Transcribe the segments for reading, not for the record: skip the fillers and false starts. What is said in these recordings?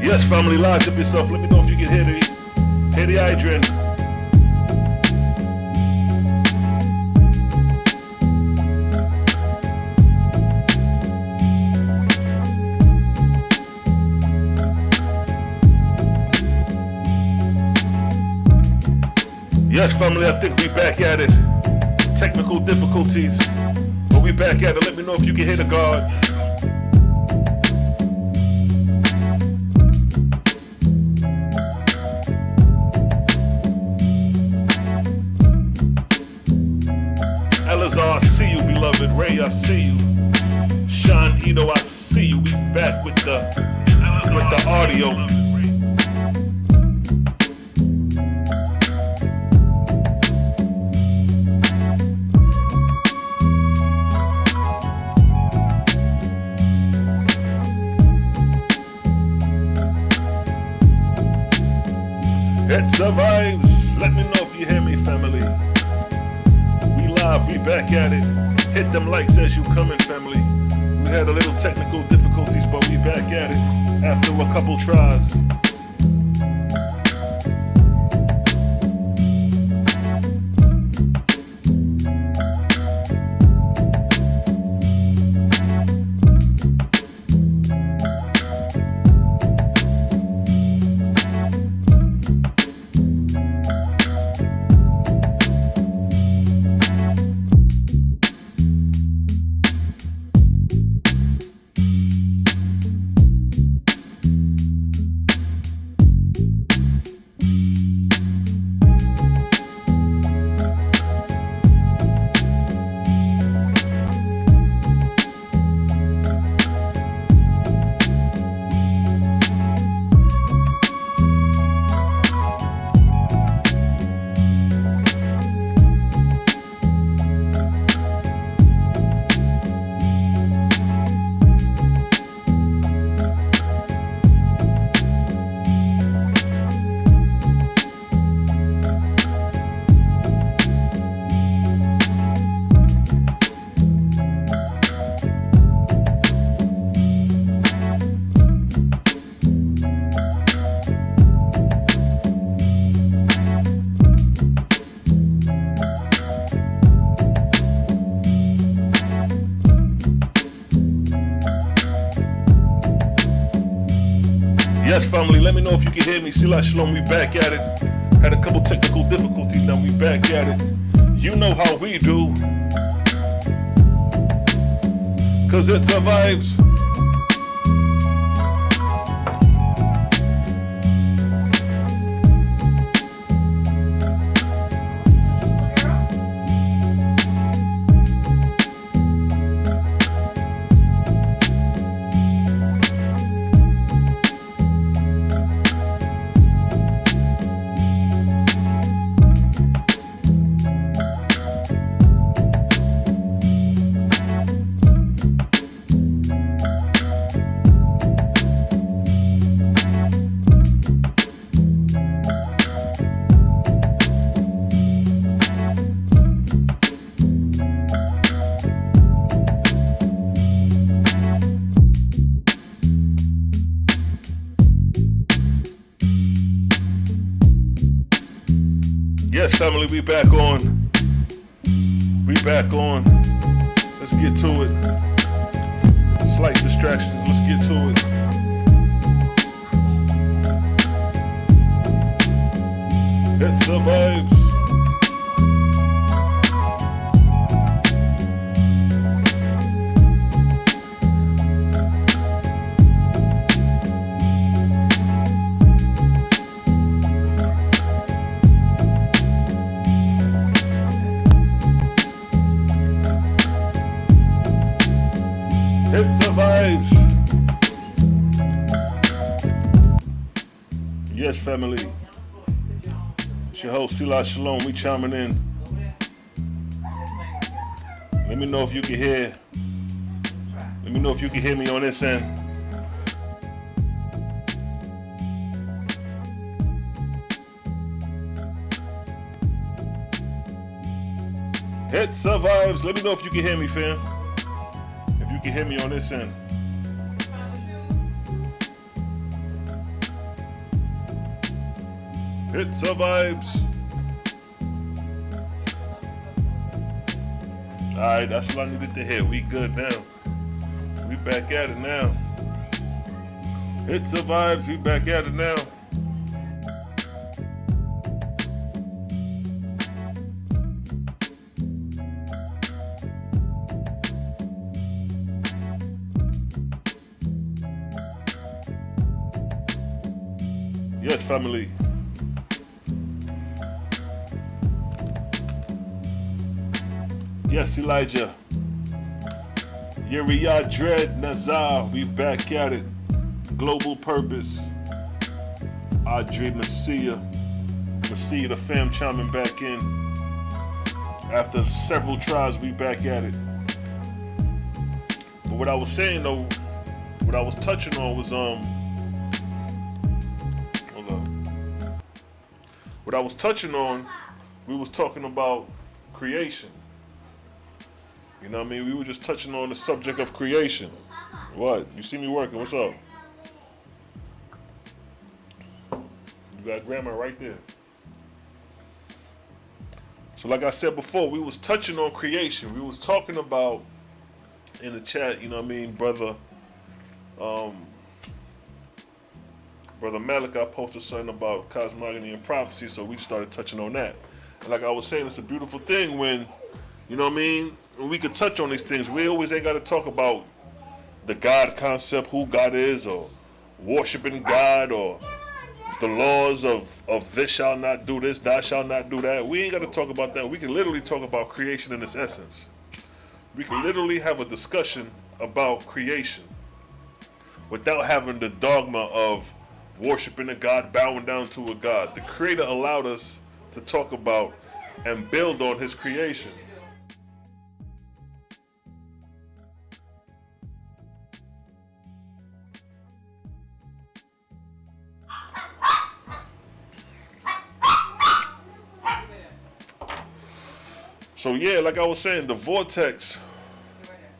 Yes, family, lodge up yourself. Let me know if you can hear the hydrant. Yes, family, I think we back at it. Technical difficulties, but we back at it. Let me know if you can hear the guard. Elazar, I see you, beloved. Ray, I see you. Sean, Ito, I see you. We back with the audio. It's the vibes. Let me know if you hear me, family. We live, we back at it. Hit them likes as you coming, family. We had a little technical difficulties, but we back at it after a couple tries. Yes, family, let me know if you can hear me. Selah, Shalom, we back at it. Had a couple technical difficulties, now we back at it. You know how we do. Cause it's a vibes. Yes, family, we back on. We back on. Let's get to it. Slight distractions. Let's get to it. It's the vibes. It's the vibes. Yes, family. It's your host, Selah, Shalom. We chiming in. Let me know if you can hear. Let me know if you can hear me on this end. It's the vibes. Let me know if you can hear me, fam. If you can hear me on this end. Hits or vibes. Alright, that's what I needed to hear. We good now. We back at it now. Hits or vibes, we back at it now. Yes, family. Yes, Elijah. Yeriya Dread Nazar, we back at it. Global Purpose. Audrey Messiah the fam chiming back in. After several tries, we back at it. But what I was saying though, what I was touching on was what I was touching on, we was talking about creation. You know what I mean? We were just touching on the subject of creation. What? You see me working, what's up? You got grandma right there. So like I said before, we was touching on creation. We was talking about in the chat, you know what I mean, brother Malik, I posted something about cosmogony and prophecy, so we started touching on that. And like I was saying, it's a beautiful thing when, you know what I mean, when we could touch on these things. We always ain't got to talk about the God concept, who God is, or worshiping God, or the laws of this shall not do this, thou shall not do that. We ain't got to talk about that. We can literally talk about creation in its essence. We can literally have a discussion about creation without having the dogma of worshiping a God, bowing down to a God. The Creator allowed us to talk about and build on His creation. So yeah, like I was saying, the vortex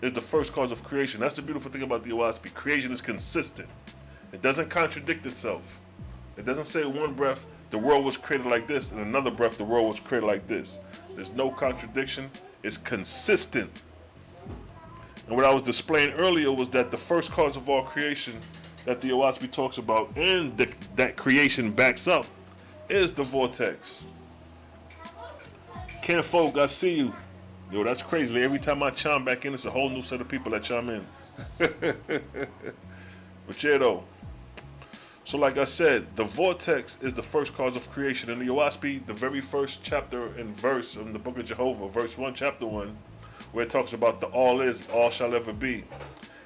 is the first cause of creation. That's the beautiful thing about the Oahspe. Creation is consistent. It doesn't contradict itself. It doesn't say one breath the world was created like this, and another breath the world was created like this. There's no contradiction. It's consistent. And what I was displaying earlier was that the first cause of all creation that the Oahspe talks about and that creation backs up is the vortex. Ken Folk, I see you. Yo, that's crazy. Every time I chime back in, it's a whole new set of people that chime in. But yeah, though. So like I said, the vortex is the first cause of creation. In the Oahspe, the very first chapter and verse in the book of Jehovah, verse 1, chapter 1, where it talks about the all is, all shall ever be.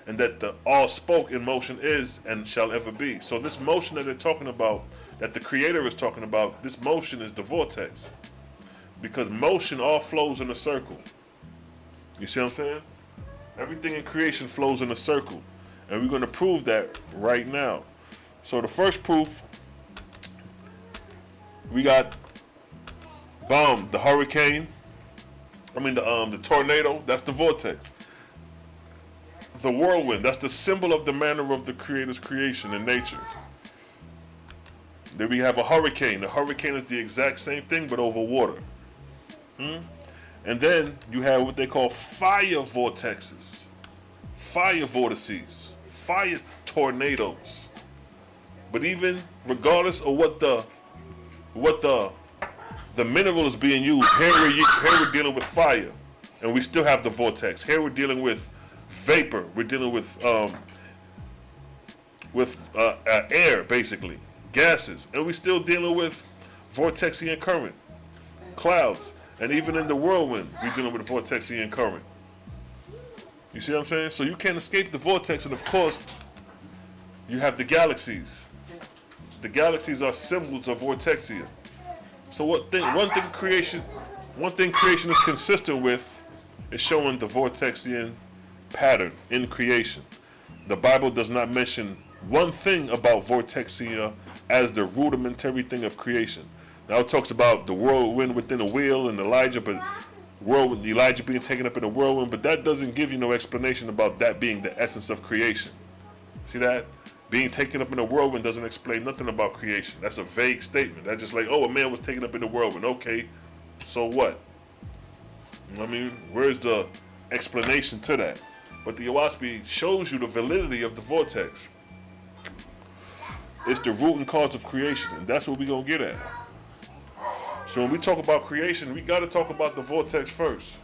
And that the all spoke in motion is and shall ever be. So this motion that they're talking about, that the Creator is talking about, this motion is the vortex. Because motion all flows in a circle. You see what I'm saying? Everything in creation flows in a circle. And we're going to prove that right now. So the first proof, we got the hurricane. The tornado, that's the vortex. The whirlwind, that's the symbol of the manner of the Creator's creation in nature. Then we have a hurricane. The hurricane is the exact same thing, but over water. And then you have what they call fire vortexes, fire vortices, fire tornadoes. But even regardless of what the mineral is being used, here we're dealing with fire, and we still have the vortex. Here we're dealing with vapor. We're dealing with air, basically, gases, and we're still dealing with vortexian current, clouds. And even in the whirlwind, we're dealing with vortexian current. You see what I'm saying? So you can't escape the vortex, and of course, you have the galaxies. The galaxies are symbols of vortexia. So one thing creation is consistent with is showing the vortexian pattern in creation. The Bible does not mention one thing about vortexia as the rudimentary thing of creation. Now it talks about the whirlwind within a wheel and Elijah being taken up in a whirlwind, but that doesn't give you no explanation about that being the essence of creation. See that? Being taken up in the whirlwind doesn't explain nothing about creation. That's a vague statement. That's just like, oh, a man was taken up in the whirlwind. Okay, so what? You know what I mean? Where's the explanation to that? But the Oahspe shows you the validity of the vortex. It's the root and cause of creation, and that's what we're going to get at. So when we talk about creation, we got to talk about the vortex first.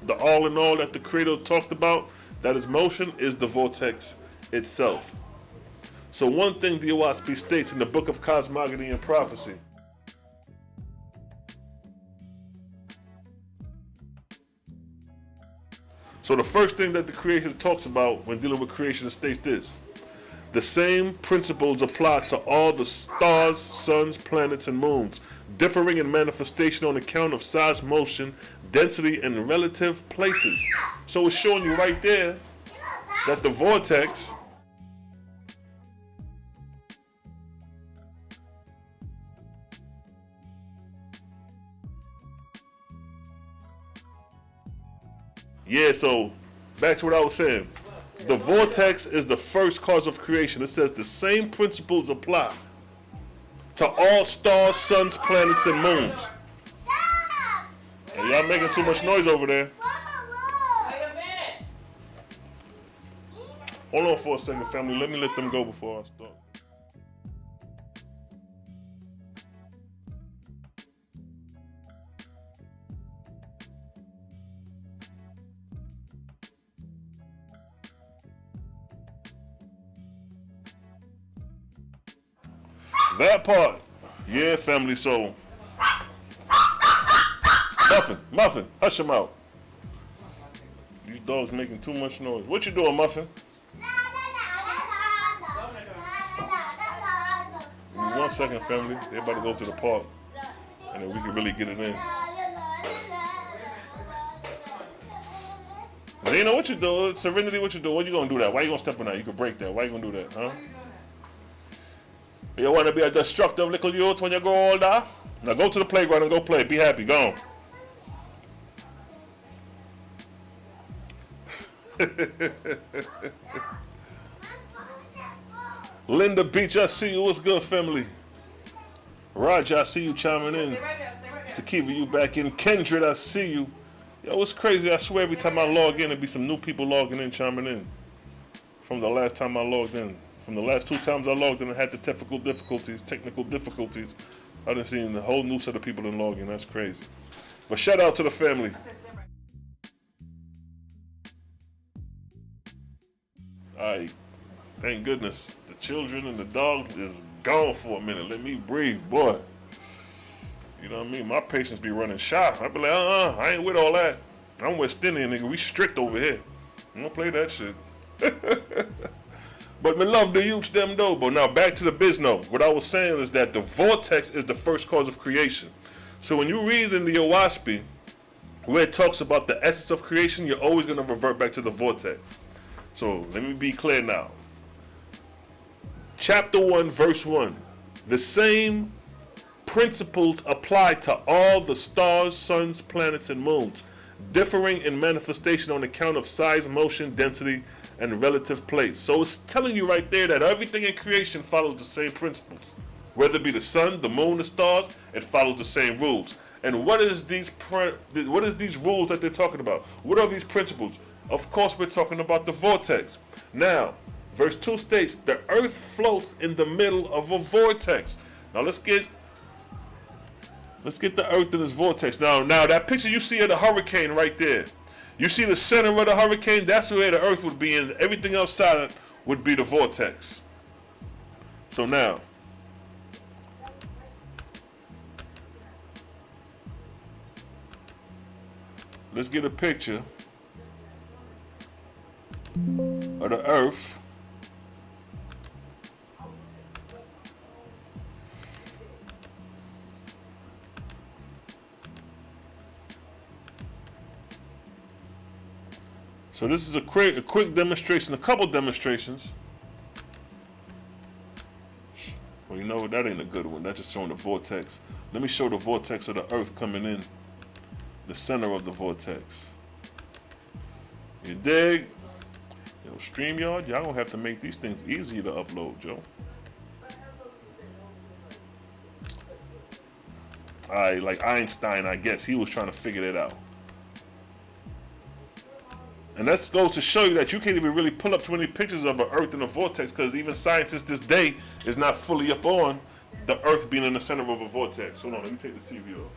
The all in all that the Creator talked about, that is motion, is the vortex itself. So one thing the Oahspe states in the book of Cosmogony and Prophecy. So the first thing that the Creator talks about when dealing with creation states this: the same principles apply to all the stars, suns, planets, and moons, differing in manifestation on account of size, motion, density, and relative places. So it's showing you right there that the vortex so back to what I was saying. The vortex is the first cause of creation. It says the same principles apply to all stars, suns, planets, and moons. And y'all making too much noise over there. Wait a minute. Hold on for a second, family. Let me let them go before I start. That part, yeah, family. So, Muffin, hush him out. These dogs making too much noise. What you doing, Muffin? Give me 1 second, family. They about to go to the park, and then we can really get it in. They know what you do. Serenity, what you do? What you gonna do that? Why you gonna step on that? You can break that. Why you gonna do that, huh? You want to be a destructive little youth when you grow older? Now go to the playground and go play. Be happy. Go on. Linda Beach, I see you. What's good, family? Roger, I see you chiming in. To keep you back in. Kendrick, I see you. Yo, it's crazy. I swear every time I log in, there'll be some new people logging in, chiming in. From the last time I logged in. From the last 2 times I logged in and had the technical difficulties, I done seen a whole new set of people in logging. That's crazy. But shout out to the family. Thank goodness the children and the dog is gone for a minute. Let me breathe, boy. You know what I mean? My patience be running shy. I be like, I ain't with all that. I'm West Indian, nigga. We strict over here. I don't play that shit. But me love the youths them though. But now back to the bizno. What I was saying is that the vortex is the first cause of creation. So when you read in the Oahspe, where it talks about the essence of creation, you're always going to revert back to the vortex. So let me be clear now. Chapter 1, verse 1. The same principles apply to all the stars, suns, planets, and moons, differing in manifestation on account of size, motion, density, and relative place. So it's telling you right there that everything in creation follows the same principles. Whether it be the sun, the moon, the stars, it follows the same rules. And what is these rules that they're talking about? What are these principles? Of course, we're talking about the vortex. Now, verse 2 states, the earth floats in the middle of a vortex. Now let's get the earth in this vortex. Now that picture you see of the hurricane right there. You see the center of the hurricane? That's where the earth would be, and everything outside would be the vortex. So now, let's get a picture of the earth. So this is a quick demonstration, a couple demonstrations. Well, you know what? That ain't a good one. That's just showing the vortex. Let me show the vortex of the earth coming in. The center of the vortex. You dig? Yo, StreamYard, y'all gonna have to make these things easier to upload, Joe. Like Einstein, I guess he was trying to figure that out. And that goes to show you that you can't even really pull up too many pictures of an Earth in a vortex, because even scientists this day is not fully up on the Earth being in the center of a vortex. Hold on, let me take this TV off.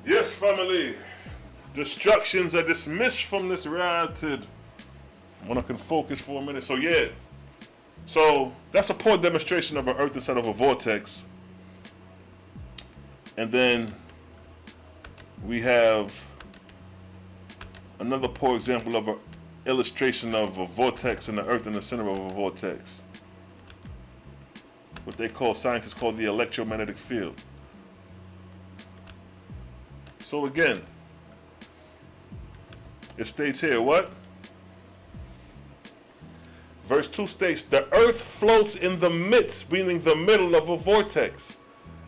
Yes, family. Distractions are dismissed from this reality. When I can focus for a minute. So yeah. So that's a poor demonstration of an Earth inside of a vortex. And then we have another poor example of an illustration of a vortex and the Earth in the center of a vortex. What they call, scientists call the electromagnetic field. So again, it states here, what? Verse 2 states, the earth floats in the midst, meaning the middle of a vortex,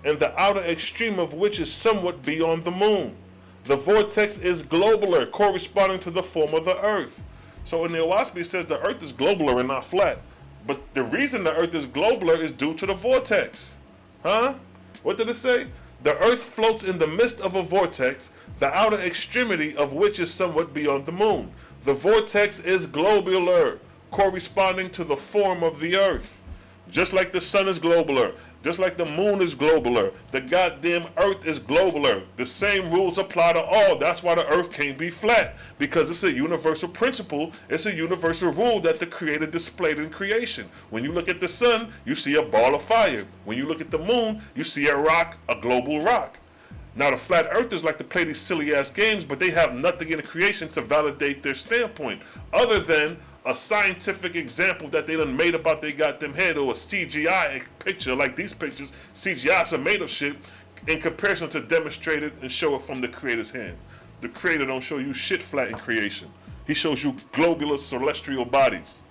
and the outer extreme of which is somewhat beyond the moon. The vortex is globular, corresponding to the form of the earth. So in the Oahspe, it says the earth is globular and not flat. But the reason the earth is globular is due to the vortex. Huh? What did it say? The earth floats in the midst of a vortex, the outer extremity of which is somewhat beyond the moon. The vortex is globular, corresponding to the form of the earth. Just like the sun is globular, just like the moon is globular, the goddamn earth is globular. The same rules apply to all. That's why the earth can't be flat, because it's a universal principle. It's a universal rule that the Creator displayed in creation. When you look at the sun, you see a ball of fire. When you look at the moon, you see a rock, a global rock. Now the flat earthers like to play these silly ass games, but they have nothing in the creation to validate their standpoint, other than a scientific example that they done made about they got them head, or a CGI picture like these pictures. CGI is a made up shit in comparison to demonstrate it and show it from the Creator's hand. The Creator don't show you shit flat in creation. He shows you globular celestial bodies.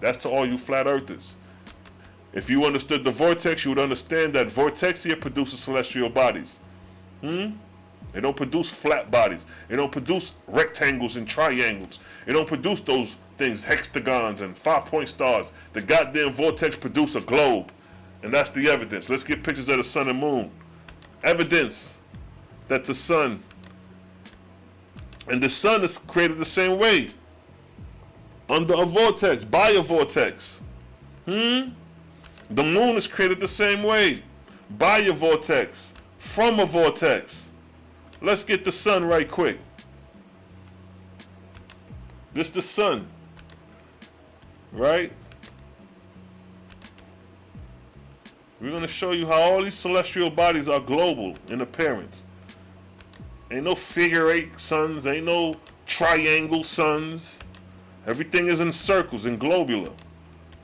That's to all you flat earthers. If you understood the vortex, you would understand that vortexia produces celestial bodies. They don't produce flat bodies. They don't produce rectangles and triangles. They don't produce those things, hexagons and 5-point stars. The goddamn vortex produce a globe. And that's the evidence. Let's get pictures of the sun and moon. Evidence that the sun, and the sun is created the same way. Under a vortex, by a vortex. The moon is created the same way. By a vortex. From a vortex. Let's get the sun right quick. This the sun. Right? We're going to show you how all these celestial bodies are global in appearance. Ain't no figure 8 suns. Ain't no triangle suns. Everything is in circles and globular.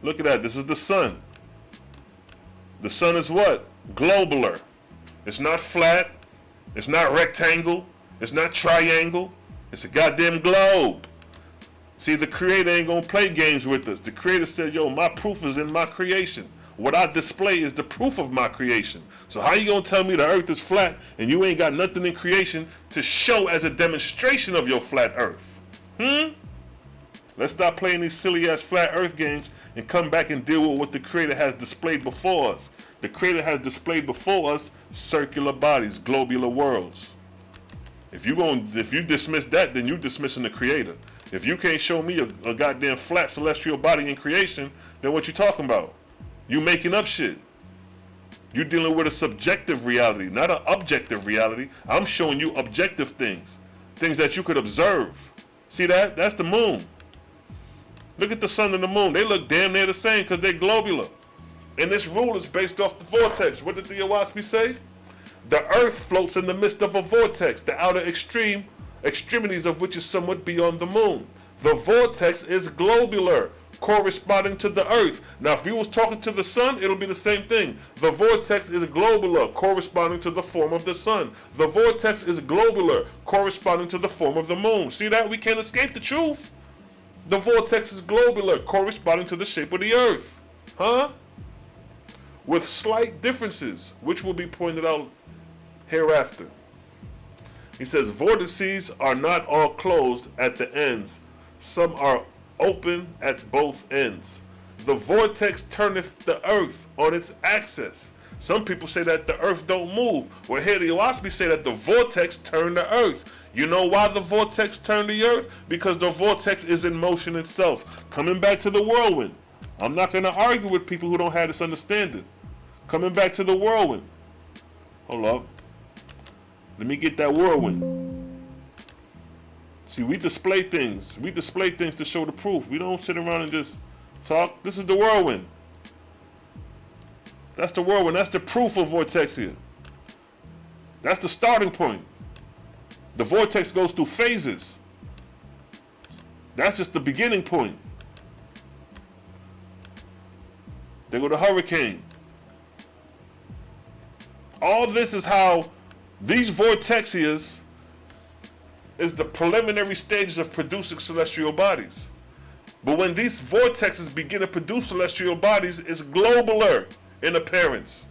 Look at that. This is the sun. The sun is what? Globular. It's not flat. It's not rectangle. It's not triangle. It's a goddamn globe. See, the Creator ain't gonna play games with us. The Creator said, yo, my proof is in my creation. What I display is the proof of my creation. So how you gonna tell me the earth is flat and you ain't got nothing in creation to show as a demonstration of your flat earth? Let's stop playing these silly ass flat earth games and come back and deal with what the Creator has displayed before us. The Creator has displayed before us circular bodies, globular worlds. If you dismiss that, then you dismissing the Creator. If you can't show me a goddamn flat celestial body in creation, then what you talking about? You making up shit. You dealing with a subjective reality, not an objective reality. I'm showing you objective things. Things that you could observe. See that? That's the moon. Look at the sun and the moon. They look damn near the same because they're globular. And this rule is based off the vortex. What did the Oahspe say? The earth floats in the midst of a vortex, the outer extremities of which is somewhat beyond the moon. The vortex is globular, corresponding to the earth. Now, if you was talking to the sun, it'll be the same thing. The vortex is globular, corresponding to the form of the sun. The vortex is globular, corresponding to the form of the moon. See that? We can't escape the truth. The vortex is globular, corresponding to the shape of the earth. Huh? with slight differences, which will be pointed out hereafter. He says, vortices are not all closed at the ends. Some are open at both ends. The vortex turneth the earth on its axis. Some people say that the earth don't move. Well, here the Oahspe say that the vortex turned the earth. You know why the vortex turned the earth? Because the vortex is in motion itself. Coming back to the whirlwind. I'm not going to argue with people who don't have this understanding. Coming back to the whirlwind. Hold up. Let me get that whirlwind. See, we display things. We display things to show the proof. We don't sit around and just talk. This is the whirlwind. That's the whirlwind. That's the proof of vortexia. That's the starting point. The vortex goes through phases. That's just the beginning point. There go the hurricane. All this is how these vortexias is the preliminary stages of producing celestial bodies. But when these vortexes begin to produce celestial bodies, it's globaler in appearance.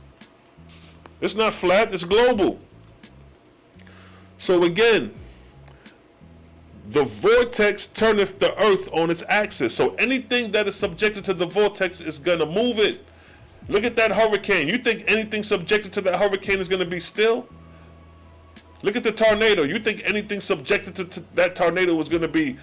It's not flat, it's global. So again, the vortex turneth the earth on its axis. So anything that is subjected to the vortex is going to move it. Look at that hurricane. You think anything subjected to that hurricane is going to be still? Look at the tornado. You think anything subjected to that tornado is going to be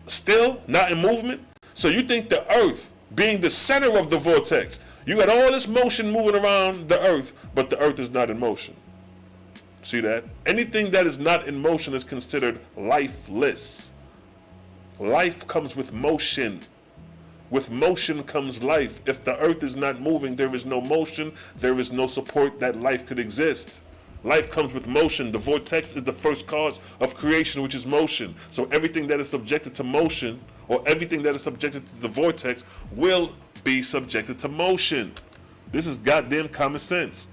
still, not in movement? So you think the earth being the center of the vortex, you got all this motion moving around the earth, but the earth is not in motion. See that? Anything that is not in motion is considered lifeless. Life comes with motion. With motion comes life. If the earth is not moving, there is no motion. There is no support that life could exist. Life comes with motion. The vortex is the first cause of creation, which is motion. So everything that is subjected to motion, or everything that is subjected to the vortex, will be subjected to motion. This is goddamn common sense.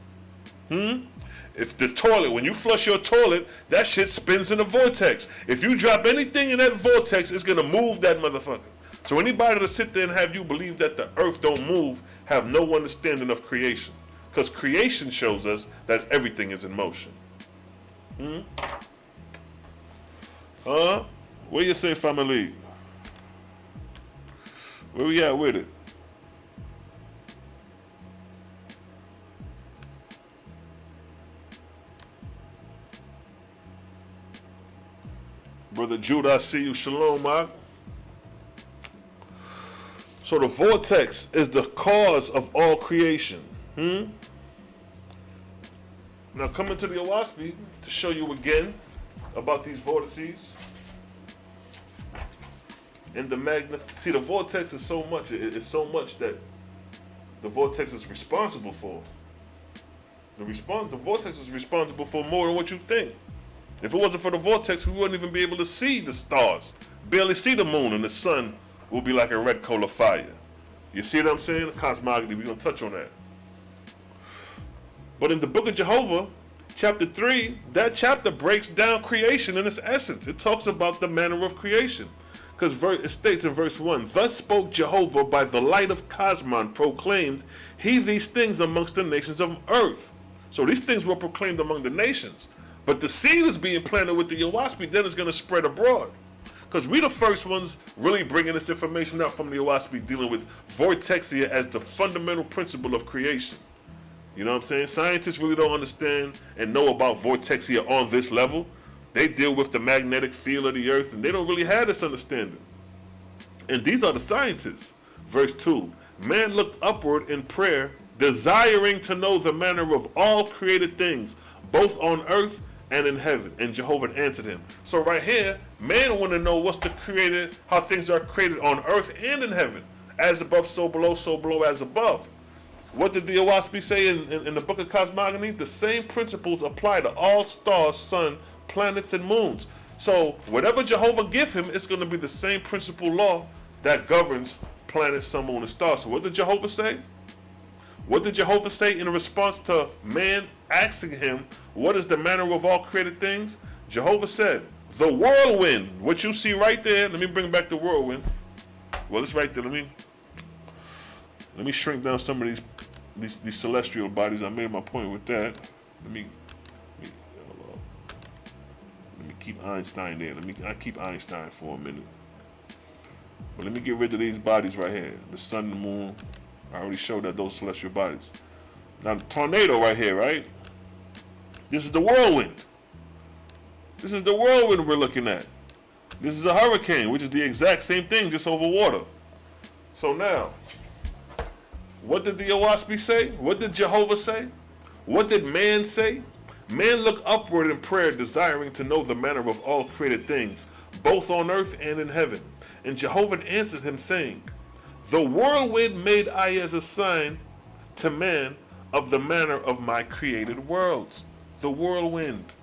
If the toilet, when you flush your toilet, that shit spins in a vortex. If you drop anything in that vortex, it's going to move that motherfucker. So anybody to sit there and have you believe that the earth don't move have no understanding of creation. Because creation shows us that everything is in motion. What you say, family? Where we at with it? Brother Judah, I see you. Shalom, Mark. So the vortex is the cause of all creation. Now coming to the Oahspe to show you again about these vortices. And see, the vortex is so much. It's so much that the vortex is responsible for. The vortex is responsible for more than what you think. If it wasn't for the vortex, we wouldn't even be able to see the stars, barely see the moon, and the sun will be like a red coal of fire. You see what I'm saying? Cosmogony, we're going to touch on that. But in the book of Jehovah, chapter 3, that chapter breaks down creation in its essence. It talks about the manner of creation. Because it states in verse 1, thus spoke Jehovah by the light of Cosmon, proclaimed he these things amongst the nations of earth. So these things were proclaimed among the nations. But the seed is being planted with the Oahspe, then it's going to spread abroad. Because we the first ones really bringing this information out from the Oahspe, dealing with vortexia as the fundamental principle of creation. You know what I'm saying? Scientists really don't understand and know about vortexia on this level. They deal with the magnetic field of the earth, and they don't really have this understanding. And these are the scientists. Verse 2, man looked upward in prayer, desiring to know the manner of all created things, both on earth and in heaven. And Jehovah answered him. So right here, man want to know what's the created, how things are created on earth and in heaven. As above, so below as above. What did the Oahspe say in the book of Cosmogony? The same principles apply to all stars, sun, planets, and moons. So whatever Jehovah give him, it's going to be the same principle law that governs planets, sun, moon, and stars. So what did Jehovah say? What did Jehovah say in response to man asking him, what is the manner of all created things? Jehovah said, the whirlwind, what you see right there, let me bring back the whirlwind. Well, it's right there. Let me shrink down some of these these celestial bodies. I made my point with that. Let me keep Einstein there. I keep Einstein for a minute. But let me get rid of these bodies right here. The sun and the moon. I already showed that those celestial bodies. Now the tornado right here, right? This is the whirlwind. This is the whirlwind we're looking at. This is a hurricane, which is the exact same thing, just over water. So now, what did the Oahspe say? What did Jehovah say? What did man say? Man looked upward in prayer, desiring to know the manner of all created things, both on earth and in heaven. And Jehovah answered him, saying, the whirlwind made I as a sign to man of the manner of my created worlds. The whirlwind.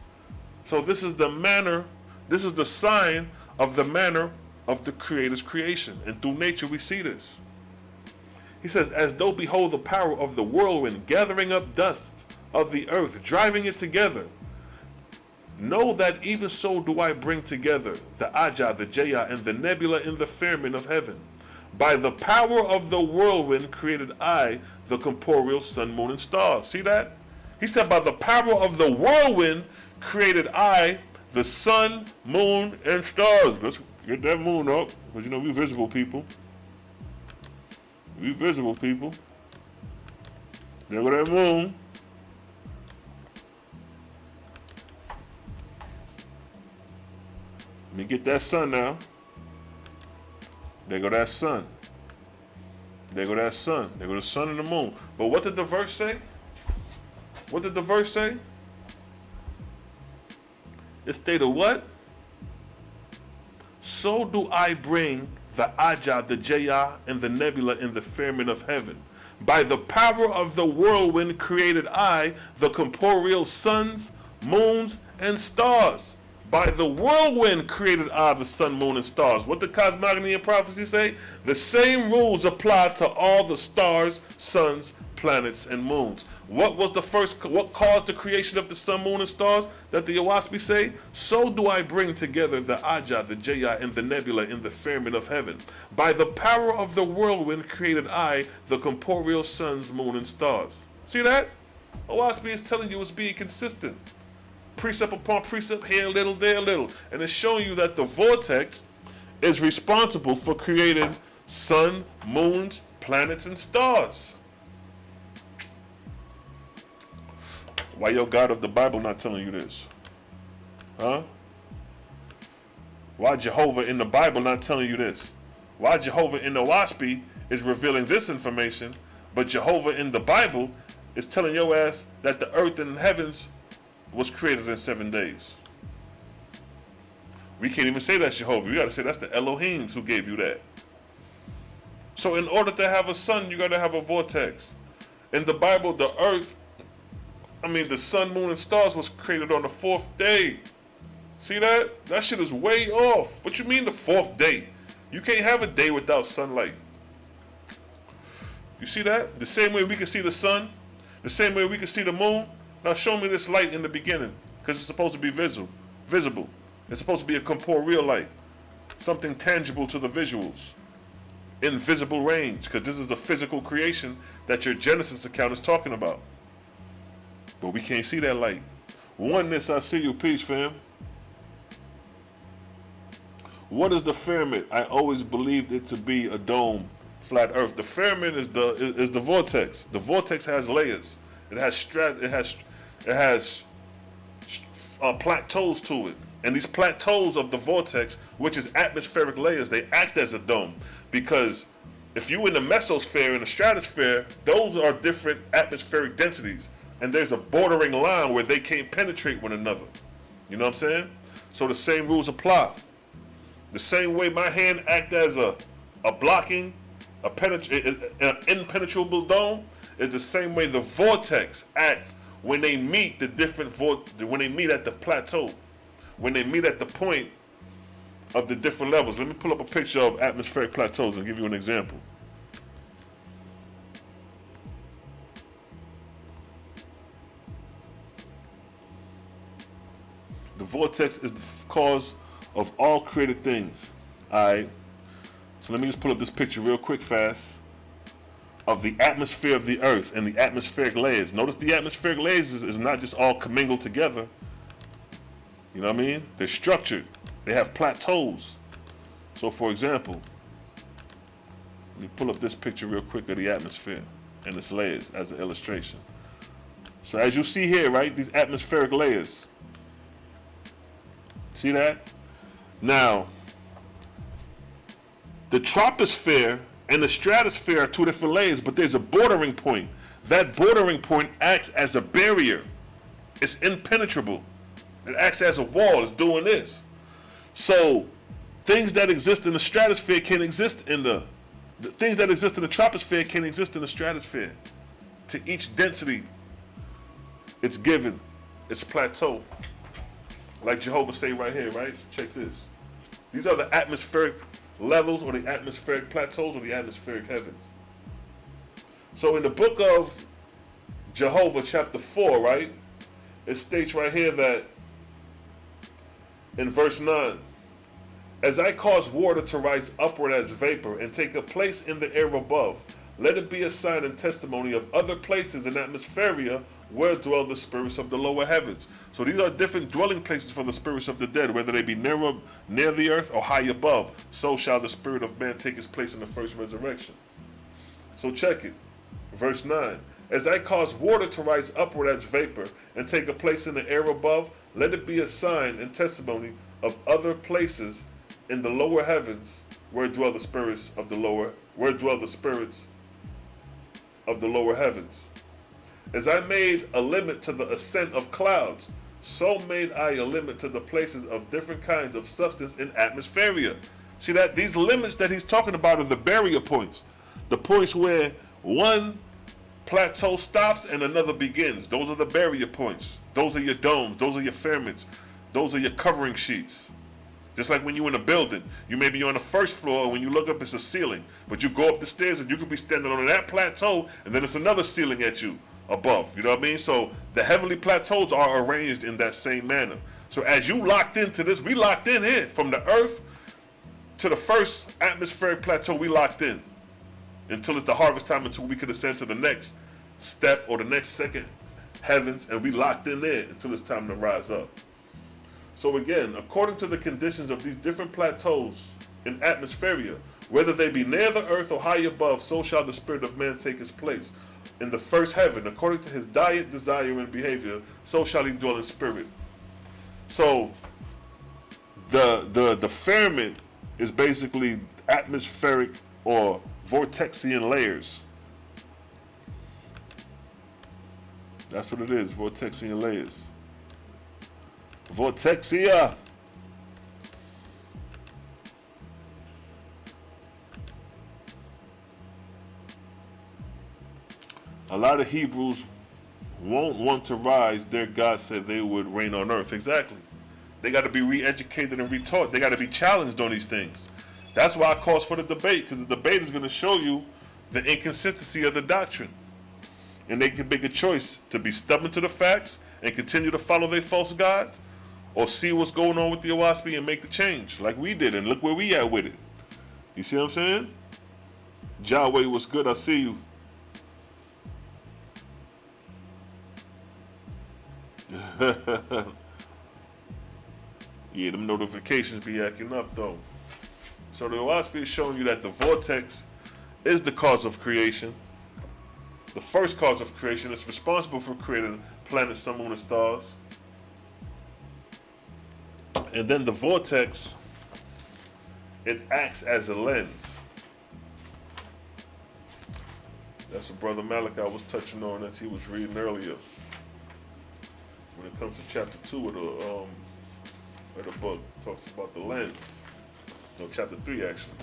So this is the manner, this is the sign of the manner of the Creator's creation. And through nature we see this. He says, as though behold the power of the whirlwind, gathering up dust of the earth, driving it together. Know that even so do I bring together the Ajah, the Jaya, and the nebula in the firmament of heaven. By the power of the whirlwind created I the corporeal sun, moon, and stars. See that? He said, by the power of the whirlwind created I the sun, moon, and stars. Let's get that moon up, because you know we visible people. We visible people. There go that moon. Let me get that sun now. There go that sun. There go that sun. There go the sun and the moon. But what did the verse say? What did the verse say? It stated what? So do I bring the Ajah, the Jaya, and the nebula in the firmament of heaven. By the power of the whirlwind created I the corporeal suns, moons, and stars. By the whirlwind created I the sun, moon, and stars. What did cosmogony and prophecy say? The same rules apply to all the stars, suns, planets, and moons. What caused the creation of the sun, moon, and stars? That the Oahspe say, so do I bring together the Ajah, the Jaya, and the nebula in the firmament of heaven. By the power of the whirlwind created I the corporeal suns, moon, and stars. See that? Oahspe is telling you it's being consistent. Precept upon precept, here a little, there a little. And it's showing you that the vortex is responsible for creating sun, moons, planets, and stars. Why your God of the Bible not telling you this? Huh? Why Jehovah in the Bible not telling you this? Why Jehovah in the Oahspe is revealing this information, but Jehovah in the Bible is telling your ass that the earth and heavens was created in 7 days. We can't even say that's Jehovah. We got to say that's the Elohims who gave you that. So in order to have a sun, you got to have a vortex. In the Bible, the sun, moon, and stars was created on the 4th day. See that? That shit is way off. What you mean the 4th day? You can't have a day without sunlight. You see that? The same way we can see the sun, the same way we can see the moon. Now show me this light in the beginning, because it's supposed to be visible. It's supposed to be a corporeal light, something tangible to the visuals, in visible range, because this is the physical creation that your Genesis account is talking about. But we can't see that light. Oneness, I see you. Peace, fam. What is the firmament? I always believed it to be a dome, flat earth. The firmament is the vortex. The vortex has layers. It has plateaus to it. And these plateaus of the vortex, which is atmospheric layers, they act as a dome. Because if you in the mesosphere and the stratosphere, those are different atmospheric densities. And there's a bordering line where they can't penetrate one another. You know what I'm saying? So the same rules apply. The same way my hand acts as a blocking, an impenetrable dome, is the same way the vortex acts when they meet the different when they meet at the plateau, when they meet at the point of the different levels. Let me pull up a picture of atmospheric plateaus and give you an example. The vortex is the cause of all created things. Alright. So let me just pull up this picture real quick, fast. of the atmosphere of the earth and the atmospheric layers. Notice the atmospheric layers is not just all commingled together. You know what I mean? They're structured. They have plateaus. So for example, let me pull up this picture real quick of the atmosphere and its layers as an illustration. So as you see here, right, these atmospheric layers. See that? Now, the troposphere and the stratosphere are two different layers, but there's a bordering point. That bordering point acts as a barrier. It's impenetrable. It acts as a wall. It's doing this. So things that exist in the stratosphere can exist in the things that exist in the troposphere can exist in the stratosphere. To each density, it's given its plateau. Like Jehovah say right here, right? Check this. These are the atmospheric levels or the atmospheric plateaus or the atmospheric heavens. So in the book of Jehovah chapter 4, right, it states right here that in verse 9, as I cause water to rise upward as vapor and take a place in the air above, let it be a sign and testimony of other places in atmospheria where dwell the spirits of the lower heavens. So these are different dwelling places for the spirits of the dead, whether they be near the earth or high above. So shall the spirit of man take his place in the first resurrection. So check it. Verse 9. As I cause water to rise upward as vapor and take a place in the air above, let it be a sign and testimony of other places in the lower heavens where dwell the spirits of the lower heavens. As I made a limit to the ascent of clouds, so made I a limit to the places of different kinds of substance in atmospheria. See that? These limits that he's talking about are the barrier points. The points where one plateau stops and another begins. Those are the barrier points. Those are your domes. Those are your firmaments. Those are your covering sheets. Just like when you're in a building, you may be on the first floor, and when you look up, it's a ceiling. But you go up the stairs, and you could be standing on that plateau, and then it's another ceiling at you above. You know what I mean? So the heavenly plateaus are arranged in that same manner. So as you locked into this, we locked in here. From the earth to the first atmospheric plateau, we locked in. Until it's the harvest time, until we could ascend to the next step or the next second heavens, and we locked in there until it's time to rise up. So again, according to the conditions of these different plateaus in atmospheria, whether they be near the earth or high above, so shall the spirit of man take his place. In the first heaven, according to his diet, desire, and behavior, so shall he dwell in spirit. So the firmament is basically atmospheric or vortexian layers. That's what it is, vortexian layers. Vortexia. A lot of Hebrews won't want to rise. Their God said they would reign on earth. Exactly. They got to be re-educated and retaught. They got to be challenged on these things. That's why I calls for the debate, because the debate is going to show you the inconsistency of the doctrine. And they can make a choice to be stubborn to the facts and continue to follow their false gods, or see what's going on with the Oahspe and make the change like we did, and look where we at with it. You see what I'm saying? Yahweh, what's good? I see you. Yeah, them notifications be acting up though. So the Oahspe is showing you that the vortex is the cause of creation. The first cause of creation is responsible for creating planets, sun, moon, and stars. And then the vortex, it acts as a lens. That's what Brother Malachi was touching on as he was reading earlier. When it comes to chapter 2 of the book, it talks about the lens. No, chapter 3 actually.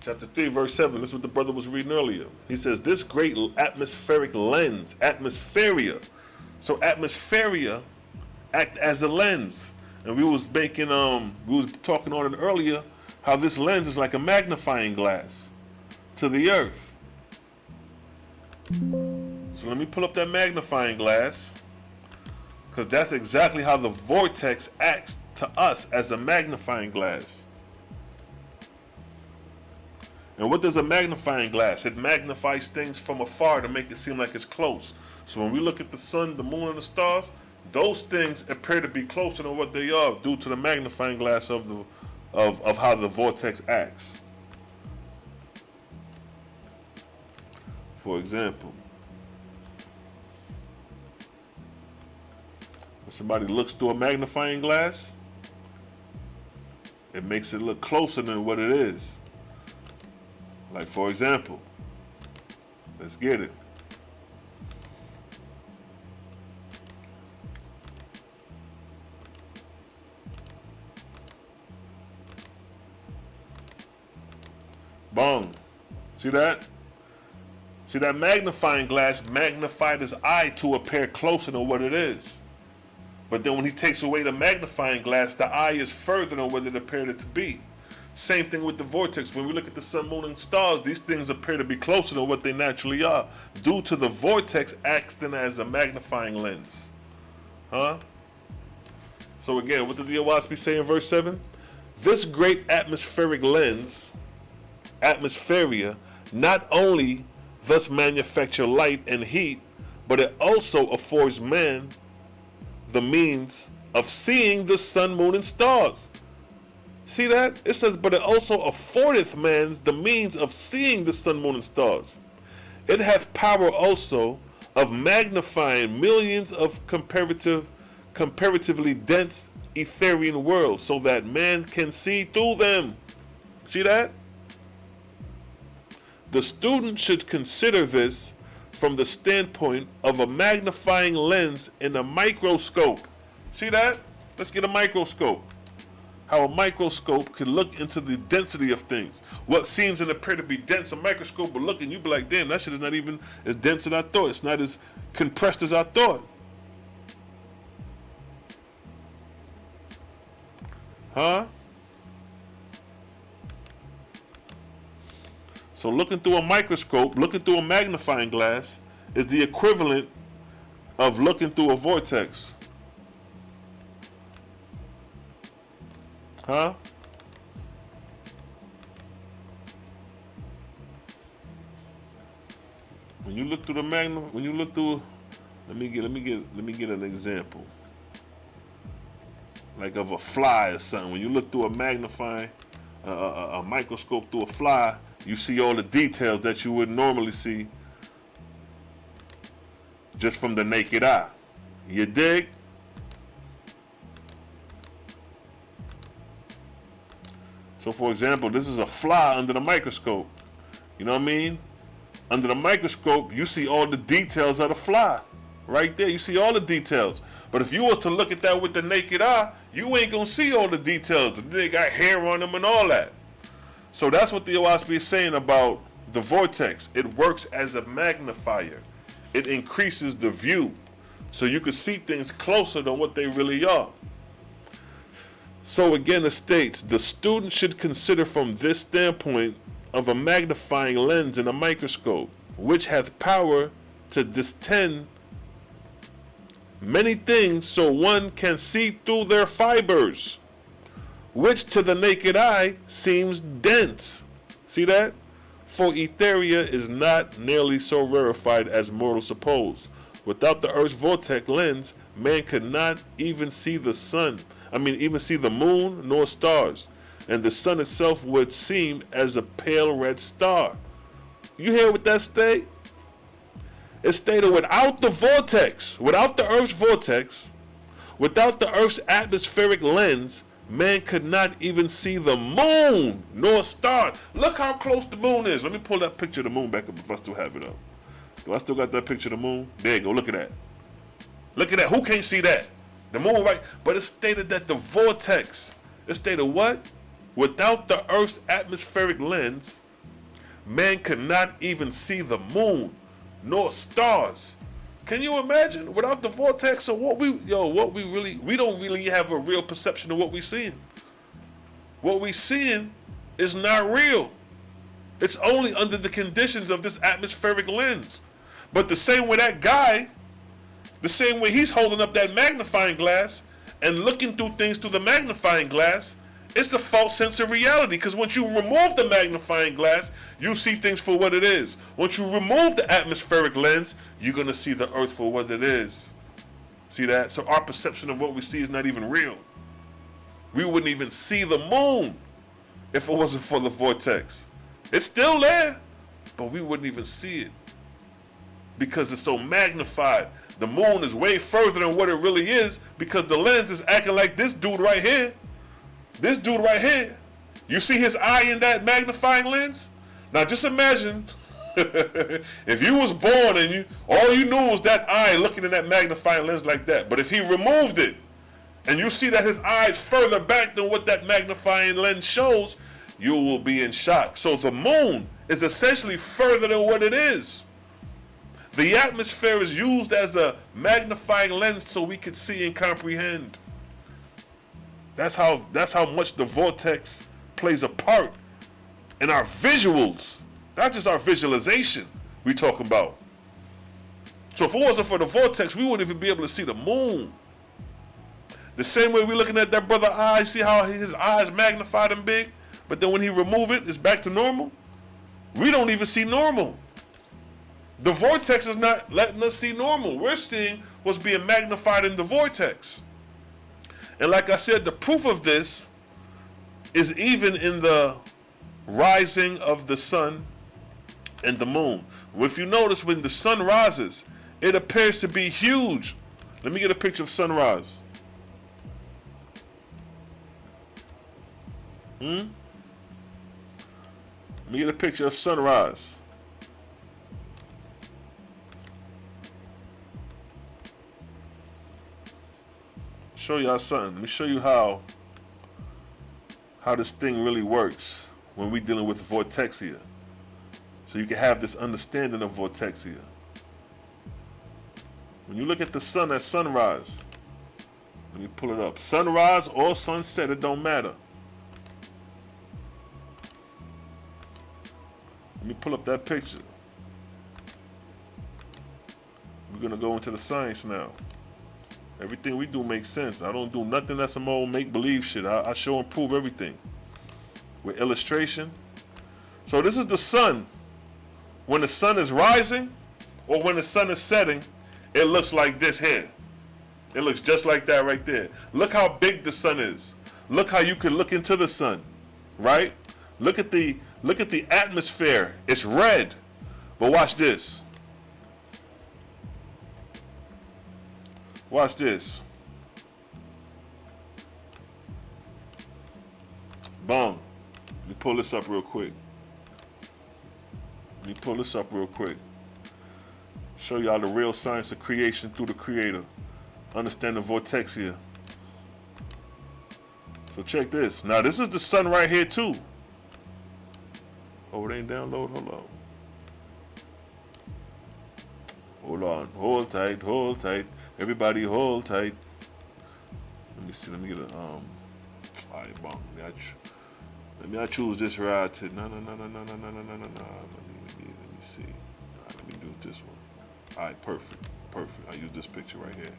Chapter 3, verse 7, this is what the brother was reading earlier. He says, this great atmospheric lens, atmospheria. So atmospheria act as a lens. And we was talking on it earlier, how this lens is like a magnifying glass to the earth. So let me pull up that magnifying glass. Because that's exactly how the vortex acts to us as a magnifying glass. And what does a magnifying glass? It magnifies things from afar to make it seem like it's close. So when we look at the sun, the moon, and the stars, those things appear to be closer than what they are due to the magnifying glass of how the vortex acts. For example, when somebody looks through a magnifying glass, it makes it look closer than what it is. Like, for example, let's get it. Boom. See that? See, that magnifying glass magnified his eye to appear closer than what it is. But then when he takes away the magnifying glass, the eye is further than what it appeared it to be. Same thing with the vortex. When we look at the sun, moon, and stars, these things appear to be closer than what they naturally are, due to the vortex acting as a magnifying lens. Huh? So again, what did the Oahspe say in verse 7? This great atmospheric lens, atmospheria, not only thus manufacture light and heat, but it also affords man the means of seeing the sun, moon, and stars. See that? It says, but it also affordeth man the means of seeing the sun, moon, and stars. It hath power also of magnifying millions of comparatively dense Etherian worlds, so that man can see through them. See that? The student should consider this from the standpoint of a magnifying lens in a microscope. See that? Let's get a microscope. How a microscope can look into the density of things. What seems and appear to be dense, a microscope will look and you be like, damn, that shit is not even as dense as I thought. It's not as compressed as I thought. Huh? So looking through a microscope, looking through a magnifying glass, is the equivalent of looking through a vortex. Huh? When you look through the let me get an example. Like of a fly or something. When you look through a magnifying, a microscope through a fly, you see all the details that you would normally see just from the naked eye. You dig? So for example, this is a fly under the microscope. You know what I mean? Under the microscope, you see all the details of the fly. Right there, you see all the details. But if you was to look at that with the naked eye, you ain't gonna see all the details. They got hair on them and all that. So that's what the Oahspe is saying about the vortex. It works as a magnifier. It increases the view, so you can see things closer than what they really are. So again, it states, the student should consider from this standpoint of a magnifying lens in a microscope, which hath power to distend many things so one can see through their fibers, which to the naked eye seems dense. See that? For Etheria is not nearly so rarefied as mortals suppose. Without the Earth's vortex lens, man could not even see the sun. Even see the moon nor stars. And the sun itself would seem as a pale red star. You hear what that state? It stated without the vortex, without the Earth's vortex, without the Earth's atmospheric lens, man could not even see the moon nor stars. Look how close the moon is. Let me pull that picture of the moon back up if I still have it up. Do I still got that picture of the moon? There you go. Look at that. Look at that. Who can't see that? The moon, right? But it stated that the vortex, it stated what? Without the Earth's atmospheric lens, man could not even see the moon nor stars. Can you imagine? Without the vortex, so we don't really have a real perception of what we're seeing. What we're seeing is not real. It's only under the conditions of this atmospheric lens. But the same way that guy The same way he's holding up that magnifying glass and looking through things through the magnifying glass, it's a false sense of reality. Because once you remove the magnifying glass, you see things for what it is. Once you remove the atmospheric lens, you're going to see the earth for what it is. See that? So our perception of what we see is not even real. We wouldn't even see the moon if it wasn't for the vortex. It's still there, but we wouldn't even see it because it's so magnified. The moon is way further than what it really is because the lens is acting like this dude right here. This dude right here. You see his eye in that magnifying lens? Now just imagine if you was born and all you knew was that eye looking in that magnifying lens like that. But if he removed it and you see that his eye is further back than what that magnifying lens shows, you will be in shock. So the moon is essentially further than what it is. The atmosphere is used as a magnifying lens so we could see and comprehend. That's how much the vortex plays a part in our visuals. Not just our visualization we talking about. So if it wasn't for the vortex, we wouldn't even be able to see the moon. The same way we're looking at that brother's eye, see how his eyes magnified and big? But then when he remove it, it's back to normal. We don't even see normal. The vortex is not letting us see normal. We're seeing what's being magnified in the vortex. And like I said, the proof of this is even in the rising of the sun and the moon. If you notice, when the sun rises, it appears to be huge. Let me get a picture of sunrise. Let me get a picture of sunrise. Show y'all something. Let me show you how this thing really works when we're dealing with vortexia. So you can have this understanding of vortexia. When you look at the sun at sunrise, let me pull it up. Sunrise or sunset, it don't matter. Let me pull up that picture. We're going to go into the science now. Everything we do makes sense. I don't do nothing that's some old make-believe shit. I show and prove everything with illustration. So this is the sun. When the sun is rising or when the sun is setting, it looks like this here. It looks just like that right there. Look how big the sun is. Look how you can look into the sun, right? Look at the atmosphere. It's red. But watch this. Watch this. Boom. Let me pull this up real quick. Show y'all the real science of creation through the creator. Understand the vortexia. So check this. Now this is the sun right here too. Oh, it ain't download. Hold on. Hold tight. Everybody hold tight. Let me see. Let me get a all right, bong. Let me choose this right. No. Let me see. All right, let me do this one. All right, perfect. I use this picture right here.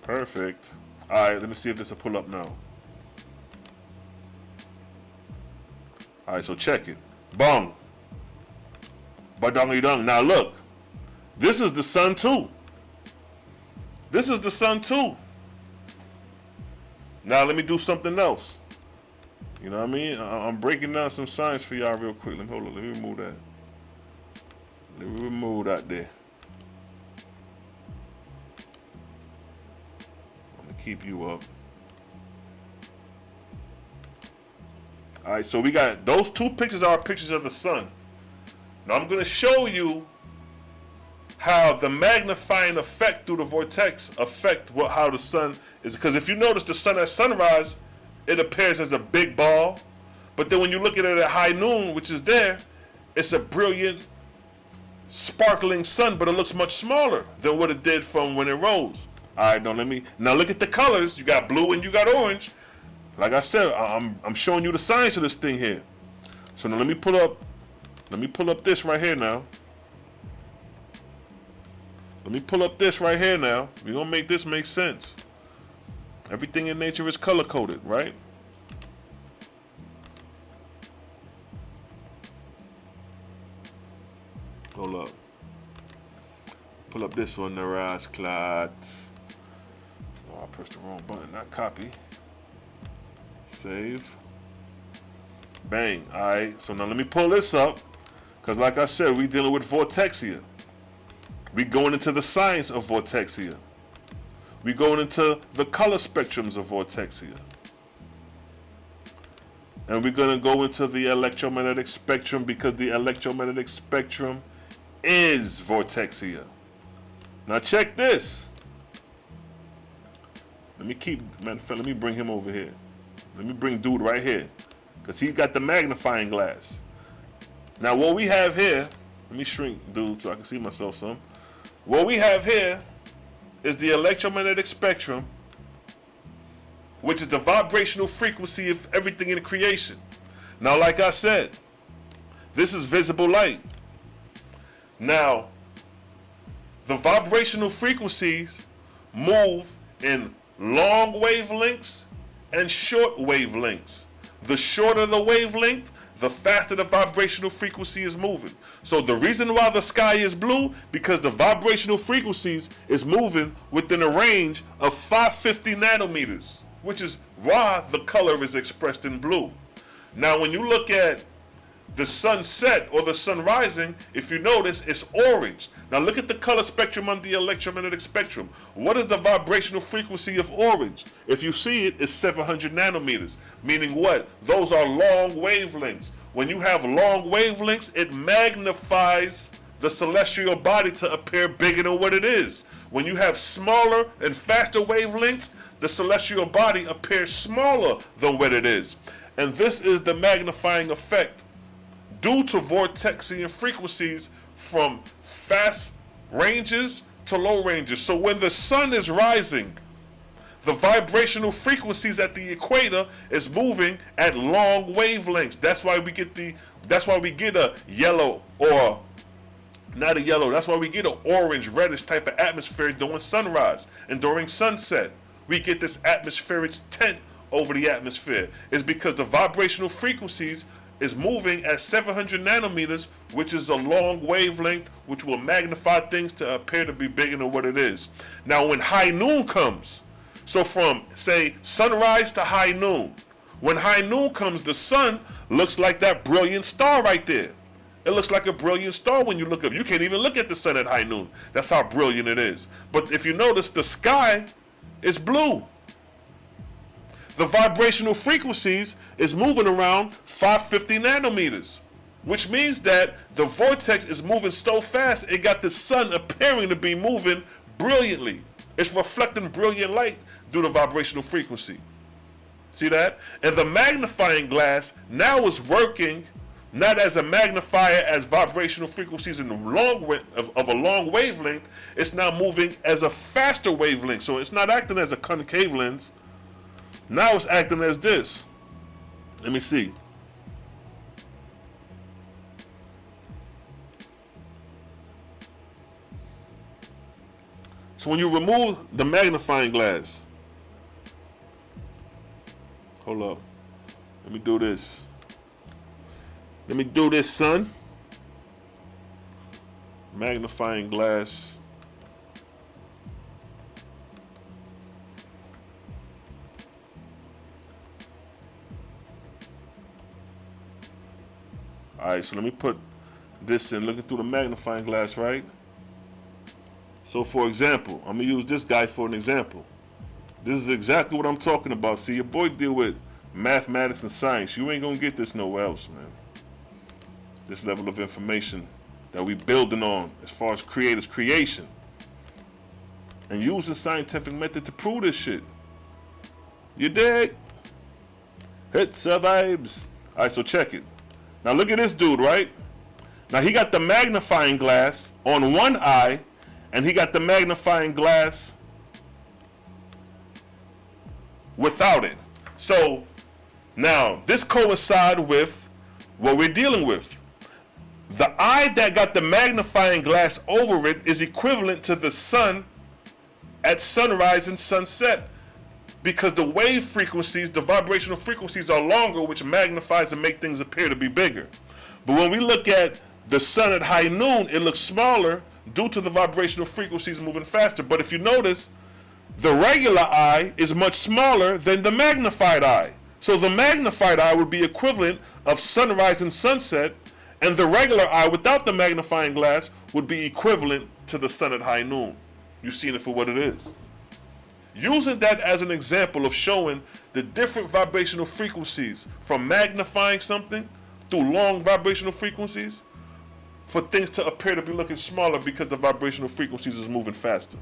Perfect. All right, let me see if this will pull up now. All right, so check it. Bong. Badong-y-dong. Now look. This is the sun too. Now let me do something else. You know what I mean? I'm breaking down some science for y'all real quick. Let me remove that. Let me remove that there. I'm gonna keep you up. All right, so we got those two pictures are pictures of the sun. Now I'm gonna show you how the magnifying effect through the vortex affect how the sun is. Because if you notice the sun at sunrise, it appears as a big ball. But then when you look at it at high noon, which is there, it's a brilliant, sparkling sun, but it looks much smaller than what it did from when it rose. All right, now look at the colors. You got blue and you got orange. Like I said, I'm showing you the science of this thing here. So now let me pull up this right here now. Let me pull up this right here now. We're going to make this make sense. Everything in nature is color-coded, right? Hold up. Pull up this one, the Rasclat. Oh, I pressed the wrong button, not copy. Save. Bang. All right, so now let me pull this up. Because like I said, we dealing with Vortex here. We going into the science of Vortex here. We going into the color spectrums of Vortex here. And we're going to go into the electromagnetic spectrum because the electromagnetic spectrum is Vortex here. Now check this. Let me bring him over here. Let me bring dude right here. Because he got the magnifying glass. Now what we have here, let me shrink dude so I can see myself some. What we have here is the electromagnetic spectrum, which is the vibrational frequency of everything in creation. Now, like I said, this is visible light. Now, the vibrational frequencies move in long wavelengths and short wavelengths. The shorter the wavelength, the faster the vibrational frequency is moving. So the reason why the sky is blue, because the vibrational frequencies is moving within a range of 550 nanometers, which is why the color is expressed in blue. Now when you look at the sunset or the sun rising, if you notice, it's orange. Now look at the color spectrum on the electromagnetic spectrum. What is the vibrational frequency of orange? If you see it, it's 700 nanometers. Meaning what? Those are long wavelengths. When you have long wavelengths, it magnifies the celestial body to appear bigger than what it is. When you have smaller and faster wavelengths, the celestial body appears smaller than what it is. And this is the magnifying effect due to vortexian frequencies from fast ranges to low ranges. So when the sun is rising, the vibrational frequencies at the equator is moving at long wavelengths. That's why we get a yellow, or not a yellow, that's why we get an orange, reddish type of atmosphere during sunrise and during sunset. We get this atmospheric tint over the atmosphere. It's because the vibrational frequencies is moving at 700 nanometers, which is a long wavelength, which will magnify things to appear to be bigger than what it is. Now, when high noon comes, so from, say, sunrise to high noon, when high noon comes, the sun looks like that brilliant star right there. It looks like a brilliant star when you look up. You can't even look at the sun at high noon. That's how brilliant it is. But if you notice, the sky is blue. The vibrational frequencies is moving around 550 nanometers, which means that the vortex is moving so fast, it got the sun appearing to be moving brilliantly. It's reflecting brilliant light due to vibrational frequency. See that? And the magnifying glass now is working not as a magnifier as vibrational frequencies in the of a long wavelength. It's now moving as a faster wavelength. So it's not acting as a concave lens. Now it's acting as this. Let me see. So when you remove the magnifying glass, hold up. Let me do this. Let me do this, son. Magnifying glass. Alright, so let me put this in, looking through the magnifying glass, right? So for example, I'm going to use this guy for an example. This is exactly what I'm talking about. See, your boy deal with mathematics and science. You ain't going to get this nowhere else, man. This level of information that we building on as far as creators' creation. And using scientific method to prove this shit. You dig? Hits or vibes. Alright, so check it. Now look at this dude, right? Now he got the magnifying glass on one eye, and he got the magnifying glass without it. So now this coincides with what we're dealing with. The eye that got the magnifying glass over it is equivalent to the sun at sunrise and sunset, because the wave frequencies, the vibrational frequencies are longer, which magnifies and make things appear to be bigger. But when we look at the sun at high noon, it looks smaller due to the vibrational frequencies moving faster. But if you notice, the regular eye is much smaller than the magnified eye. So the magnified eye would be equivalent of sunrise and sunset, and the regular eye without the magnifying glass would be equivalent to the sun at high noon. You've seen it for what it is. Using that as an example of showing the different vibrational frequencies from magnifying something through long vibrational frequencies for things to appear to be looking smaller because the vibrational frequencies is moving faster.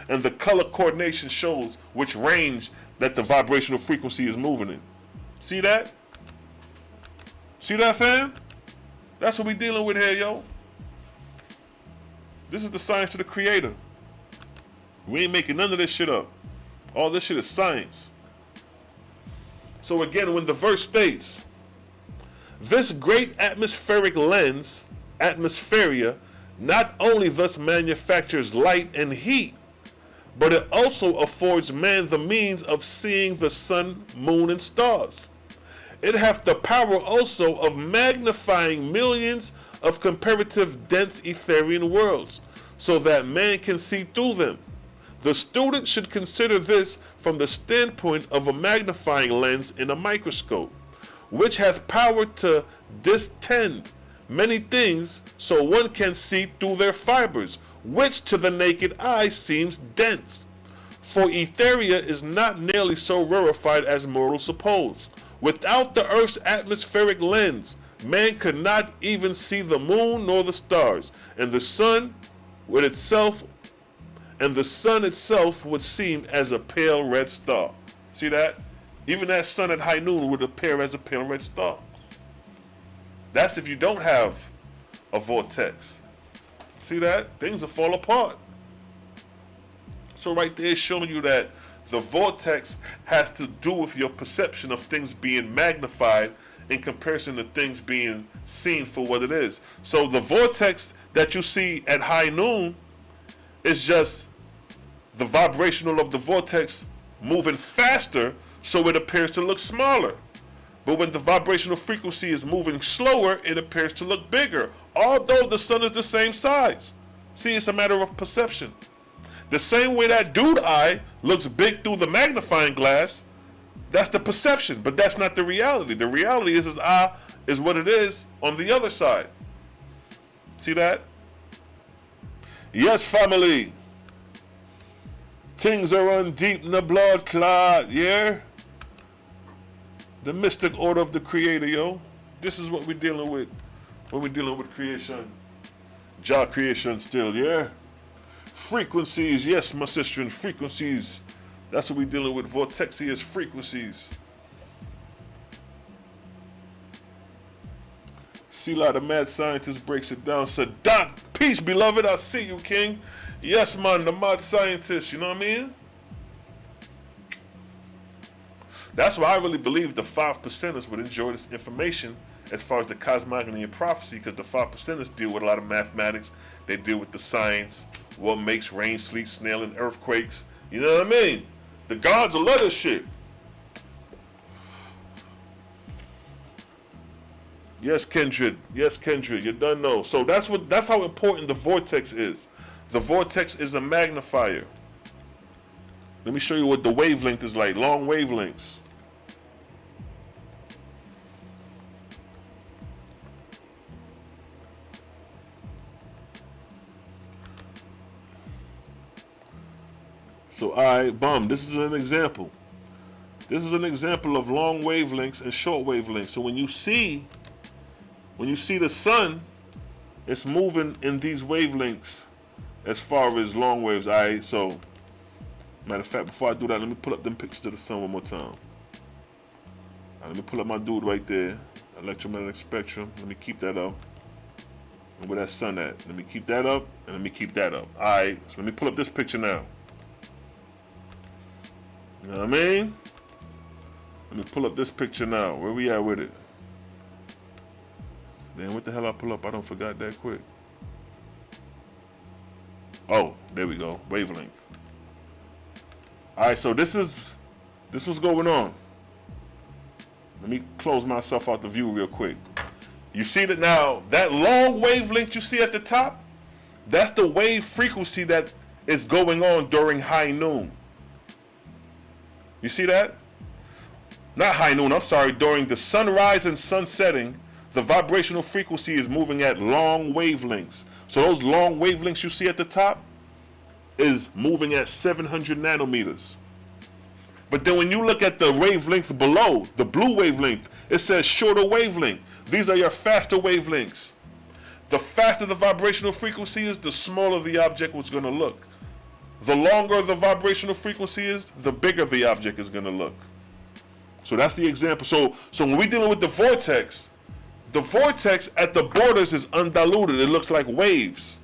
And the color coordination shows which range that the vibrational frequency is moving in. See that? See that, fam? That's what we dealing with here, yo. This is the science of the creator. We ain't making none of this shit up. All this shit is science. So again, when the verse states, this great atmospheric lens, atmospheria, not only thus manufactures light and heat, but it also affords man the means of seeing the sun, moon, and stars. It hath the power also of magnifying millions of comparative dense Etherian worlds, so that man can see through them. The student should consider this from the standpoint of a magnifying lens in a microscope, which hath power to distend many things so one can see through their fibers, which to the naked eye seems dense. For Etheria is not nearly so rarefied as mortals suppose. Without the earth's atmospheric lens, man could not even see the moon nor the stars, and the sun itself would seem as a pale red star. See that? Even that sun at high noon would appear as a pale red star. That's if you don't have a vortex. See that? Things will fall apart. So right there is showing you that the vortex has to do with your perception of things being magnified in comparison to things being seen for what it is. So the vortex that you see at high noon is just the vibrational of the vortex moving faster, so it appears to look smaller. But when the vibrational frequency is moving slower, it appears to look bigger, although the sun is the same size. See, it's a matter of perception. The same way that dude eye looks big through the magnifying glass, that's the perception, but that's not the reality. The reality is his eye is what it is on the other side. See that? Yes, family. Things are run deep in the blood clot, yeah? The mystic order of the creator, yo. This is what we're dealing with when we're dealing with creation. Jah creation still, yeah? Frequencies, yes, my sister, and frequencies. That's what we're dealing with. Vortexious frequencies. Selah, the mad scientist, breaks it down. Sadat, peace, beloved. I see you, King. Yes, man, the mad scientist. You know what I mean? That's why I really believe the 5%ers would enjoy this information as far as the cosmogony and prophecy, because the 5%ers deal with a lot of mathematics. They deal with the science, what makes rain, sleet, snail, and earthquakes. You know what I mean? The gods will love this shit. Yes, Kindred. Yes, Kindred. You done know. So that's how important the vortex is. The vortex is a magnifier. Let me show you what the wavelength is like. Long wavelengths. So, boom, this is an example. This is an example of long wavelengths and short wavelengths. So when you see the sun, it's moving in these wavelengths as far as long waves. So matter of fact, before I do that, let me pull up them pictures of the sun one more time. Let me pull up my dude right there, electromagnetic spectrum. Let me keep that up. And where that sun at? Let me keep that up, and let me keep that up. Alright, so let me pull up this picture now. You know what I mean? Let me pull up this picture now. Where we at with it? Then what the hell I pull up? I don't forgot that quick. Oh, there we go. Wavelength. All right, so this was going on. Let me close myself out the view real quick. You see that now, that long wavelength you see at the top, that's the wave frequency that is going on during high noon. You see that? Not high noon, I'm sorry, during the sunrise and sun setting, the vibrational frequency is moving at long wavelengths. So those long wavelengths you see at the top is moving at 700 nanometers. But then when you look at the wavelength below, the blue wavelength, it says shorter wavelength. These are your faster wavelengths. The faster the vibrational frequency is, the smaller the object was going to look. The longer the vibrational frequency is, the bigger the object is going to look. So that's the example. So when we're dealing with the vortex at the borders is undiluted. It looks like waves.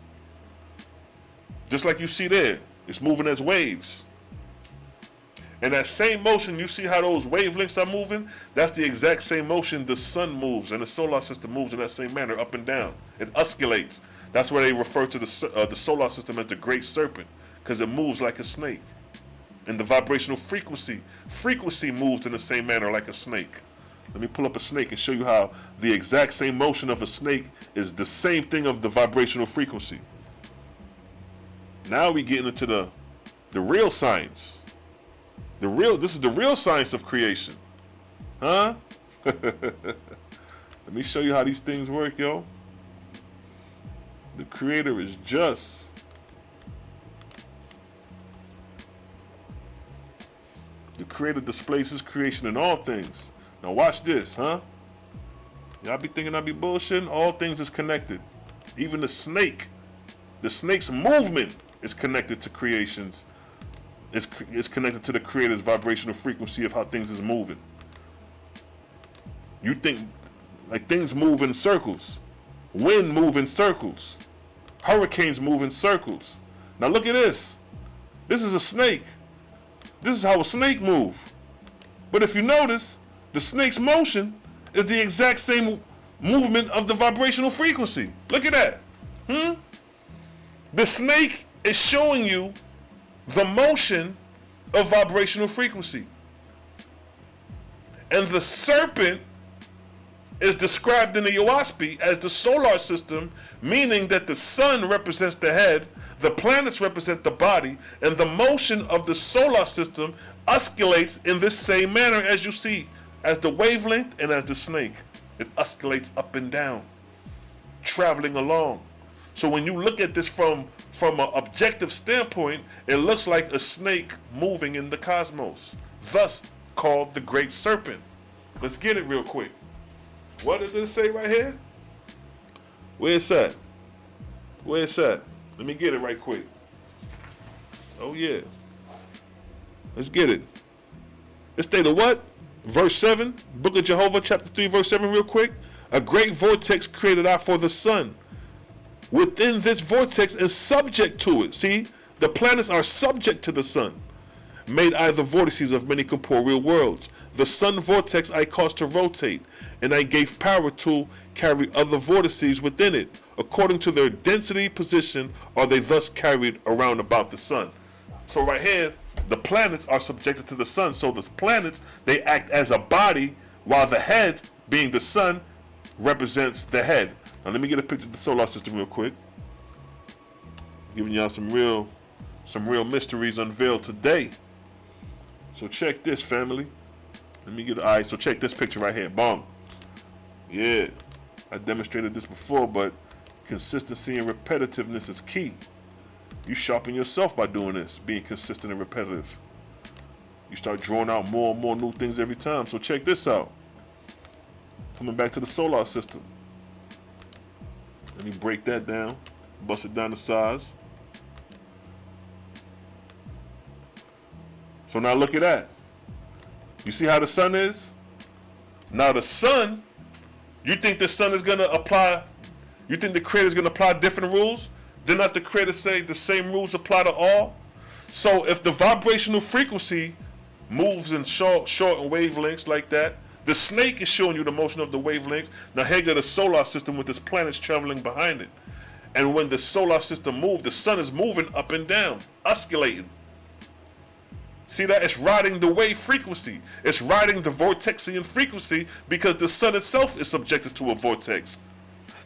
Just like you see there. It's moving as waves. And that same motion, you see how those wavelengths are moving? That's the exact same motion the sun moves and the solar system moves in that same manner, up and down. It oscillates. That's why they refer to the solar system as the Great Serpent, because it moves like a snake. And the vibrational frequency moves in the same manner like a snake. Let me pull up a snake and show you how the exact same motion of a snake is the same thing of the vibrational frequency. Now we get into the real science. This is the real science of creation. Huh? Let me show you how these things work, yo. The creator is just. The creator displays his creation in all things. Now watch this, huh? Y'all be thinking I be bullshitting? All things is connected. Even the snake. The snake's movement is connected to creations. It's connected to the creator's vibrational frequency of how things is moving. You think like things move in circles. Wind move in circles. Hurricanes move in circles. Now look at this. This is a snake. This is how a snake moves. But if you notice, the snake's motion is the exact same movement of the vibrational frequency. Look at that. The snake is showing you the motion of vibrational frequency. And the serpent is described in the Oahspe as the solar system, meaning that the sun represents the head, the planets represent the body, and the motion of the solar system oscillates in this same manner as you see, as the wavelength and as the snake. It oscillates up and down, traveling along. So when you look at this from an objective standpoint, it looks like a snake moving in the cosmos, thus called the Great Serpent. Let's get it real quick. What does it say right here? Where's that? Where's that? Let me get it right quick. Oh yeah. Let's get it. It stated what? Verse 7, Book of Jehovah, chapter 3, verse 7, real quick. A great vortex created out for the sun. Within this vortex and subject to it. See, the planets are subject to the sun. Made I the vortices of many corporeal worlds. The sun vortex I caused to rotate, and I gave power to carry other vortices within it. According to their density position are they thus carried around about the sun. So right here, the planets are subjected to the sun. So the planets, they act as a body, while the head, being the sun, represents the head. Now let me get a picture of the solar system real quick. Giving y'all some real mysteries unveiled today. So check this, family. Let me get, alright, so check this picture right here. Boom. Yeah. I demonstrated this before, but consistency and repetitiveness is key. You sharpen yourself by doing this, being consistent and repetitive. You start drawing out more and more new things every time. So check this out. Coming back to the solar system. Let me break that down, bust it down to size. So now look at that. You see how the sun is? Now the sun, you think the sun is going to apply, you think the creator is going to apply different rules? Did not the creator say the same rules apply to all? So if the vibrational frequency moves in short and wavelengths like that, The snake is showing you the motion of the wavelength. Now here go the solar system with its planets traveling behind it. And when the solar system moves, the sun is moving up and down, oscillating. See that? It's riding the wave frequency. It's riding the vortexian frequency because the sun itself is subjected to a vortex.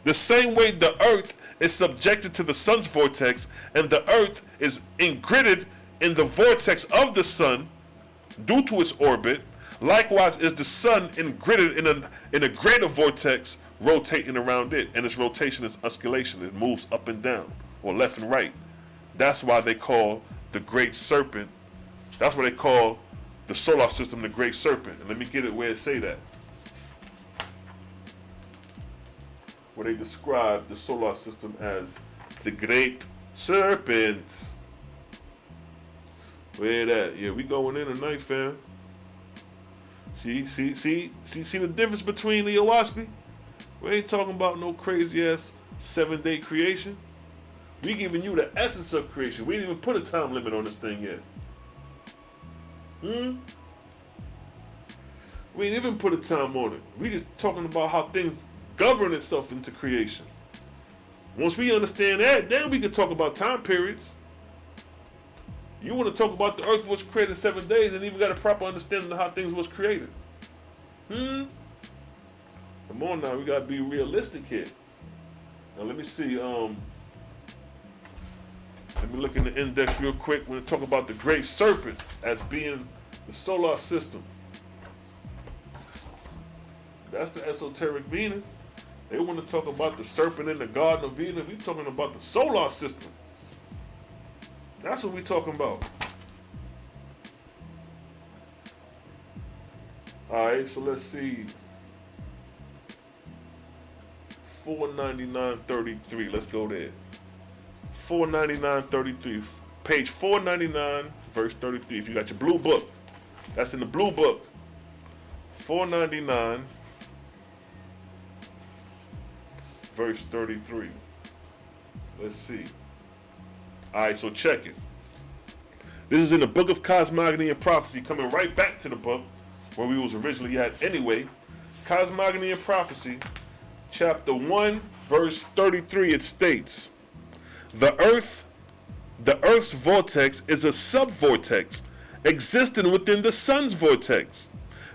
The same way the earth is subjected to the sun's vortex, and the earth is ingrided in the vortex of the sun due to its orbit. Likewise is the sun ingrided in a greater vortex rotating around it, and its rotation is oscillation. It moves up and down, or left and right. That's why they call the Great Serpent. That's why they call the solar system the Great Serpent. And let me get it where it say that. Where they describe the solar system as the Great Serpent. Where that? Yeah, we going in tonight, fam. See the difference between the Oahspe? We ain't talking about no crazy ass 7-day creation. We giving you the essence of creation. We ain't even put a time limit on this thing yet. We ain't even put a time on it. We just talking about how things govern itself into creation. Once we understand that, then we can talk about time periods. You want to talk about the earth was created in 7 days and even got a proper understanding of how things was created. Come on now, we gotta be realistic here. Now let me see, let me look in the index real quick when we talk about the Great Serpent as being the solar system. That's the esoteric meaning. They want to talk about the serpent in the Garden of Eden. We're talking about the solar system. That's what we're talking about. Alright, so let's see. 499.33. Let's go there. 499.33. Page 499, verse 33. If you got your blue book, that's in the blue book. 499, verse 33. Let's see. Alright, so check it. This is in the book of Cosmogony and Prophecy, coming right back to the book where we was originally at anyway. Cosmogony and Prophecy, chapter 1, verse 33, it states, The Earth's vortex is a subvortex existing within the sun's vortex.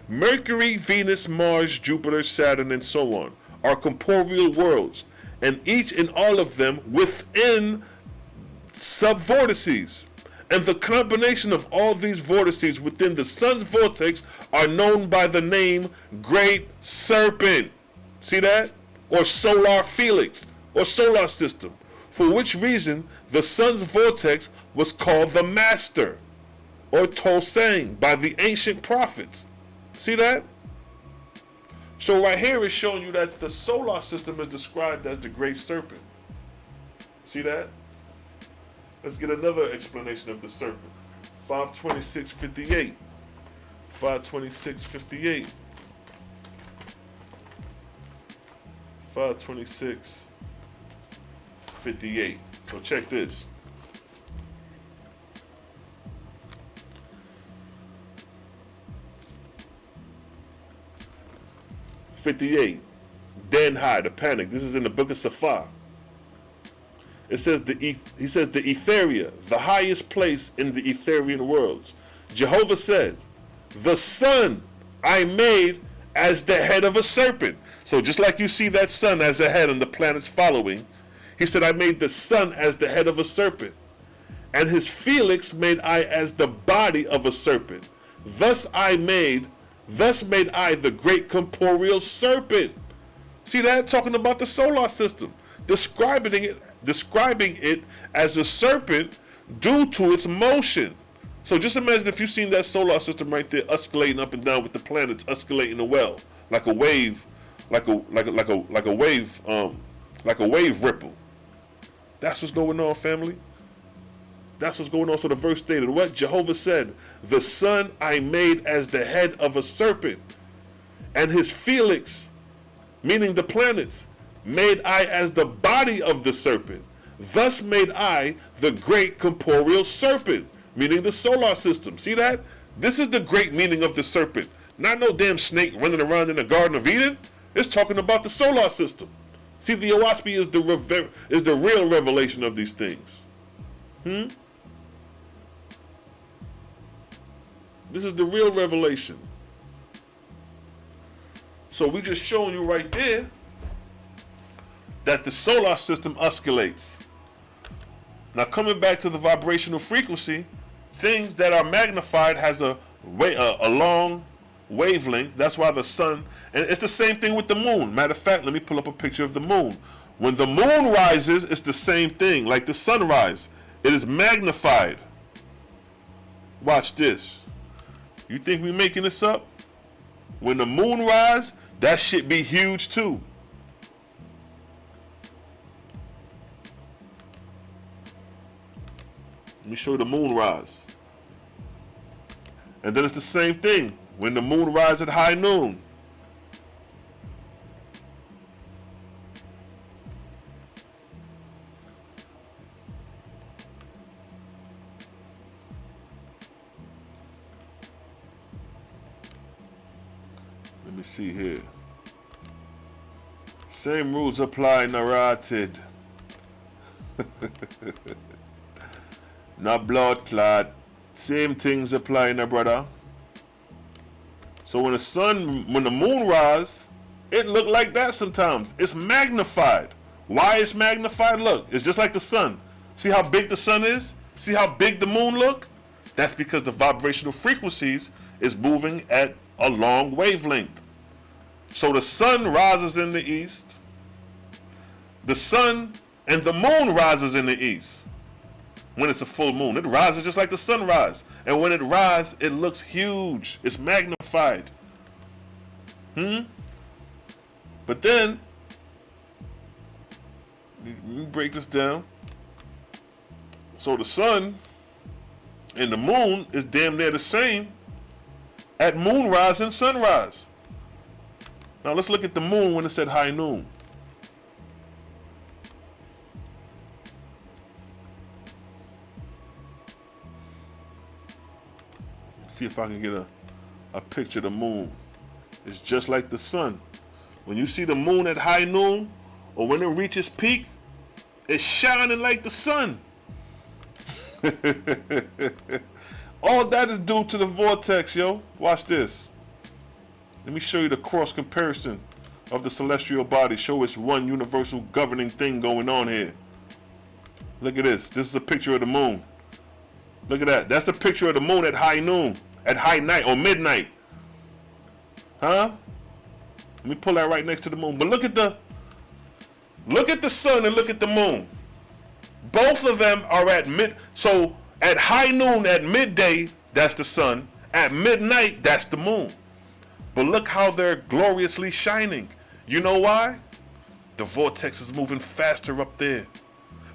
Mercury, Venus, Mars, Jupiter, Saturn, and so on are corporeal worlds, and each and all of them within subvortices. And the combination of all these vortices within the sun's vortex are known by the name Great Serpent. See that? Or solar felix, or solar system. For which reason the sun's vortex was called the Master, or Tosang, by the ancient prophets. See that? So right here is showing you that the solar system is described as the Great Serpent. See that? Let's get another explanation of the serpent. 526.58. 526.58. 526.58. So check this. 58. Dan High, the panic. This is in the book of Selah. It says he says the Etheria, the highest place in the Etherian worlds. Jehovah said, the sun I made as the head of a serpent. So just like you see that sun as a head and the planets following, he said, I made the sun as the head of a serpent, and his felix made I as the body of a serpent. Thus made I the great corporeal serpent. See that? Talking about the solar system. Describing it as a serpent due to its motion. So just imagine if you've seen that solar system right there oscillating up and down with the planets oscillating as well, like a wave, like a wave ripple. That's what's going on, family. That's what's going on. So the verse stated what? Jehovah said, the sun I made as the head of a serpent, and his felix, meaning the planets, made I as the body of the serpent. Thus made I the great corporeal serpent, meaning the solar system. See that? This is the great meaning of the serpent. Not no damn snake running around in the Garden of Eden. It's talking about the solar system. See, the Oahspe is the real revelation of these things. This is the real revelation. So we just showing you right there that the solar system oscillates. Now coming back to the vibrational frequency, things that are magnified has a long wavelength. That's why the sun, and it's the same thing with the moon. Matter of fact, let me pull up a picture of the moon. When the moon rises, it's the same thing, like the sunrise. It is magnified. Watch this. You think we making this up? When the moon rises, that shit be huge too. Let me show you the moon rise. And then it's the same thing when the moon rises at high noon. Let me see here. Same rules apply, narrated. Not blood clot. Same things apply, now, brother. So when the moon rises, it look like that sometimes. It's magnified. Why it's magnified? Look, it's just like the sun. See how big the sun is? See how big the moon look? That's because the vibrational frequencies is moving at a long wavelength. So the sun rises in the east. The sun and the moon rises in the east. When it's a full moon, it rises just like the sun rises. And when it rises, it looks huge. It's magnified. But then, let me break this down. So the sun and the moon is damn near the same at moonrise and sunrise. Now let's look at the moon when it's at high noon. See if I can get a picture of the moon. It's just like the sun. When you see the moon at high noon, or when it reaches peak, it's shining like the sun. All that is due to the vortex, yo. Watch this. Let me show you the cross comparison of the celestial body. Show it's one universal governing thing going on here. Look at this. This is a picture of the moon. Look at that. That's a picture of the moon at high noon, at high night or midnight. Huh? Let me pull that right next to the moon. But look at the sun and look at the moon. Both of them are at so at high noon, at midday, that's the sun. At midnight, that's the moon. But look how they're gloriously shining. You know why? The vortex is moving faster up there.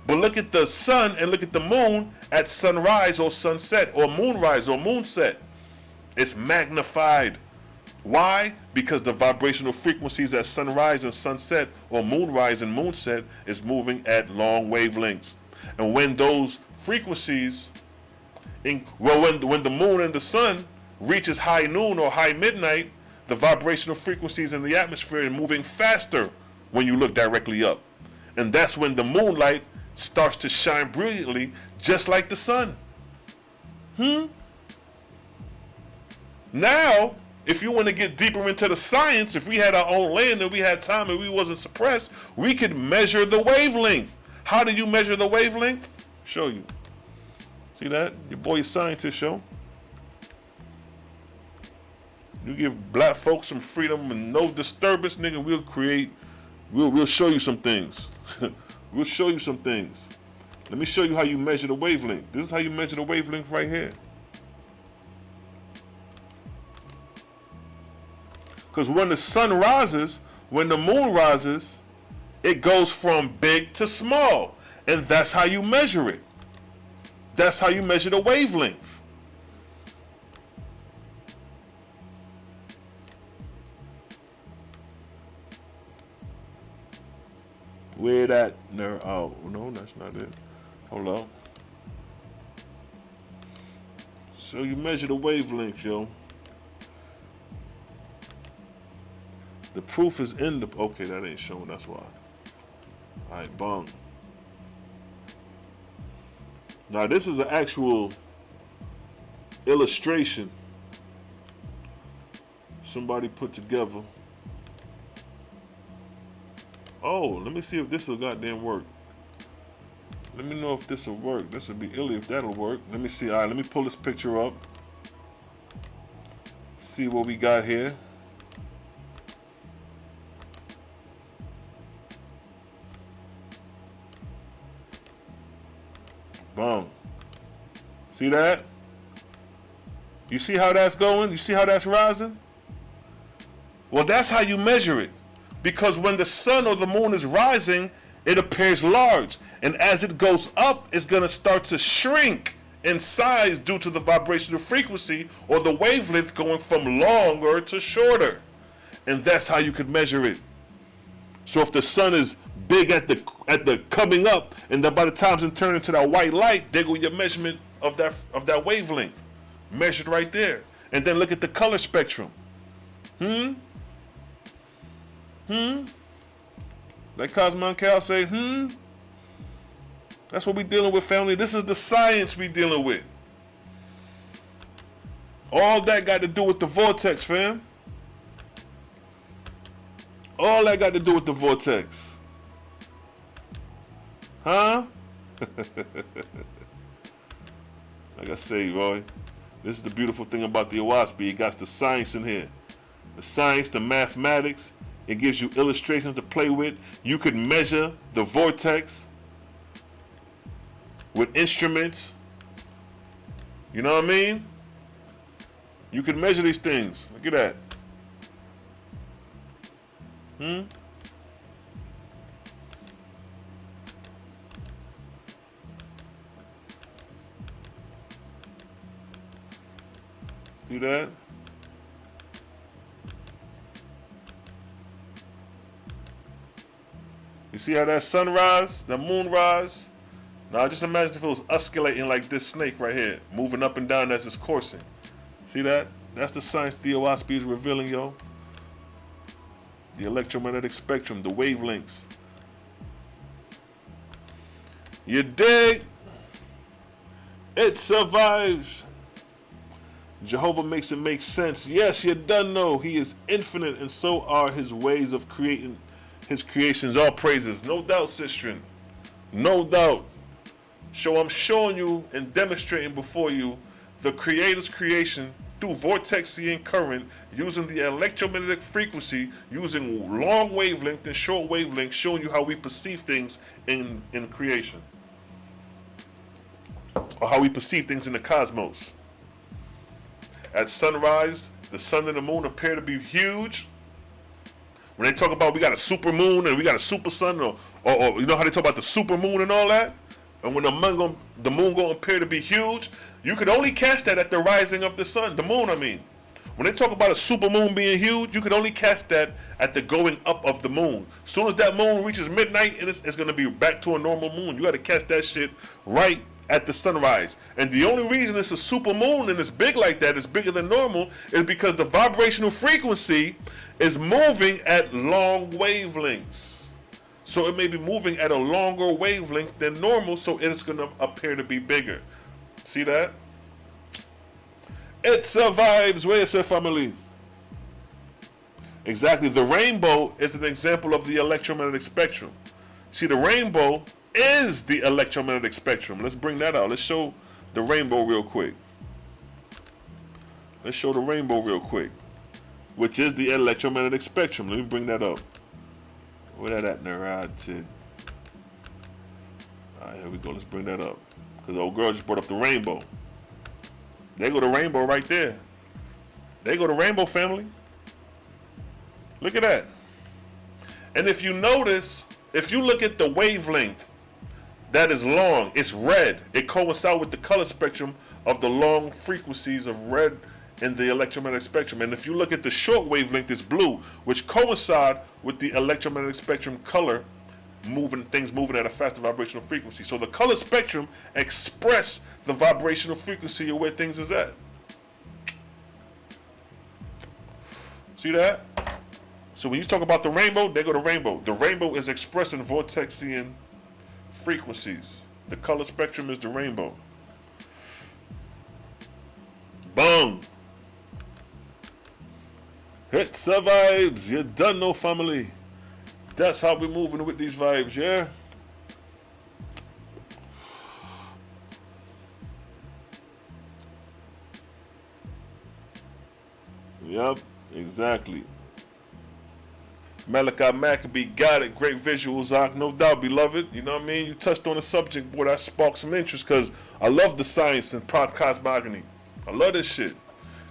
But look at the sun and look at the moon at sunrise or sunset or moonrise or moonset. It's magnified. Why? Because the vibrational frequencies at sunrise and sunset or moonrise and moonset is moving at long wavelengths. And when those frequencies, when the moon and the sun reaches high noon or high midnight, the vibrational frequencies in the atmosphere are moving faster when you look directly up. And that's when the moonlight starts to shine brilliantly, just like the sun. Now, if you want to get deeper into the science, if we had our own land and we had time and we wasn't suppressed, we could measure the wavelength. How do you measure the wavelength? Show you. See that? Your boy is scientist, show. You give black folks some freedom and no disturbance, nigga, we'll show you some things. We'll show you some things. Let me show you how you measure the wavelength. This is how you measure the wavelength right here. Because when the sun rises, when the moon rises, it goes from big to small. And that's how you measure it. That's how you measure the wavelength. Where that? Oh, no, that's not it. Hold up. So you measure the wavelength, yo. The proof is in the, okay, that ain't showing, that's why. All right, bong. Now this is an actual illustration somebody put together. Oh, let me see if this will goddamn work. Let me know if this will work. This would be illy if that'll work. Let me see. All right, let me pull this picture up. See what we got here. Boom. See that? You see how that's going? You see how that's rising? Well, that's how you measure it. Because when the sun or the moon is rising, it appears large. And as it goes up, it's going to start to shrink in size due to the vibrational frequency or the wavelength going from longer to shorter. And that's how you could measure it. So if the sun is big at the coming up, and then by the time it turns into that white light, there go your measurement of that wavelength. Measured right there. And then look at the color spectrum. Like Cosmo Cal say, That's what we dealing with, family. This is the science we dealing with. All that got to do with the vortex, fam. All that got to do with the vortex. Huh? Like I say, Roy, this is the beautiful thing about the Oahspe. It got the science in here. The science, the mathematics. It gives you illustrations to play with. You could measure the vortex with instruments. You know what I mean? You can measure these things. Look at that. See that? You see how that sunrise, that moonrise? Now just imagine if it was oscillating like this snake right here, moving up and down as it's coursing. See that? That's the science the Oahspe is revealing, yo. The electromagnetic spectrum, the wavelengths. You dig? It survives. Jehovah makes it make sense. Yes, you done know he is infinite, and so are his ways of creating his creations. All praises. No doubt, sistren. No doubt. So I'm showing you and demonstrating before you the Creator's creation through vortexian current, using the electromagnetic frequency, using long wavelength and short wavelength, showing you how we perceive things in creation. Or how we perceive things in the cosmos. At sunrise, the sun and the moon appear to be huge. When they talk about we got a super moon and we got a super sun, or you know how they talk about the super moon and all that? And when the moon gonna appear to be huge, you could only catch that at the rising of the sun, the moon, I mean. When they talk about a super moon being huge, you could only catch that at the going up of the moon. As soon as that moon reaches midnight, it's gonna be back to a normal moon. You gotta catch that shit right at the sunrise. And the only reason it's a super moon and it's big like that, it's bigger than normal, is because the vibrational frequency is moving at long wavelengths. So it may be moving at a longer wavelength than normal, so it's going to appear to be bigger. See that? It survives. Where is it, family? Exactly. The rainbow is an example of the electromagnetic spectrum. See, the rainbow is the electromagnetic spectrum. Let's bring that out. Let's show the rainbow real quick. Let's show the rainbow real quick, which is the electromagnetic spectrum. Let me bring that up. Where that at, narrated? Alright, here we go. Let's bring that up. Because the old girl just brought up the rainbow. There go the rainbow right there. There go the rainbow, family. Look at that. And if you notice, if you look at the wavelength that is long, it's red. It coincides with the color spectrum of the long frequencies of red in the electromagnetic spectrum. And if you look at the short wavelength, it's blue, which coincide with the electromagnetic spectrum color, things moving at a faster vibrational frequency. So the color spectrum express the vibrational frequency of where things is at. See that? So when you talk about the rainbow, there go the rainbow. The rainbow is expressed in Vortexian frequencies. The color spectrum is the rainbow. Boom. It's the vibes. You done know, family. That's how we moving with these vibes, yeah? Yep, exactly. Malachi Maccabee got it. Great visuals, Zach. No doubt, beloved. You know what I mean? You touched on the subject, boy, that sparked some interest because I love the science and cosmogony. I love this shit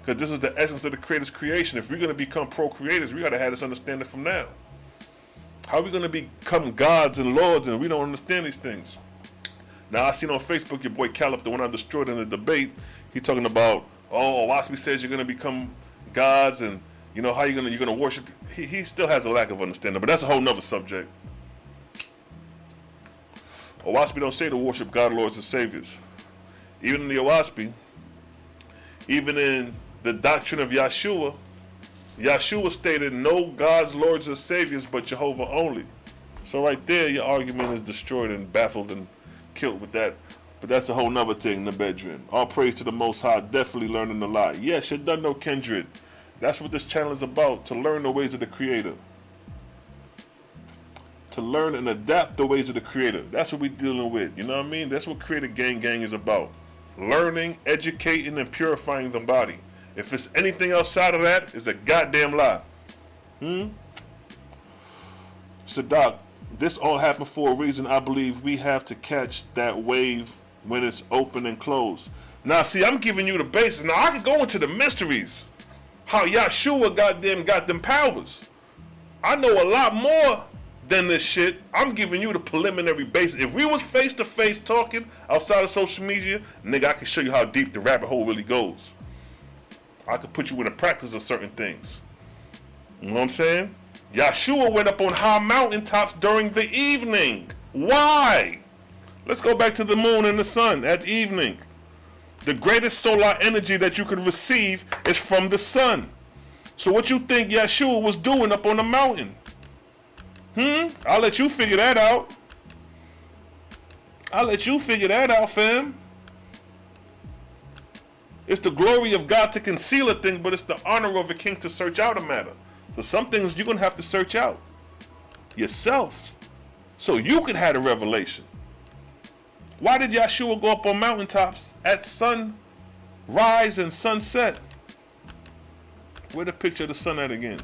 because this is the essence of the creator's creation. If we're going to become pro-creators, we got to have this understanding from now. How are we going to become gods and lords and we don't understand these things? Now, I seen on Facebook your boy Caleb, the one I destroyed in the debate, he talking about, oh, Oahspe says you're going to become gods and you know how you're gonna worship. He still has a lack of understanding, but that's a whole nother subject. Oahspe don't say to worship God, lords, and saviors. Even in the Oahspe, even in the doctrine of Yahshua, Yahshua stated no gods, lords, or saviors but Jehovah only. So right there, your argument is destroyed and baffled and killed with that. But that's a whole nother thing in the bedroom. All praise to the Most High, definitely learning a lot. Yes, you done know kindred. That's what this channel is about, to learn the ways of the Creator. To learn and adapt the ways of the Creator. That's what we're dealing with, you know what I mean? That's what Creator Gang is about. Learning, educating, and purifying the body. If it's anything outside of that, it's a goddamn lie. So Doc, this all happened for a reason. I believe we have to catch that wave when it's open and closed. Now see, I'm giving you the basics. Now I can go into the mysteries. How Yahshua got them powers. I know a lot more than this shit. I'm giving you the preliminary basics. If we was face to face talking outside of social media, nigga, I can show you how deep the rabbit hole really goes. I could put you in the practice of certain things. You know what I'm saying? Yahshua went up on high mountaintops during the evening. Why? Let's go back to the moon and the sun at evening. The greatest solar energy that you could receive is from the sun. So what you think Yahshua was doing up on the mountain? I'll let you figure that out. I'll let you figure that out, fam. It's the glory of God to conceal a thing, but it's the honor of a king to search out a matter. So some things you're going to have to search out yourself so you could have a revelation. Why did Yahshua go up on mountaintops at sunrise and sunset? Where the picture of the sun at again?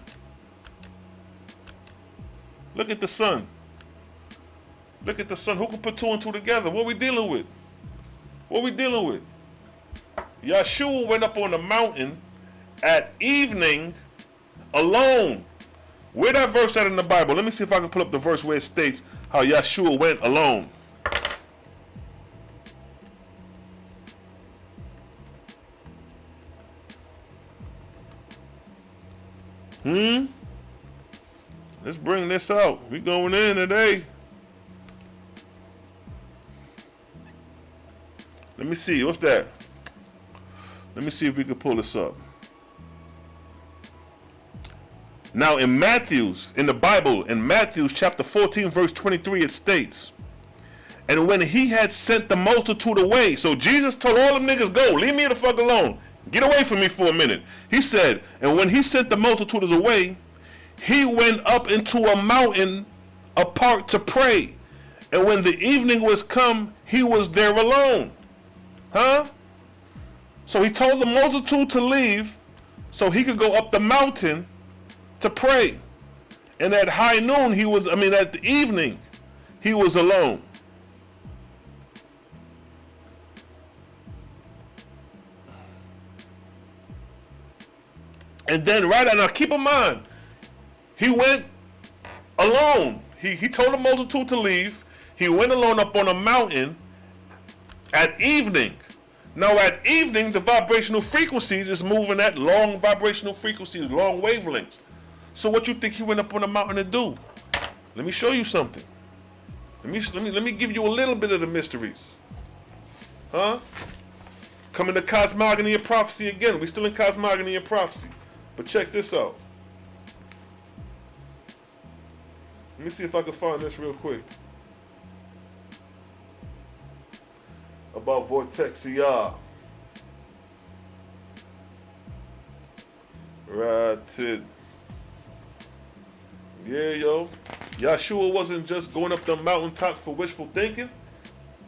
Look at the sun. Look at the sun. Who can put two and two together? What we dealing with? What we dealing with? Yahshua went up on the mountain at evening alone. Where that verse at in the Bible? Let me see if I can pull up the verse where it states how Yahshua went alone. Let's bring this out. We going in today. Let me see. What's that? Let me see if we can pull this up. Now in the Bible, in Matthew chapter 14, verse 23, it states, and when he had sent the multitude away, so Jesus told all them niggas, go, leave me the fuck alone. Get away from me for a minute. He said, and when he sent the multitudes away, he went up into a mountain apart to pray. And when the evening was come, he was there alone. So he told the multitude to leave so he could go up the mountain to pray. And at high noon, at the evening, he was alone. And then now keep in mind, he went alone. He told the multitude to leave. He went alone up on a mountain at evening. Now at evening, the vibrational frequencies is moving at long vibrational frequencies, long wavelengths. So what you think he went up on the mountain to do? Let me show you something. Let me give you a little bit of the mysteries. Coming to cosmogony and prophecy again. We still in cosmogony and prophecy. But check this out. me see if I can find this real quick. About Vortex, yeah. Right it. Yeah, yo. Yahshua wasn't just going up the mountaintops for wishful thinking.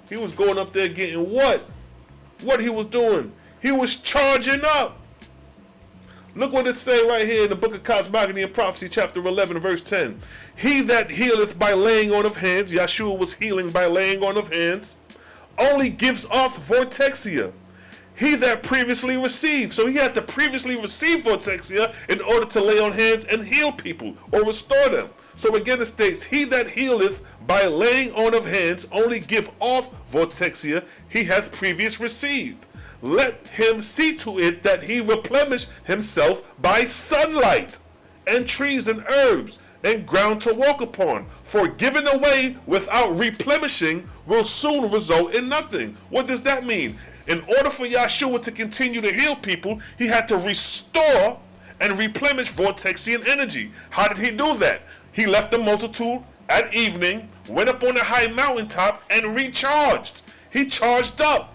He was going up there getting what? What he was doing? He was charging up. Look what it say right here in the book of Cosmogony and Prophecy, chapter 11, verse 10. He that healeth by laying on of hands, Yahshua was healing by laying on of hands, only gives off Vortexia. He that previously received. So he had to previously receive Vortexia in order to lay on hands and heal people or restore them. So again it states, he that healeth by laying on of hands only give off Vortexia he hath previous received. Let him see to it that he replenish himself by sunlight and trees and herbs and ground to walk upon. For giving away without replenishing will soon result in nothing. What does that mean? In order for Yahshua to continue to heal people, he had to restore and replenish Vortexian energy. How did he do that? He left the multitude at evening, went up on a high mountaintop, and recharged. He charged up.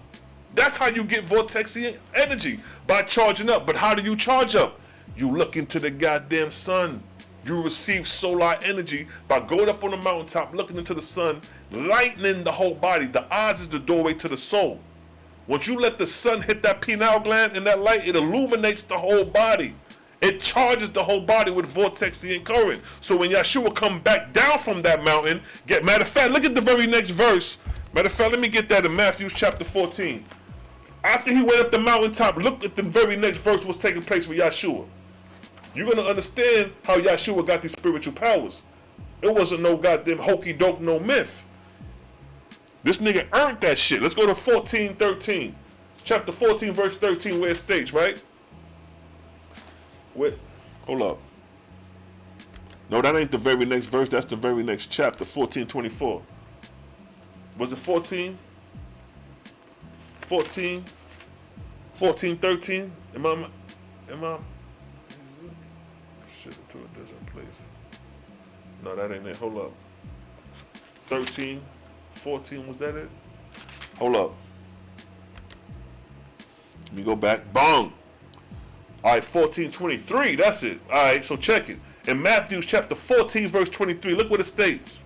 That's how you get Vortexian energy, by charging up. But how do you charge up? You look into the goddamn sun. You receive solar energy by going up on the mountaintop, looking into the sun, lightening the whole body. The eyes is the doorway to the soul. Once you let the sun hit that pineal gland and that light, it illuminates the whole body. It charges the whole body with Vortexian current. So when Yahshua come back down from that mountain, matter of fact, look at the very next verse. Matter of fact, let me get that in Matthew chapter 14. After he went up the mountaintop, look at the very next verse was taking place with Yahshua. You're going to understand how Yahshua got these spiritual powers. It wasn't no goddamn hokey doke, no myth. This nigga earned that shit. Let's go to 14:13. Chapter 14, verse 13, where it states, right? Wait, hold up. No, that ain't the very next verse. That's the very next chapter, 14:24. Was it 14? 14? 14:13? Am I? Shit, to a different place. No, that ain't it. Hold up. 13, 14, was that it? Hold up. Let me go back. Bong. All right, 14:23. That's it. All right, so check it. In Matthew chapter 14, verse 23, look what it states.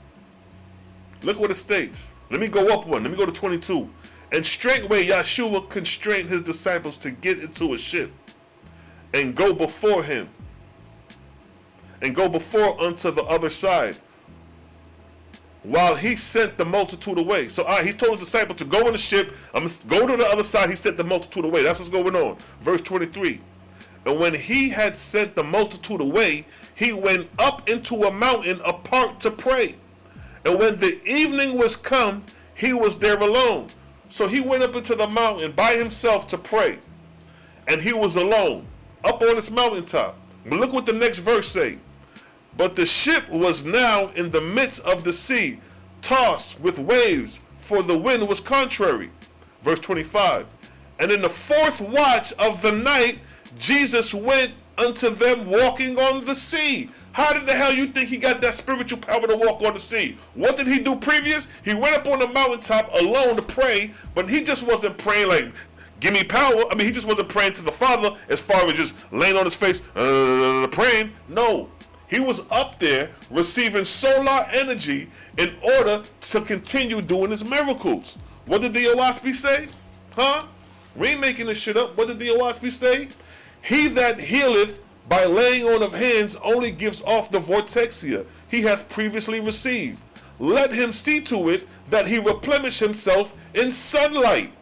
Look what it states. Let me go up one. Let me go to 22. And straightway Yahshua constrained his disciples to get into a ship and go before him. And go before unto the other side, while he sent the multitude away. So he told his disciples to go in the ship. I'm going to go to the other side. He sent the multitude away. That's what's going on. Verse 23. And when he had sent the multitude away, he went up into a mountain apart to pray. And when the evening was come, he was there alone. So he went up into the mountain by himself to pray. And he was alone, up on this mountaintop. But look what the next verse say. But the ship was now in the midst of the sea, tossed with waves, for the wind was contrary. Verse 25. And in the fourth watch of the night, Jesus went unto them walking on the sea. How did the hell you think he got that spiritual power to walk on the sea? What did he do previous? He went up on the mountaintop alone to pray, but he just wasn't praying like, give me power. I mean, he just wasn't praying to the Father as far as just laying on his face, praying. No. He was up there receiving solar energy in order to continue doing his miracles. What did the Oahspe say? Huh? We ain't making this shit up. What did the Oahspe say? He that healeth by laying on of hands only gives off the Vortexia he hath previously received. Let him see to it that he replenish himself in sunlight,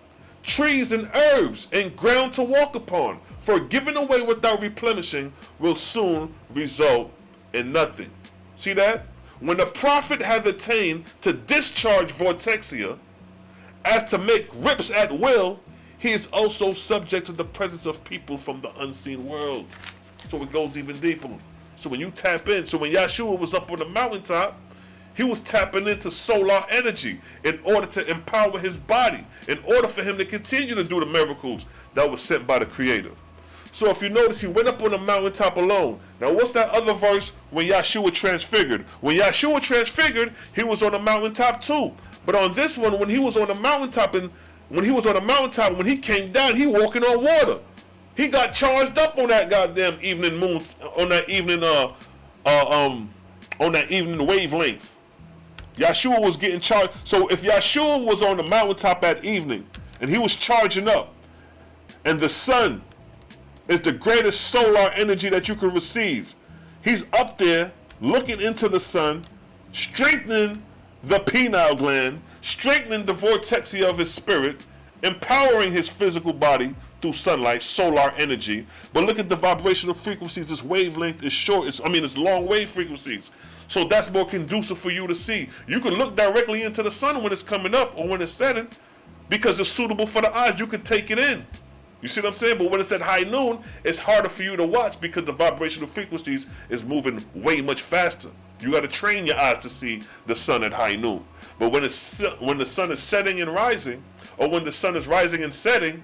trees and herbs, and ground to walk upon. For giving away without replenishing will soon result in nothing. See that? When the prophet hath attained to discharge Vortexia, as to make rips at will, he is also subject to the presence of people from the unseen world. So it goes even deeper. So when you tap in, so when Yahshua was up on the mountaintop, he was tapping into solar energy in order to empower his body, in order for him to continue to do the miracles that was sent by the Creator. So if you notice, he went up on the mountaintop alone. Now what's that other verse when Yahshua transfigured? When Yahshua transfigured, he was on the mountaintop too. But on this one, when he was on the mountaintop, when he came down, he walking on water. He got charged up on that goddamn evening moon, on that evening wavelength. Yahshua was getting charged. So if Yahshua was on the mountaintop at evening and he was charging up, and the sun is the greatest solar energy that you can receive, he's up there looking into the sun, strengthening the pineal gland, strengthening the vortexia of his spirit, empowering his physical body through sunlight, solar energy. But look at the vibrational frequencies. This wavelength is short. It's long wave frequencies. So that's more conducive for you to see. You can look directly into the sun when it's coming up or when it's setting because it's suitable for the eyes. You can take it in. You see what I'm saying? But when it's at high noon, it's harder for you to watch because the vibrational frequencies is moving way much faster. You got to train your eyes to see the sun at high noon. But when the sun is setting and rising, or when the sun is rising and setting,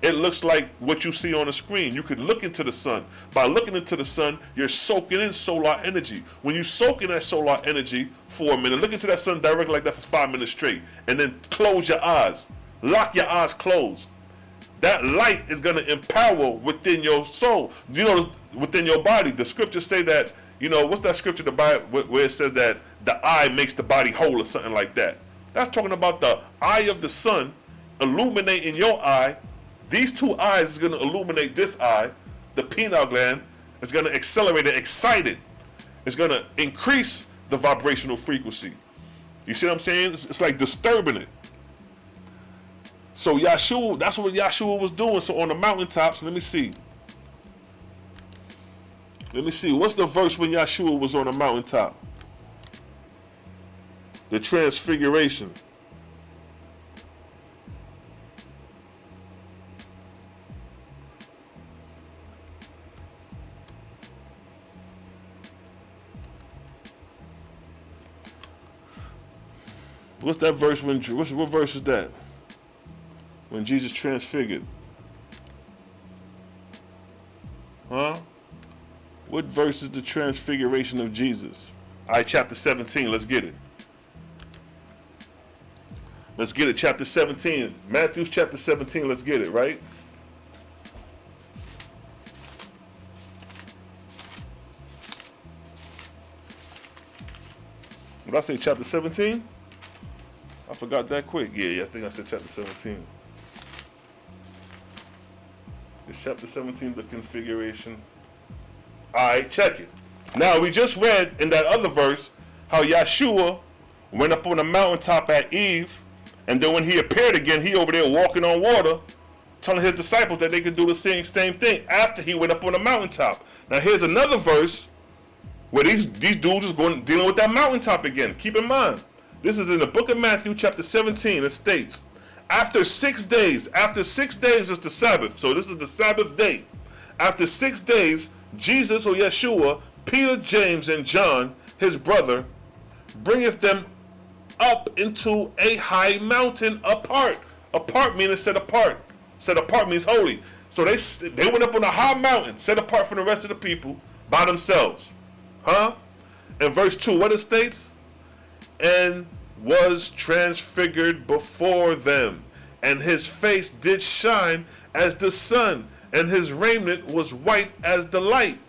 it looks like what you see on the screen. You could look into the sun. By looking into the sun, you're soaking in solar energy. When you soak in that solar energy for a minute, look into that sun directly like that for 5 minutes straight, and then close your eyes. Lock your eyes closed. That light is going to empower within your soul, within your body. The scriptures say that, what's that scripture the Bible where it says that the eye makes the body whole or something like that? That's talking about the eye of the sun illuminating your eye. These two eyes is going to illuminate this eye. The pineal gland is going to accelerate it, excite it. It's going to increase the vibrational frequency. You see what I'm saying? It's like disturbing it. So Yahshua, that's what Yahshua was doing. So on the mountaintops, let me see. What's the verse when Yahshua was on the mountaintop? The transfiguration. What's that verse what verse is that? When Jesus transfigured. Huh? What verse is the transfiguration of Jesus? All right, chapter 17, let's get it. Let's get it, chapter 17. Matthew's chapter 17, let's get it, right? Did I say chapter 17? I forgot that quick. Yeah, I think I said chapter 17. It's chapter 17, the configuration. Alright, check it. Now, we just read in that other verse how Yahshua went up on the mountaintop at eve, and then when he appeared again, he over there walking on water, telling his disciples that they could do the same thing after he went up on the mountaintop. Now, here's another verse where these dudes is dealing with that mountaintop again. Keep in mind, this is in the book of Matthew, chapter 17. It states, after 6 days is the Sabbath. So this is the Sabbath day. After 6 days, Jesus, or Yeshua, Peter, James, and John, his brother, bringeth them up into a high mountain apart. Apart meaning set apart. Set apart means holy. So they went up on a high mountain, set apart from the rest of the people by themselves. Huh? In verse 2, what it states? And was transfigured before them, and his face did shine as the sun, and his raiment was white as the light.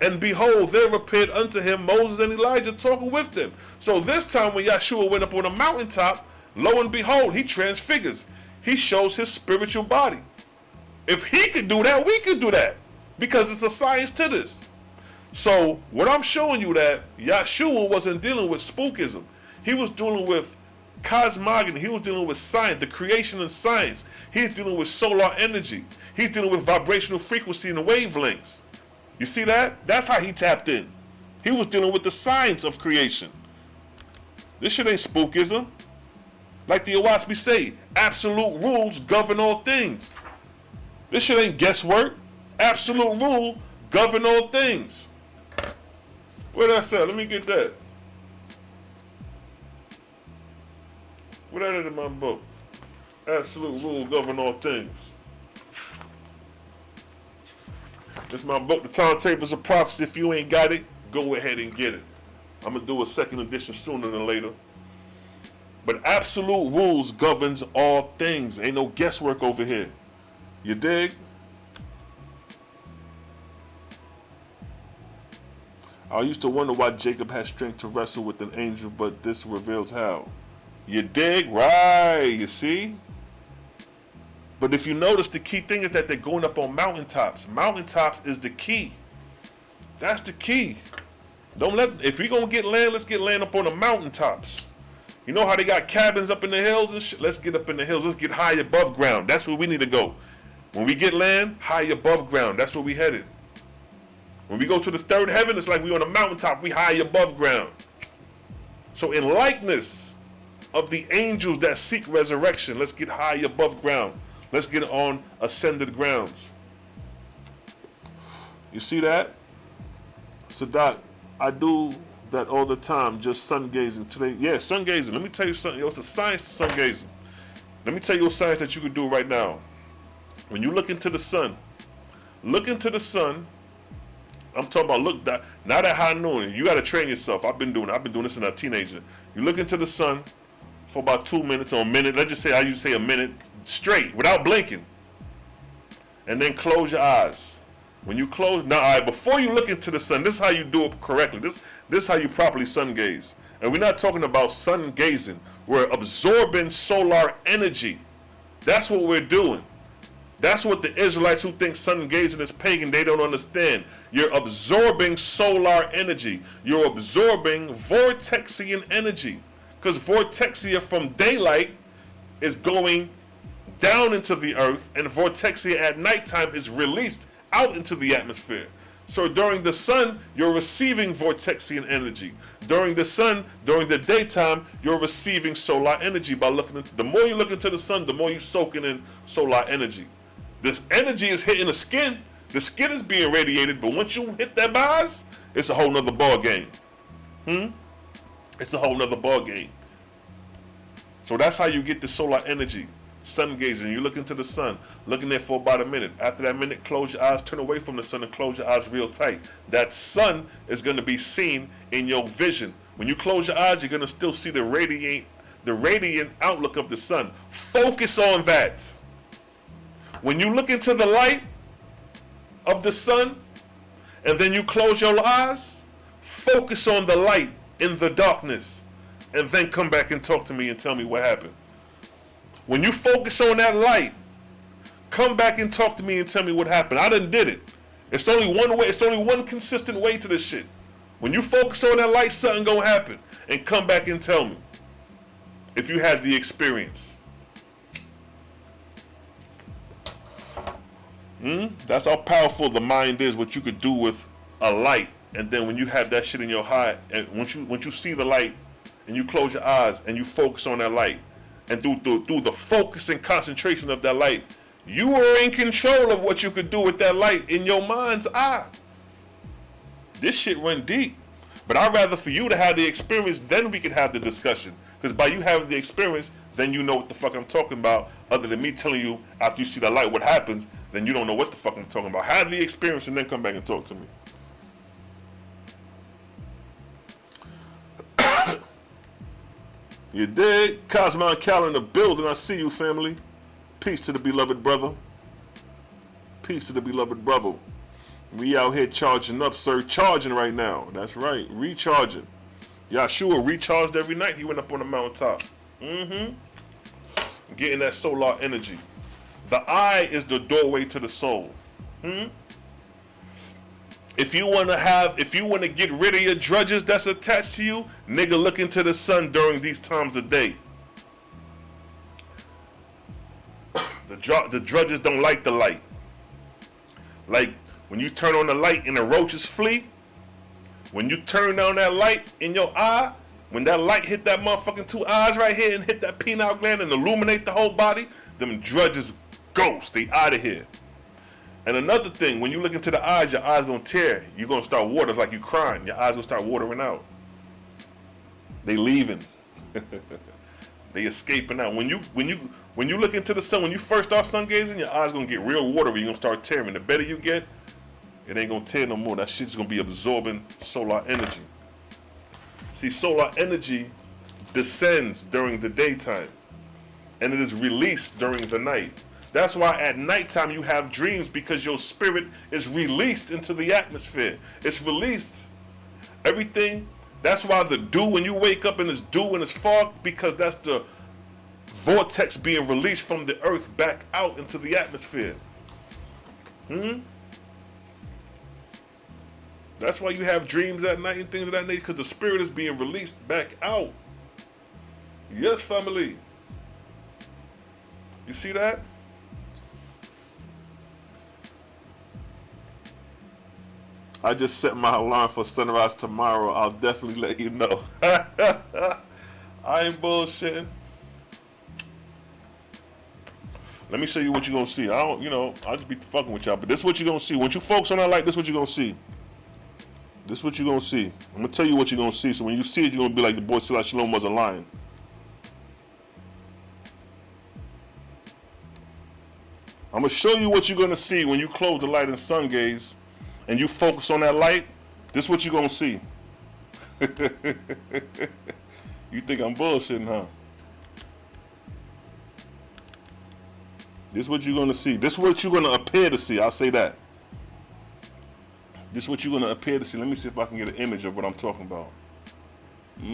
And behold, there appeared unto him Moses and Elijah talking with them. So this time when Yahshua went up on a mountaintop, lo and behold, he transfigures. He shows his spiritual body. If he could do that, we could do that, because it's a science to this. So what I'm showing you, that Yahshua wasn't dealing with spookism. He was dealing with cosmogony. He was dealing with science, the creation of science. He's dealing with solar energy. He's dealing with vibrational frequency and wavelengths. You see that? That's how he tapped in. He was dealing with the science of creation. This shit ain't spookism. Like the Oahspe say, absolute rules govern all things. This shit ain't guesswork. Absolute rule govern all things. Where that at? Let me get that. What that in my book? Absolute rule govern all things. This is my book, The Timetables of Prophecy. If you ain't got it, go ahead and get it. I'm going to do a second edition sooner than later. But absolute rules governs all things. Ain't no guesswork over here. You dig? I used to wonder why Jacob had strength to wrestle with an angel, but this reveals how. You dig? Right, you see? But if you notice, the key thing is that they're going up on mountaintops. Mountaintops is the key. That's the key. If we're going to get land, let's get land up on the mountaintops. You know how they got cabins up in the hills and shit? Let's get up in the hills. Let's get high above ground. That's where we need to go. When we get land, high above ground. That's where we headed. When we go to the third heaven, it's like we on a mountaintop. We high above ground. So in likeness of the angels that seek resurrection, let's get high above ground. Let's get on ascended grounds. You see that? Sadat, I do that all the time, just sun gazing. Today, yeah, sun gazing. Let me tell you something. It's a science to sun gazing. Let me tell you a science that you can do right now. When you look into the sun, I'm talking about not at high noon. You got to train yourself. I've been doing this as a teenager. You look into the sun for about 2 minutes or a minute. Let's just say I usually say a minute straight without blinking, and then close your eyes. When you close, now, all right, before you look into the sun, this is how you do it correctly. This is how you properly sun gaze. And we're not talking about sun gazing. We're absorbing solar energy. That's what we're doing. That's what the Israelites who think sun gazing is pagan, they don't understand. You're absorbing solar energy. You're absorbing vortexian energy. Because vortexia from daylight is going down into the earth, and vortexia at nighttime is released out into the atmosphere. So during the sun, you're receiving vortexian energy. During the sun, during the daytime, you're receiving solar energy by looking into. The more you look into the sun, the more you're soaking in solar energy. This energy is hitting the skin. The skin is being radiated, but once you hit that bars, it's a whole nother ball game. It's a whole nother ball game. So that's how you get the solar energy. Sun gazing. You look into the sun, looking there for about a minute. After that minute, close your eyes, turn away from the sun, and close your eyes real tight. That sun is going to be seen in your vision. When you close your eyes, you're going to still see the radiant outlook of the sun. Focus on that. When you look into the light of the sun, and then you close your eyes, focus on the light in the darkness, and then come back and talk to me and tell me what happened. When you focus on that light, come back and talk to me and tell me what happened. I done did it. It's only one way. It's only one consistent way to this shit. When you focus on that light, something gonna happen. And come back and tell me if you had the experience. That's how powerful the mind is, what you could do with a light. And then when you have that shit in your heart, and once you see the light, and you close your eyes, and you focus on that light, and through the focus and concentration of that light, you are in control of what you could do with that light in your mind's eye. This shit run deep. But I'd rather for you to have the experience, then we could have the discussion. Because by you having the experience, then you know what the fuck I'm talking about. Other than me telling you after you see the light what happens, then you don't know what the fuck I'm talking about. Have the experience and then come back and talk to me. You dig? Cosmo and Cal in the building. I see you, family. Peace to the beloved brother. Peace to the beloved brother. We out here charging up, sir. Charging right now. That's right. Recharging. Yahshua recharged every night. He went up on the mountaintop. Getting that solar energy. The eye is the doorway to the soul. If you want to get rid of your drudges that's attached to you, nigga, look into the sun during these times of day. The drudges don't like the light. Like when you turn on the light and the roaches flee, when you turn down that light in your eye, when that light hit that motherfucking two eyes right here and hit that pineal gland and illuminate the whole body, them drudges ghost, they out of here. And another thing, when you look into the eyes, your eyes gonna tear. You're gonna start water. It's like you crying. Your eyes gonna start watering out. They leaving. They escaping out. When you look into the sun, when you first start sun gazing, your eyes gonna get real watery. You're gonna start tearing. The better you get, It ain't gonna tear no more. That shit's gonna be absorbing solar energy. See, solar energy descends during the daytime and it is released during the night. That's why at nighttime you have dreams, because your spirit is released into the atmosphere. It's released. Everything. That's why the dew, when you wake up and it's dew and it's fog, because that's the vortex being released from the earth back out into the atmosphere. That's why you have dreams at night and things of that nature, because the spirit is being released back out. Yes, family. You see that? I just set my alarm for sunrise tomorrow. I'll definitely let you know. I ain't bullshitting. Let me show you what you're gonna see. I don't, I'll just be fucking with y'all, but this is what you're gonna see. Once you focus on that light, this is what you're gonna see. This is what you're gonna see. I'm gonna tell you what you're gonna see. So when you see it, you're gonna be like the boy Selah Shalom wasn't lying. I'm gonna show you what you're gonna see when you close the light and sun gaze and you focus on that light. This is what you're gonna see. You think I'm bullshitting, huh? This is what you're gonna see. This is what you're gonna appear to see. I'll say that. This is what you're gonna appear to see. Let me see if I can get an image of what I'm talking about. Let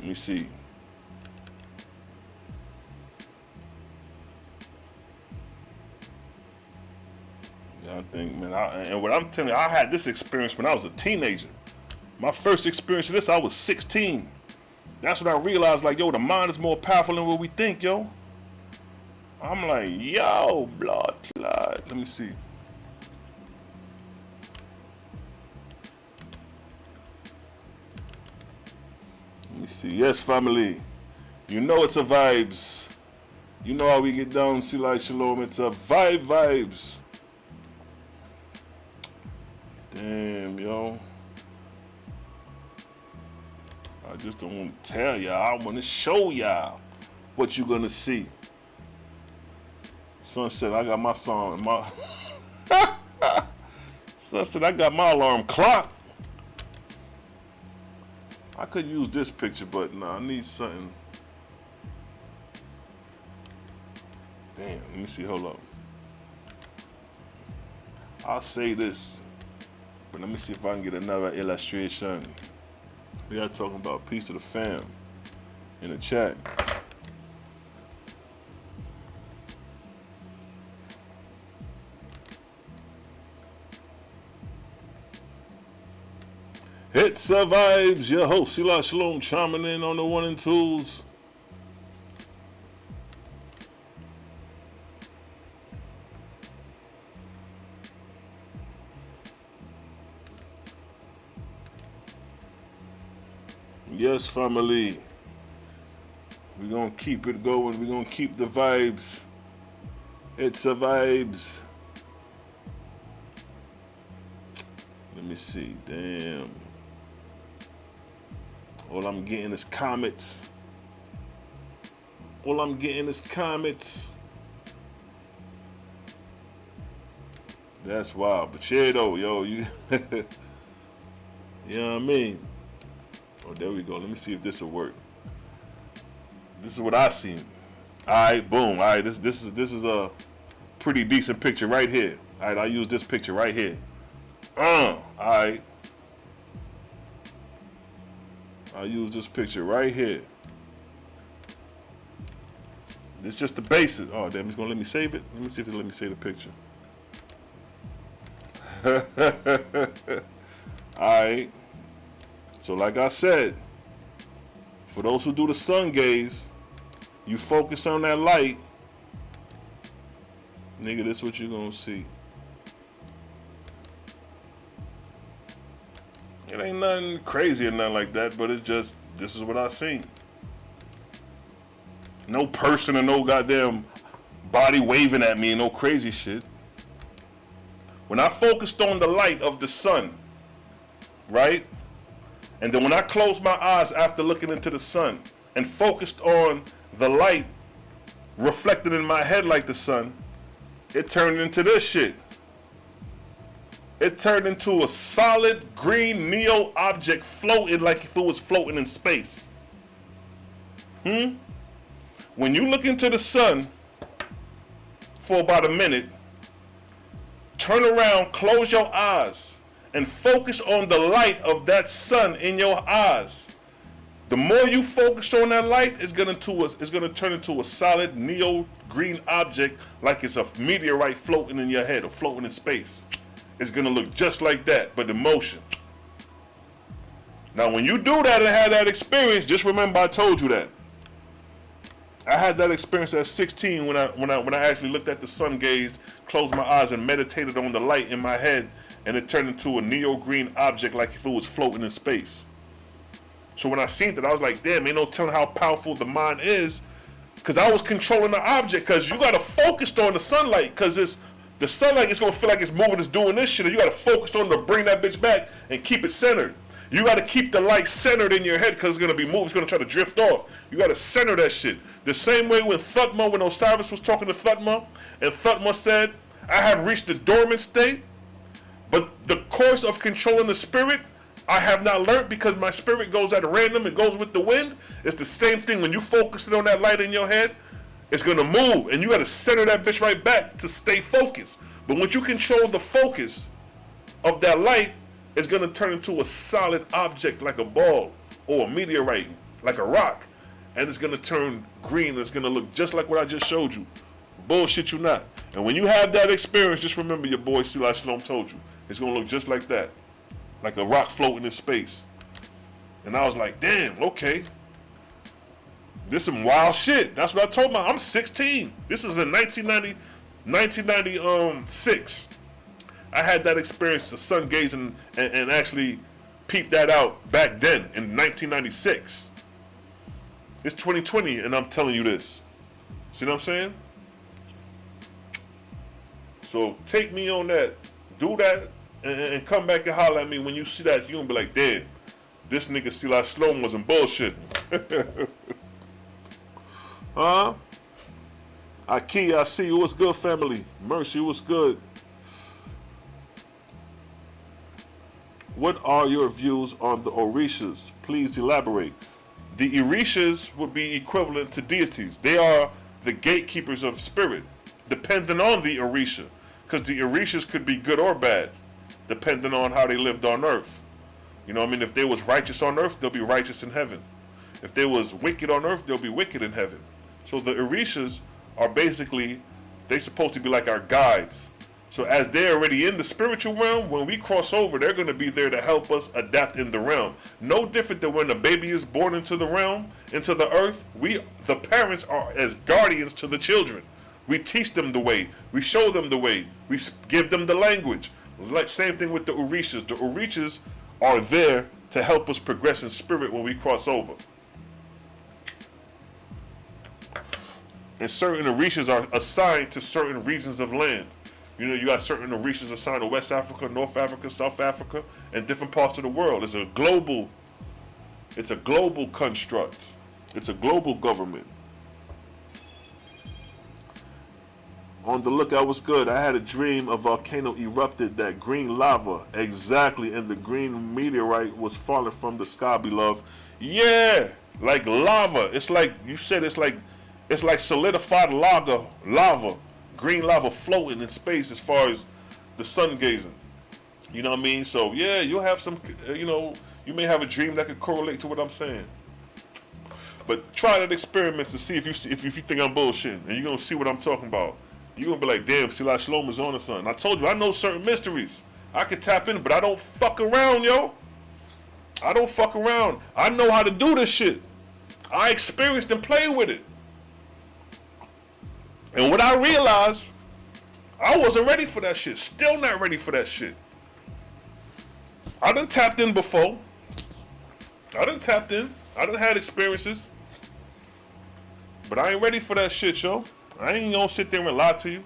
me see. Yeah, I think, man, and what I'm telling you, I had this experience when I was a teenager. My first experience of this, I was 16. That's when I realized, like, yo, the mind is more powerful than what we think, yo. I'm like, yo, blood clot. Let me see. Let me see. Yes, family. You know it's a vibes. You know how we get down, Selah Shalom. It's a vibes. Damn, yo. I just don't want to tell y'all. I want to show y'all what you're going to see. Sunset, I got my song. Sunset, I got my alarm clock. I could use this picture, but no, I need something. Damn, let me see. Hold up. I'll say this, but let me see if I can get another illustration. We are talking about peace to the fam in the chat. It's a vibes, your host Selah Shalom chiming in on the 1 and 2s. Yes, family. We're gonna keep it going. We're gonna keep the vibes. It's a vibes. Let me see. Damn. All I'm getting is comments. All I'm getting is comments. That's wild. But yeah, though, yo, you know what I mean? Oh, there we go. Let me see if this will work. This is what I seen. Alright, boom. Alright, this is a pretty decent picture right here. Alright, I'll use this picture right here. Alright. I'll use this picture right here. It's just the basic. Oh, damn, it's gonna let me save it. Let me see if it'll let me save the picture. Alright. So like I said, for those who do the sun gaze, you focus on that light, nigga, this is what you're gonna see. It ain't nothing crazy or nothing like that, but it's just, this is what I seen. No person or no goddamn body waving at me, no crazy shit. When I focused on the light of the sun, right? And then when I closed my eyes after looking into the sun and focused on the light reflected in my head like the sun, it turned into this shit. It turned into a solid green neo object floating like if it was floating in space. When you look into the sun for about a minute, turn around, close your eyes, and focus on the light of that sun in your eyes. The more you focus on that light, it's gonna turn into a solid neo green object like it's a meteorite floating in your head or floating in space. It's gonna look just like that, but in motion. Now, when you do that and have that experience, just remember I told you that. I had that experience at 16 when I actually looked at the sun gaze, closed my eyes, and meditated on the light in my head, and it turned into a neo green object like if it was floating in space. So when I seen that, I was like, damn, ain't no telling how powerful the mind is, because I was controlling the object, because you got to focus on the sunlight, because the sunlight is going to feel like it's moving, it's doing this shit, and you got to focus on it to bring that bitch back and keep it centered. You got to keep the light centered in your head, because it's going to be moved, it's going to try to drift off. You got to center that shit. The same way when Osiris was talking to Thutmose, and Thutmose said, I have reached the dormant state, but the course of controlling the spirit, I have not learned, because my spirit goes at random, it goes with the wind. It's the same thing. When you focus it on that light in your head, it's going to move, and you got to center that bitch right back to stay focused. But once you control the focus of that light, it's going to turn into a solid object like a ball or a meteorite, like a rock, and it's going to turn green, and it's going to look just like what I just showed you. Bullshit you not. And when you have that experience, just remember your boy Selah Shalom told you. It's going to look just like that, like a rock floating in space. And I was like, damn, okay. This some wild shit. That's what I told my, I'm 16. This is in 1996. I had that experience of sun gazing and actually peeped that out back then in 1996. It's 2020 and I'm telling you this. See what I'm saying? So take me on that. Do that and come back and holler at me when you see that. You're going to be like, damn, this nigga Selah Shalom wasn't bullshitting. Huh? Aki, I see you. What's good, family? Mercy, what's good? What are your views on the Orishas? Please elaborate. The Orishas would be equivalent to deities. They are the gatekeepers of spirit, depending on the Orisha. Because the Orishas could be good or bad, depending on how they lived on earth. You know what I mean? If they was righteous on earth, they'll be righteous in heaven. If they was wicked on earth, they'll be wicked in heaven. So the Orishas are basically, they supposed to be like our guides. So as they're already in the spiritual realm, when we cross over, they're going to be there to help us adapt in the realm. No different than when a baby is born into the realm, into the earth, we, the parents, are as guardians to the children. We teach them the way. We show them the way. We give them the language. It's like same thing with the Orishas. The Orishas are there to help us progress in spirit when we cross over. And certain Orishas are assigned to certain regions of land. You know, you got certain Orishas assigned to West Africa, North Africa, South Africa, and different parts of the world. It's a global construct. It's a global government. On the lookout was good. I had a dream a volcano erupted, that green lava. Exactly, and the green meteorite was falling from the sky, beloved. Yeah, like lava. It's like, you said, it's like solidified lava. Green lava floating in space as far as the sun gazing. You know what I mean? So yeah, you'll have some, you may have a dream that could correlate to what I'm saying. But try that experiment to see if you think I'm bullshitting, and you're gonna see what I'm talking about. You're gonna be like, damn, Selah Shalom is on the sun. I told you, I know certain mysteries. I could tap in, but I don't fuck around, yo. I don't fuck around. I know how to do this shit. I experienced and played with it. And what I realized, I wasn't ready for that shit. Still not ready for that shit. I done tapped in before. I done had experiences. But I ain't ready for that shit, yo. I ain't gonna sit there and lie to you.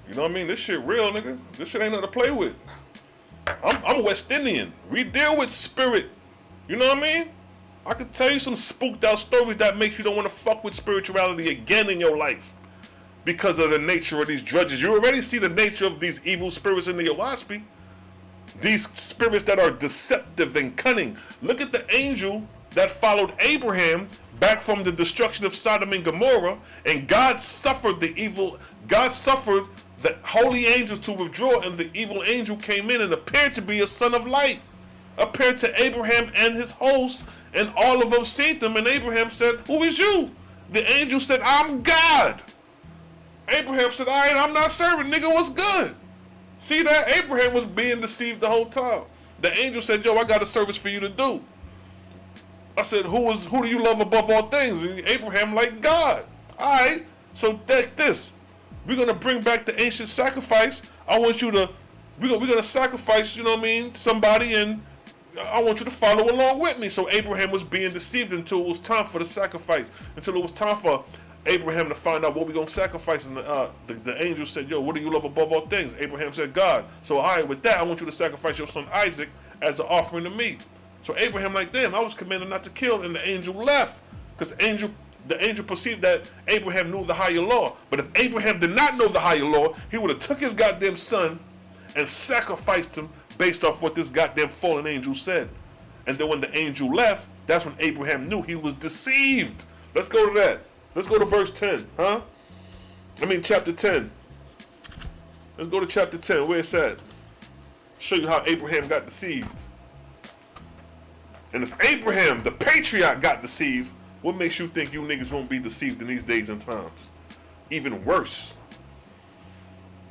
You know what I mean? This shit real, nigga. This shit ain't nothing to play with. I'm West Indian. We deal with spirit. You know what I mean? I could tell you some spooked out stories that make you don't want to fuck with spirituality again in your life because of the nature of these drudges. You already see the nature of these evil spirits in the Oahspe. These spirits that are deceptive and cunning. Look at the angel that followed Abraham back from the destruction of Sodom and Gomorrah, and God suffered the holy angels to withdraw, and the evil angel came in and appeared to be a son of light, appeared to Abraham and his host, and all of them seen them, and Abraham said, "Who is you?" The angel said, "I'm God." Abraham said, "All right, I'm not serving, nigga, what's good?" See that? Abraham was being deceived the whole time. The angel said, "Yo, I got a service for you to do." I said, who do you love above all things? And Abraham, like God. All right, so take this. We're going to bring back the ancient sacrifice. I want you to, we're going to sacrifice, you know what I mean, somebody, and I want you to follow along with me. So Abraham was being deceived until it was time for the sacrifice, until it was time for Abraham to find out what we're going to sacrifice. And the angel said, "Yo, what do you love above all things?" Abraham said, "God." So all right, with that, I want you to sacrifice your son Isaac as an offering to me. So Abraham like, damn, I was commanded not to kill, and the angel left. Because the angel perceived that Abraham knew the higher law. But if Abraham did not know the higher law, he would have took his goddamn son and sacrificed him based off what this goddamn fallen angel said. And then when the angel left, that's when Abraham knew he was deceived. Let's go to that. Let's go to verse 10, chapter 10. Let's go to chapter 10, where it's at. Show you how Abraham got deceived. And if Abraham, the patriarch, got deceived, what makes you think you niggas won't be deceived in these days and times? Even worse.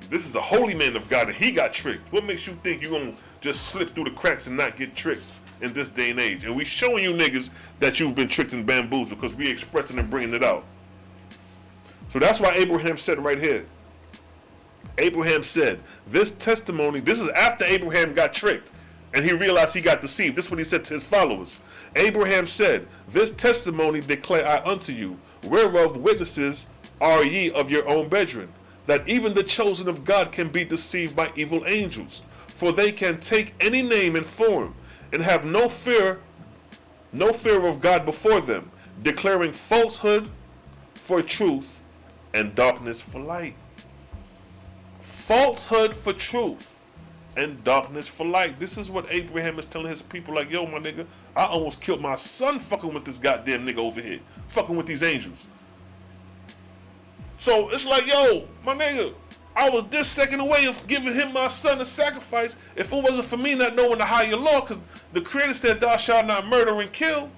This is a holy man of God and he got tricked. What makes you think you're going to just slip through the cracks and not get tricked in this day and age? And we showing you niggas that you've been tricked and bamboozled because we expressing and bringing it out. So that's why Abraham said right here. Abraham said, this testimony, this is after Abraham got tricked. And he realized he got deceived. This is what he said to his followers. Abraham said, "This testimony declare I unto you, whereof witnesses are ye of your own brethren, that even the chosen of God can be deceived by evil angels. For they can take any name and form, and have no fear of God before them, declaring falsehood for truth, and darkness for light." Falsehood for truth and darkness for light. This is what Abraham is telling his people, like, yo, my nigga, I almost killed my son fucking with this goddamn nigga over here, fucking with these angels. So it's like, yo, my nigga, I was this second away of giving him my son a sacrifice if it wasn't for me not knowing the higher law, because the Creator said, "Thou shalt not murder and kill."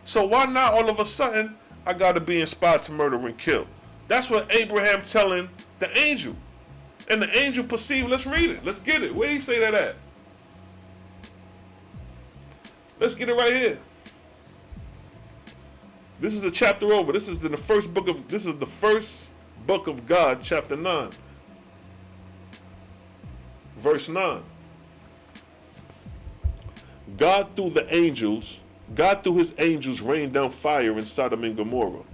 So why not all of a sudden I got to be inspired to murder and kill? That's what Abraham telling the angel. And the angel perceived, let's read it. Let's get it. Where do you say that at? Let's get it right here. This is a chapter over. This is the first book of God, chapter 9. Verse 9. God through his angels rained down fire in Sodom and Gomorrah.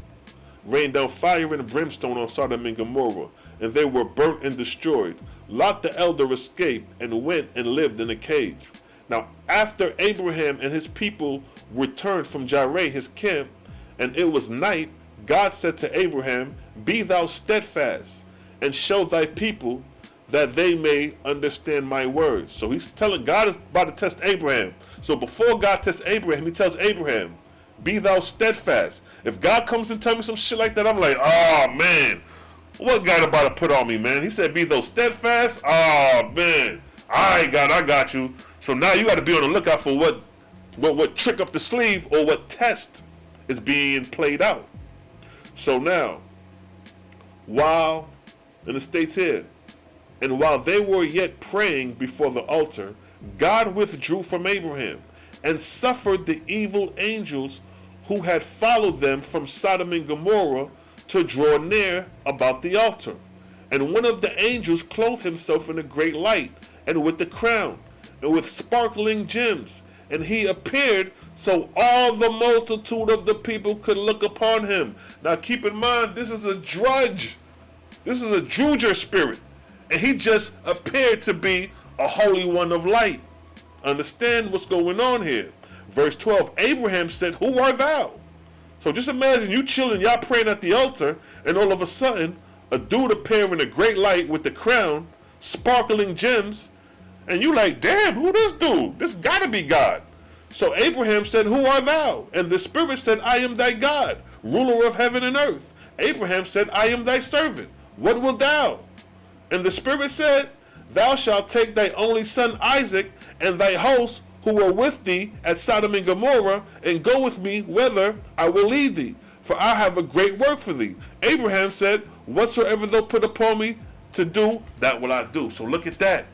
Rained down fire and brimstone on Sodom and Gomorrah, and they were burnt and destroyed. Lot the elder escaped and went and lived in a cave. Now after Abraham and his people returned from Jireh his camp, and it was night, God said to Abraham, "Be thou steadfast, and show thy people that they may understand my words." So he's telling, God is about to test Abraham. So before God tests Abraham, he tells Abraham, "Be thou steadfast." If God comes and tell me some shit like that, I'm like, oh man, what God about to put on me, man? He said, "Be thou steadfast." Oh man, all right, God, I got you. So now you got to be on the lookout for what trick up the sleeve or what test is being played out. So now, while in the states here, and while they were yet praying before the altar, God withdrew from Abraham and suffered the evil angels who had followed them from Sodom and Gomorrah to draw near about the altar. And one of the angels clothed himself in a great light, and with the crown, and with sparkling gems. And he appeared so all the multitude of the people could look upon him. Now keep in mind, this is a drudge. This is a druger spirit. And he just appeared to be a holy one of light. Understand what's going on here. Verse 12, Abraham said, who art thou? So just imagine you chilling, y'all praying at the altar, and all of a sudden, a dude appear in a great light with the crown, sparkling gems, and you like, damn, who this dude? This gotta be God. So Abraham said, who art thou? And the Spirit said, I am thy God, ruler of heaven and earth. Abraham said, I am thy servant. What wilt thou? And the Spirit said, thou shalt take thy only son Isaac and thy hosts who were with thee at Sodom and Gomorrah, and go with me whither I will lead thee, for I have a great work for thee. Abraham said, whatsoever thou put upon me to do, that will I do. So look at that.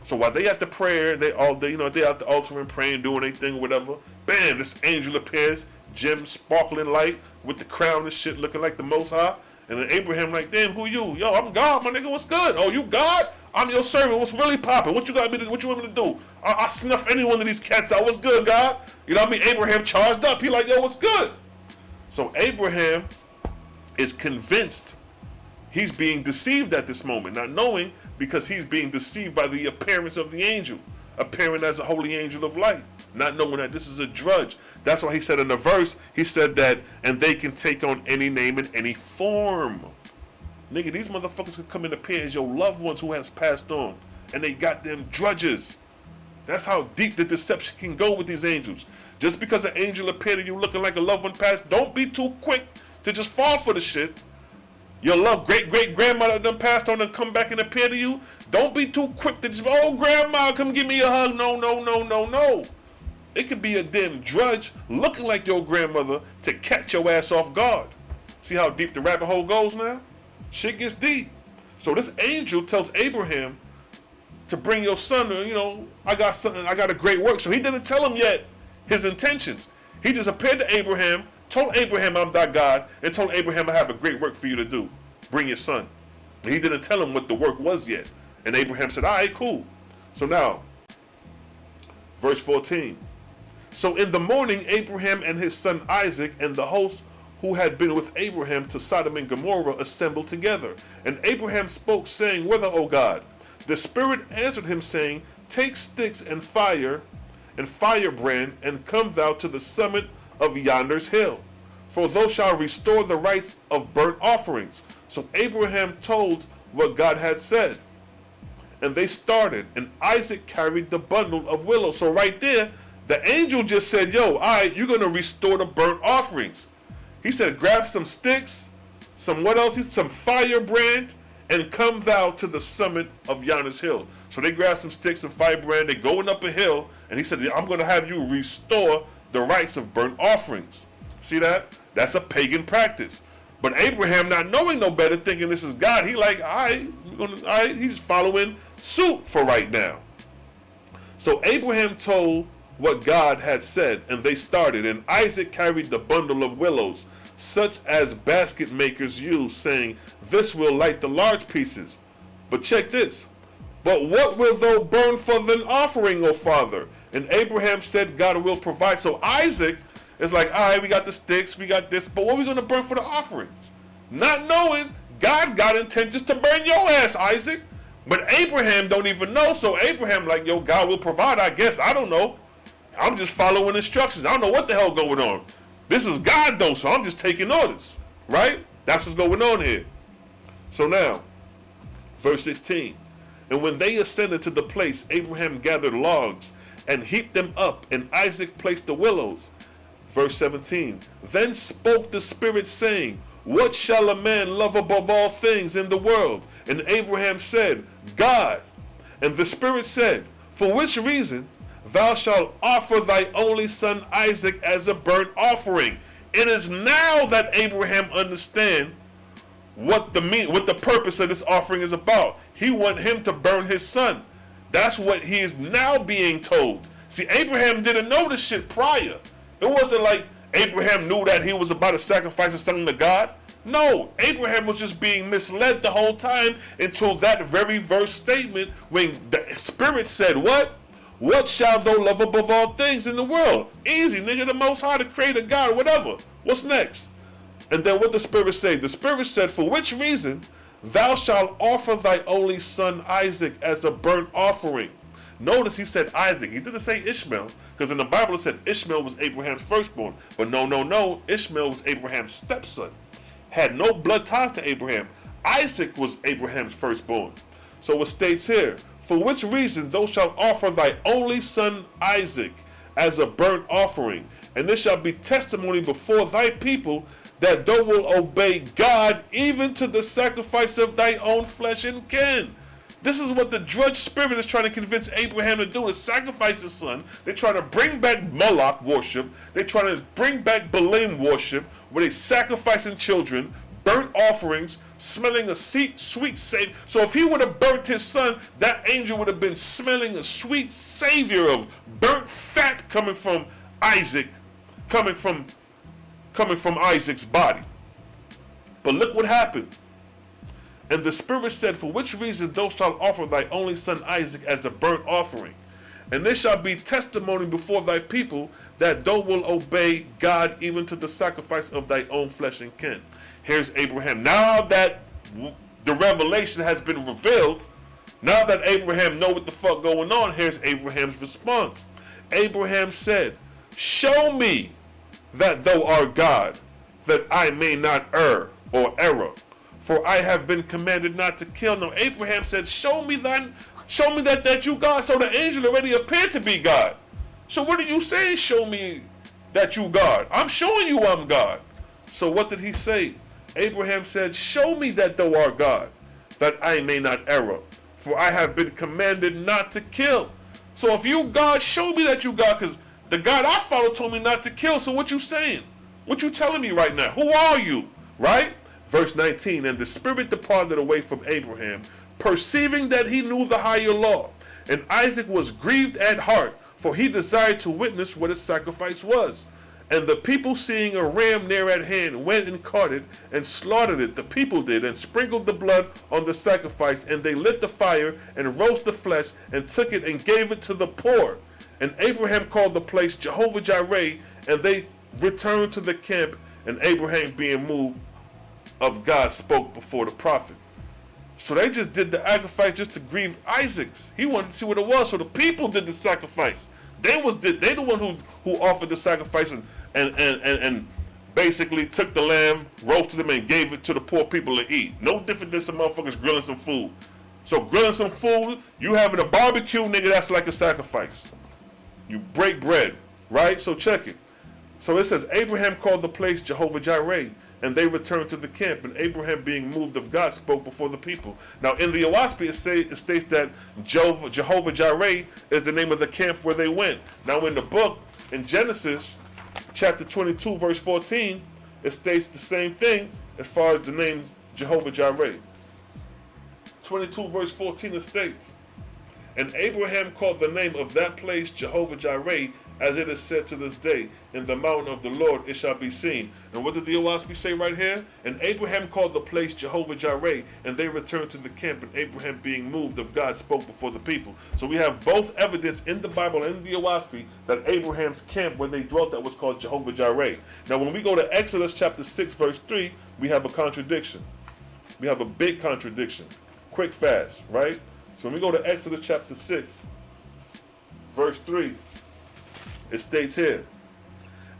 So while they at the prayer, they at the altar and praying, doing their thing or whatever, bam, this angel appears, gem sparkling light with the crown and shit, looking like the Most High. And then Abraham like, damn, who you? Yo, I'm God, my nigga, what's good? Oh, you God? I'm your servant. What's really popping? What you want me to do? I snuff any one of these cats out. What's good, God? You know what I mean? Abraham charged up. He like, yo, what's good? So Abraham is convinced he's being deceived at this moment, not knowing, because he's being deceived by the appearance of the angel, appearing as a holy angel of light, not knowing that this is a drudge. That's why he said in the verse, he said that, and they can take on any name and any form. Nigga, these motherfuckers could come and appear as your loved ones who has passed on, and they got them drudges. That's how deep the deception can go with these angels. Just because an angel appeared to you looking like a loved one passed, don't be too quick to just fall for the shit. Your love great-great-grandmother done passed on and come back and appear to you. Don't be too quick to just, oh, grandma, come give me a hug. No. It could be a damn drudge looking like your grandmother to catch your ass off guard. See how deep the rabbit hole goes now? Shit gets deep. So this angel tells Abraham to bring your son, I got a great work. So he didn't tell him yet his intentions. He just appeared to Abraham, told Abraham, I'm thy God, and told Abraham, I have a great work for you to do. Bring your son. And he didn't tell him what the work was yet. And Abraham said, all right, cool. So now, verse 14. So in the morning, Abraham and his son Isaac and the host who had been with Abraham to Sodom and Gomorrah assembled together. And Abraham spoke, saying, whither, O God? The Spirit answered him, saying, take sticks and firebrand, and come thou to the summit of yonder's hill. For thou shalt restore the rights of burnt offerings. So Abraham told what God had said. And they started, and Isaac carried the bundle of willows. So right there, the angel just said, yo, all right, you're going to restore the burnt offerings. He said, grab some sticks, some firebrand, and come thou to the summit of yonder's hill. So they grab some sticks and firebrand, they're going up a hill, and he said, I'm going to have you restore the rights of burnt offerings. See that? That's a pagan practice. But Abraham, not knowing no better, thinking this is God, he like, all right, he's following suit for right now. So Abraham told what God had said, and they started, and Isaac carried the bundle of willows, such as basket makers use, saying, this will light the large pieces. But check this. But what will thou burn for an offering, O father? And Abraham said, God will provide. So Isaac is like, all right, we got the sticks, we got this, but what are we going to burn for the offering? Not knowing God got intentions to burn your ass, Isaac. But Abraham don't even know. So Abraham like, yo, God will provide, I guess. I don't know. I'm just following instructions. I don't know what the hell going on. This is God though, so I'm just taking orders, right? That's what's going on here. So now, verse 16. And when they ascended to the place, Abraham gathered logs and heaped them up, and Isaac placed the willows. Verse 17. Then spoke the Spirit, saying, what shall a man love above all things in the world? And Abraham said, God. And the Spirit said, for which reason thou shalt offer thy only son Isaac as a burnt offering. It is now that Abraham understands what the purpose of this offering is about. He want him to burn his son. That's what he is now being told. See, Abraham didn't know this shit prior. It wasn't like Abraham knew that he was about to sacrifice his son to God. No, Abraham was just being misled the whole time until that very verse statement when the Spirit said, what? What shall thou love above all things in the world? Easy, nigga, the Most High, the Creator, God, whatever. What's next? And then what the Spirit said? The Spirit said, for which reason thou shalt offer thy only son Isaac as a burnt offering. Notice he said Isaac. He didn't say Ishmael, because in the Bible it said Ishmael was Abraham's firstborn. But no. Ishmael was Abraham's stepson. Had no blood ties to Abraham. Isaac was Abraham's firstborn. So it states here, for which reason thou shalt offer thy only son Isaac as a burnt offering, and this shall be testimony before thy people, that thou wilt obey God even to the sacrifice of thy own flesh and kin. This is what the drudge spirit is trying to convince Abraham to do, to sacrifice his son. They're trying to bring back Moloch worship. They're trying to bring back Balaam worship, where they sacrificing children, burnt offerings, smelling a sweet savor. So if he would have burnt his son, that angel would have been smelling a sweet savior of burnt fat coming from Isaac, coming from Isaac's body. But look what happened. And the Spirit said, for which reason thou shalt offer thy only son Isaac as a burnt offering, and this shall be testimony before thy people, that thou wilt obey God even to the sacrifice of thy own flesh and kin. Here's Abraham. Now that the revelation has been revealed, now that Abraham know what the fuck going on, here's Abraham's response. Abraham said, show me that thou art God, that I may not err or error. For I have been commanded not to kill. Now Abraham said, show me that you God. So the angel already appeared to be God. So what are you saying, show me that you God? I'm showing you I'm God. So what did he say? Abraham said, show me that thou art God, that I may not err. For I have been commanded not to kill. So if you God, show me that you God, because the God I follow told me not to kill. So what you saying? What you telling me right now? Who are you? Right? Verse 19, and the Spirit departed away from Abraham, perceiving that he knew the higher law. And Isaac was grieved at heart, for he desired to witness what his sacrifice was. And the people, seeing a ram near at hand, went and caught it and slaughtered it. The people did, and sprinkled the blood on the sacrifice. And they lit the fire and roasted the flesh and took it and gave it to the poor. And Abraham called the place Jehovah Jireh, and they returned to the camp. And Abraham, being moved of God, spoke before the prophet. So they just did the sacrifice just to grieve Isaac's. He wanted to see what it was. So the people did the sacrifice. They the one who offered the sacrifice and basically took the lamb, roasted them, and gave it to the poor people to eat. No different than some motherfuckers grilling some food. So grilling some food, you having a barbecue, nigga, that's like a sacrifice. You break bread, right? So check it. So it says, Abraham called the place Jehovah Jireh, and they returned to the camp. And Abraham, being moved of God, spoke before the people. Now in the Oahspe, it states that Jehovah Jireh is the name of the camp where they went. Now in the book, in Genesis, chapter 22, verse 14, it states the same thing as far as the name Jehovah Jireh. 22, verse 14, it states, and Abraham called the name of that place Jehovah Jireh, as it is said to this day, in the mountain of the Lord it shall be seen. And what did the Oahspe say right here? And Abraham called the place Jehovah Jireh, and they returned to the camp, and Abraham, being moved of God, spoke before the people. So we have both evidence in the Bible and in the Oahspe that Abraham's camp where they dwelt at was called Jehovah Jireh. Now when we go to Exodus chapter 6 verse 3, we have a contradiction. We have a big contradiction. Quick fast, right? So when we go to Exodus chapter 6 verse 3, it states here,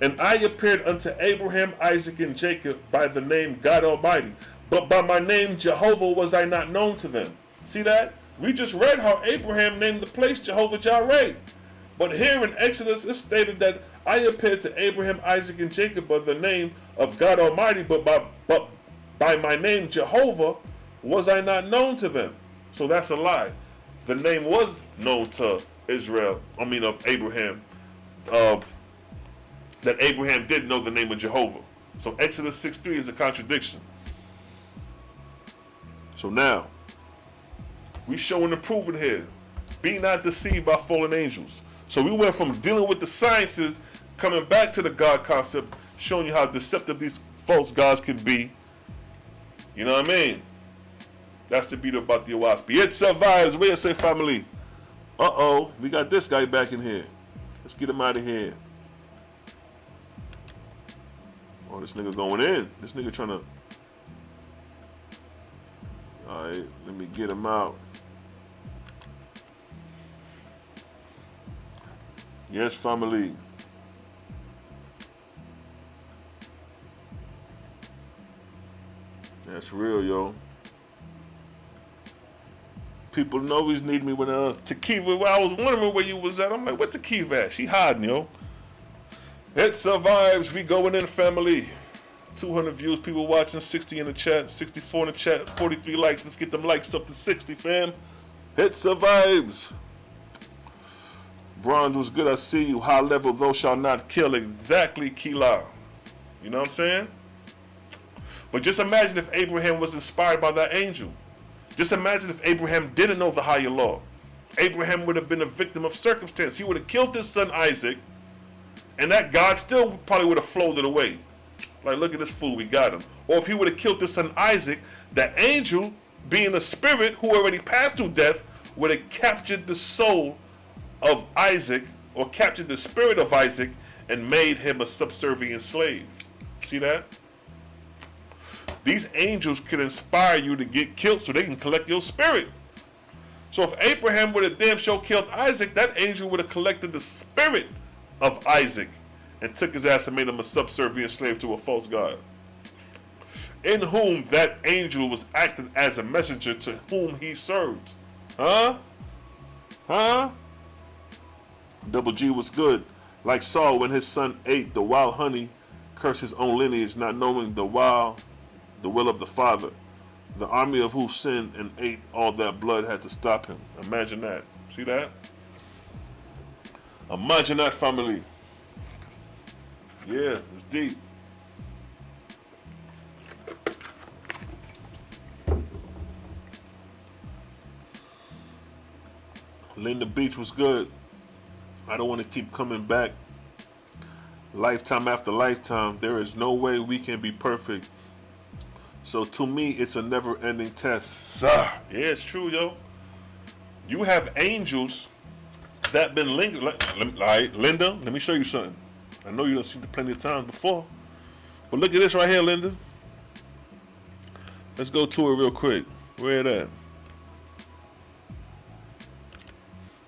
and I appeared unto Abraham, Isaac, and Jacob by the name God Almighty, but by my name Jehovah was I not known to them. See that? We just read how Abraham named the place Jehovah Jireh. But here in Exodus, it's stated that I appeared to Abraham, Isaac, and Jacob by the name of God Almighty, but by my name Jehovah was I not known to them. So that's a lie. The name was known to of Abraham, that Abraham did know the name of Jehovah. So Exodus 6:3 is a contradiction. So now, we showing and proving here. Be not deceived by fallen angels. So we went from dealing with the sciences, coming back to the God concept, showing you how deceptive these false gods can be. You know what I mean? That's the beat about the Oahspe. It survives. Where say family? Uh-oh, we got this guy back in here. Let's get him out of here. Oh, this nigga going in. This nigga trying to... Alright, let me get him out. Yes, family. That's real, yo. People always need me when Tekiva. I was wondering where you was at. I'm like, where Tekiva at? She hiding, yo. It survives. We going in, family. 200 views, people watching, 60 in the chat, 64 in the chat, 43 likes. Let's get them likes up to 60, fam. It survives. Bronze was good. I see you. High level, thou shalt not kill. Exactly, Kila. You know what I'm saying? But just imagine if Abraham was inspired by that angel. Just imagine if Abraham didn't know the higher law. Abraham would have been a victim of circumstance. He would have killed his son Isaac, and that God still probably would have floated away. Like, look at this fool, we got him. Or if he would have killed his son Isaac, the angel, being a spirit who already passed through death, would have captured the soul of Isaac, or captured the spirit of Isaac, and made him a subservient slave. See that? These angels could inspire you to get killed so they can collect your spirit. So if Abraham would have damn sure killed Isaac, that angel would have collected the spirit of Isaac and took his ass and made him a subservient slave to a false god, in whom that angel was acting as a messenger to whom he served. Huh? Double G was good. Like Saul when his son ate the wild honey, cursed his own lineage, not knowing the will of the Father. The army of who sinned and ate all that blood had to stop him. Imagine that. See that? Imagine that, family. Yeah, it's deep. Linda Beach was good. I don't want to keep coming back. Lifetime after lifetime, there is no way we can be perfect. So to me, it's a never-ending test. Yeah, it's true, yo. You have angels that been lingering. Like, Linda, let me show you something. I know you done seen it plenty of times before. But look at this right here, Linda. Let's go to it real quick. Where it at?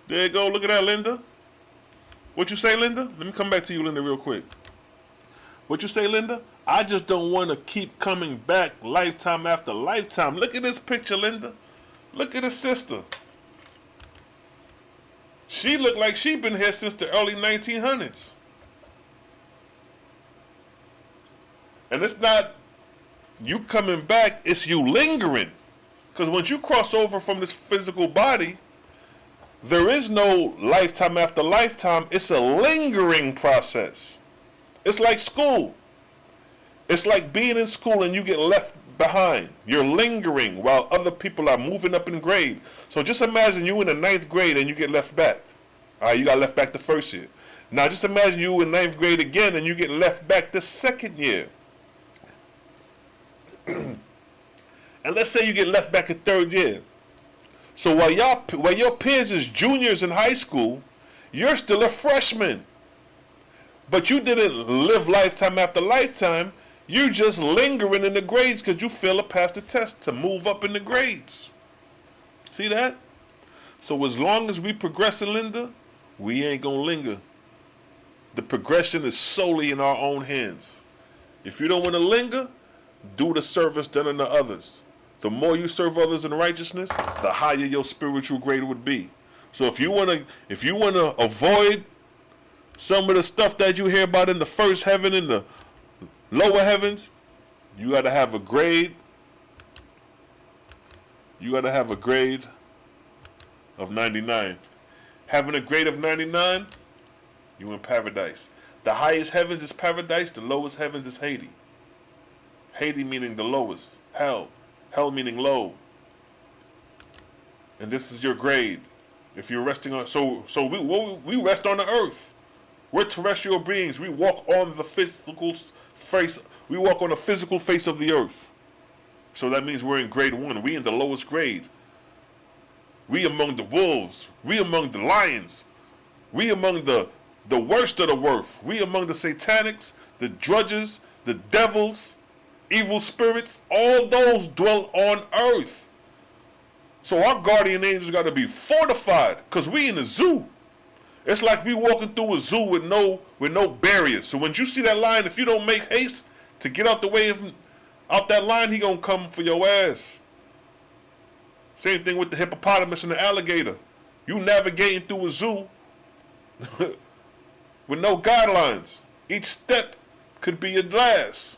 There you go. Look at that, Linda. What you say, Linda? Let me come back to you, Linda, real quick. What you say, Linda? I just don't want to keep coming back lifetime after lifetime. Look at this picture, Linda. Look at the sister. She looked like she been here since the early 1900s. And it's not you coming back, it's you lingering. Because once you cross over from this physical body, there is no lifetime after lifetime. It's a lingering process. It's like school. It's like being in school and you get left behind. You're lingering while other people are moving up in grade. So just imagine you in the 9th grade and you get left back. All right, you got left back the first year. Now just imagine you in 9th grade again and you get left back the second year. And let's say you get left back a 3rd year. So while your peers is juniors in high school, you're still a freshman. But you didn't live lifetime after lifetime. You're just lingering in the grades because you failed to pass the test to move up in the grades. See that? So as long as we progressing, Linda, we ain't gonna linger. The progression is solely in our own hands. If you don't want to linger, do the service done unto others. The more you serve others in righteousness, the higher your spiritual grade would be. So if you wanna avoid some of the stuff that you hear about in the first heaven and the lower heavens, you gotta have a grade. You gotta have a grade of 99. Having a grade of 99, you in paradise. The highest heavens is paradise, the lowest heavens is Hades. Hades meaning the lowest, hell. Hell meaning low. And this is your grade. If you're resting on, so we rest on the earth. We're terrestrial beings. We walk on the physical face. We walk on the physical face of the earth. So that means we're in grade 1. We in the lowest grade. We among the wolves. We among the lions. We among the worst of the worst. We among the satanics, the drudges, the devils, evil spirits. All those dwell on earth. So our guardian angels got to be fortified because we in the zoo. It's like we walking through a zoo with no barriers. So when you see that lion, if you don't make haste to get out the way of out that line, he gonna come for your ass. Same thing with the hippopotamus and the alligator. You navigating through a zoo with no guidelines. Each step could be a glass.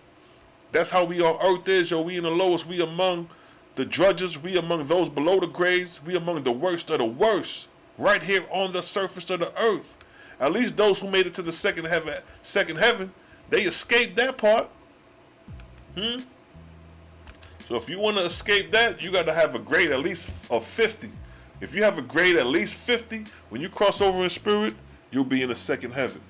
That's how we on earth is, yo. We in the lowest. We among the drudges. We among those below the grades. We among the worst of the worst. Right here on the surface of the earth. At least those who made it to the second heaven, they escaped that part. So if you want to escape that, you got to have a grade at least of 50. If you have a grade at least 50, when you cross over in spirit, you'll be in the second heaven.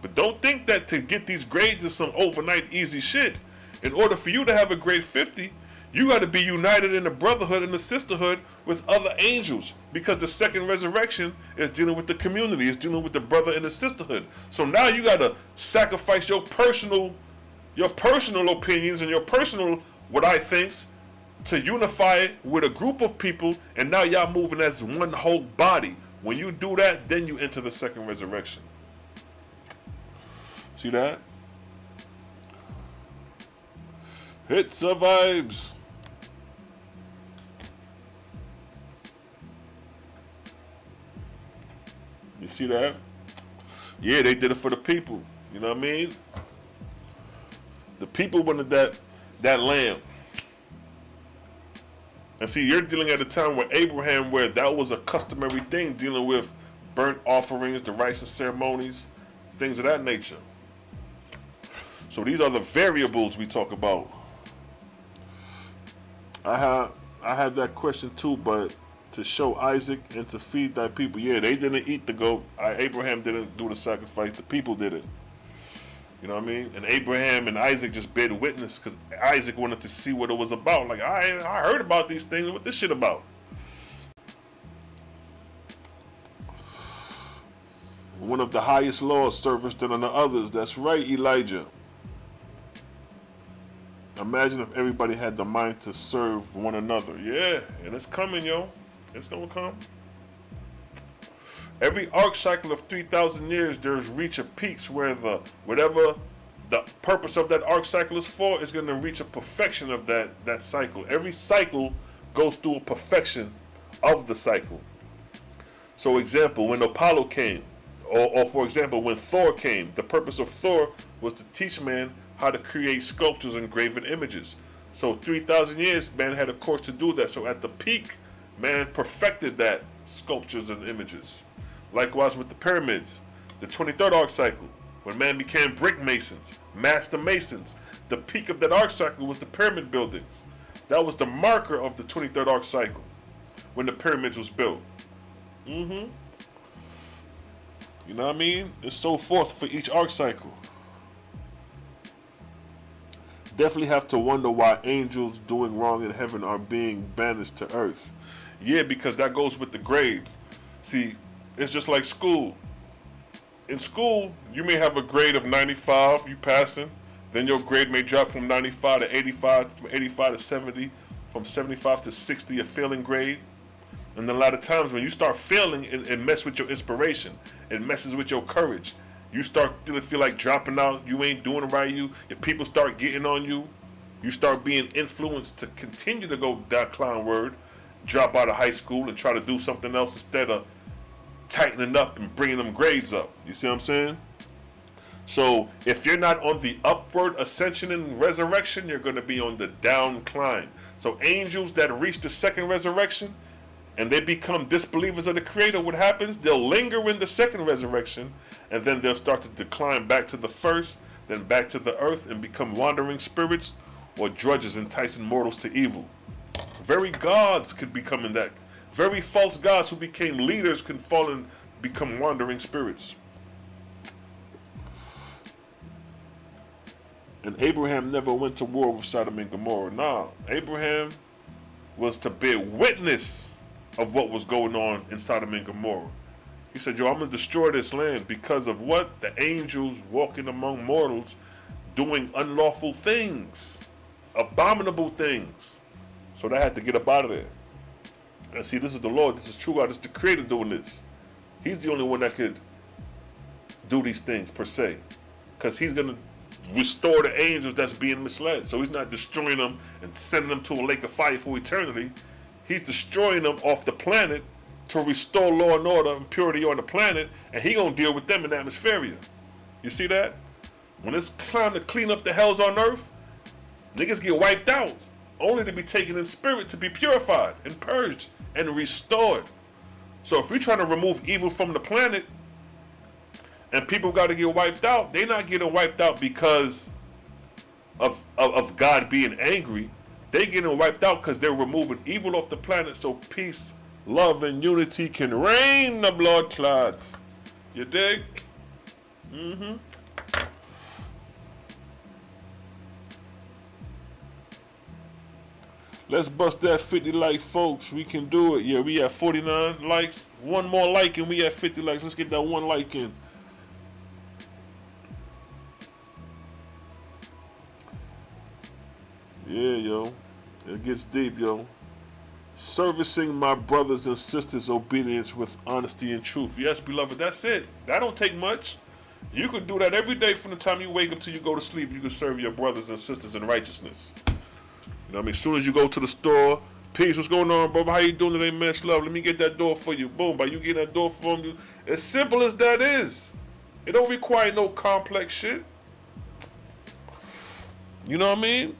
But don't think that to get these grades is some overnight easy shit. In order for you to have a grade 50, you got to be united in the brotherhood and the sisterhood with other angels, because the second resurrection is dealing with the community, it's dealing with the brother and the sisterhood. So now you got to sacrifice your personal opinions and your personal what I thinks to unify with a group of people, and now y'all moving as one whole body. When you do that, then you enter the second resurrection. See that? Hits the vibes. You see that? Yeah, they did it for the people. You know what I mean? The people wanted that lamb. And see, you're dealing at a time with Abraham where that was a customary thing, dealing with burnt offerings, the rites and ceremonies, things of that nature. So these are the variables we talk about. I had that question too, but to show Isaac and to feed thy people. Yeah, they didn't eat the goat. Abraham didn't do the sacrifice. The people did it. You know what I mean? And Abraham and Isaac just bear witness because Isaac wanted to see what it was about. Like, I heard about these things. What this shit about? One of the highest laws service than on the others. That's right, Elijah. Imagine if everybody had the mind to serve one another. Yeah, and it's coming, yo. It's gonna come. Every arc cycle of 3,000 years, there's reach of peaks where whatever the purpose of that arc cycle is for is going to reach a perfection of that cycle. Every cycle goes through a perfection of the cycle. So, example, when Apollo came, or for example, when Thor came, the purpose of Thor was to teach man how to create sculptures and graven images. So 3,000 years, man had a course to do that. So at the peak, man perfected that sculptures and images. Likewise with the pyramids, the 23rd arc cycle, when man became brick masons, master masons. The peak of that arc cycle was the pyramid buildings. That was the marker of the 23rd arc cycle, when the pyramids was built. You know what I mean? And so forth for each arc cycle. Definitely have to wonder why angels doing wrong in heaven are being banished to earth. Yeah, because that goes with the grades. See, it's just like school. In school, you may have a grade of 95, you passing. Then your grade may drop from 95 to 85, from 85 to 70, from 75 to 60, a failing grade. And a lot of times when you start failing, it messes with your inspiration. It messes with your courage. You start to feel like dropping out. You ain't doing right. If people start getting on you, you start being influenced to continue to go downward, drop out of high school and try to do something else instead of tightening up and bringing them grades up. You see what I'm saying? So if you're not on the upward ascension and resurrection, you're going to be on the downcline. So angels that reach the second resurrection and they become disbelievers of the Creator, what happens? They'll linger in the second resurrection, and then they'll start to decline back to the first, then back to the earth, and become wandering spirits or drudges enticing mortals to evil. Very gods could become in that. Very false gods who became leaders can fall and become wandering spirits. And Abraham never went to war with Sodom and Gomorrah. Nah, Abraham was to bear witness of what was going on in Sodom and Gomorrah. He said, yo, I'm going to destroy this land because of what? The angels walking among mortals doing unlawful things, abominable things. So they had to get up out of there. And see, this is the Lord, this is true God, this is the Creator doing this. He's the only one that could do these things per se, because he's going to restore the angels that's being misled. So he's not destroying them and sending them to a lake of fire for eternity. He's destroying them off the planet to restore law and order and purity on the planet, and he gonna deal with them in the atmosphere. You see that? When it's time to clean up the hells on earth, niggas get wiped out, only to be taken in spirit to be purified and purged and restored. So if we're trying to remove evil from the planet and people got to get wiped out, they're not getting wiped out because of God being angry. They're getting wiped out because they're removing evil off the planet so peace, love, and unity can reign the blood clots. You dig? Mm-hmm. Let's bust that 50 likes, folks. We can do it. Yeah, we have 49 likes. One more like and we have 50 likes. Let's get that one like in. Yeah, yo. It gets deep, yo. Servicing my brothers and sisters' obedience with honesty and truth. Yes, beloved, that's it. That don't take much. You could do that every day from the time you wake up till you go to sleep. You can serve your brothers and sisters in righteousness. You know what I mean? As soon as you go to the store, peace, what's going on, brother? How you doing today, man? Love, let me get that door for you. Boom, by you getting that door for you. As simple as that is. It don't require no complex shit. You know what I mean?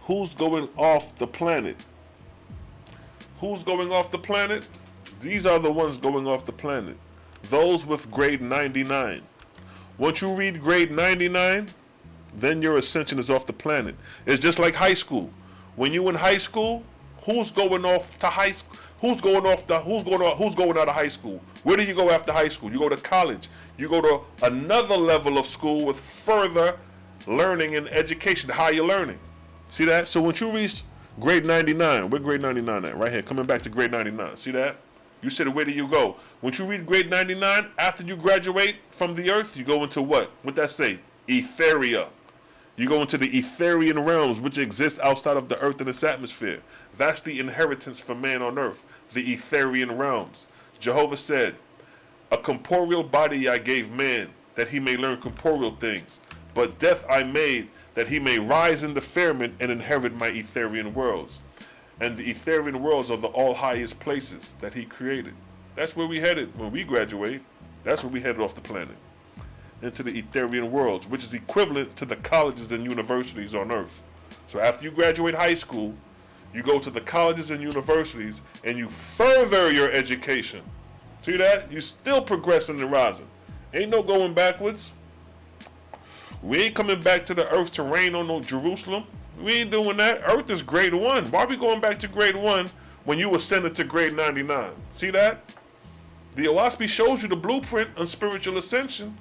Who's going off the planet? Who's going off the planet? These are the ones going off the planet. Those with grade 99. Once you read grade 99, then your ascension is off the planet. It's just like high school. When you in high school, who's going off to high school? Who's going out of high school? Where do you go after high school? You go to college. You go to another level of school with further learning and education, higher learning. See that? So once you reach grade 99, where grade 99 at? Right here, coming back to grade 99. See that? You said, where do you go? Once you read grade 99, after you graduate from the earth, you go into what? What that say? Etheria. You go into the Etherian realms, which exist outside of the earth and its atmosphere. That's the inheritance for man on earth, the Etherian realms. Jehovah said, a corporeal body I gave man, that he may learn corporeal things. But death I made, that he may rise in the firmament and inherit my Etherian worlds. And the Etherian worlds are the all highest places that he created. That's where we headed when we graduate. That's where we headed off the planet. Into the Etherian worlds, which is equivalent to the colleges and universities on earth. So after you graduate high school, you go to the colleges and universities and you further your education. See that? You still progressing and rising. Ain't no going backwards. We ain't coming back to the earth to reign on no Jerusalem. We ain't doing that. Earth is grade 1. Why are we going back to grade 1 when you ascended to grade 99? See that? The Oahspe shows you the blueprint on spiritual ascension.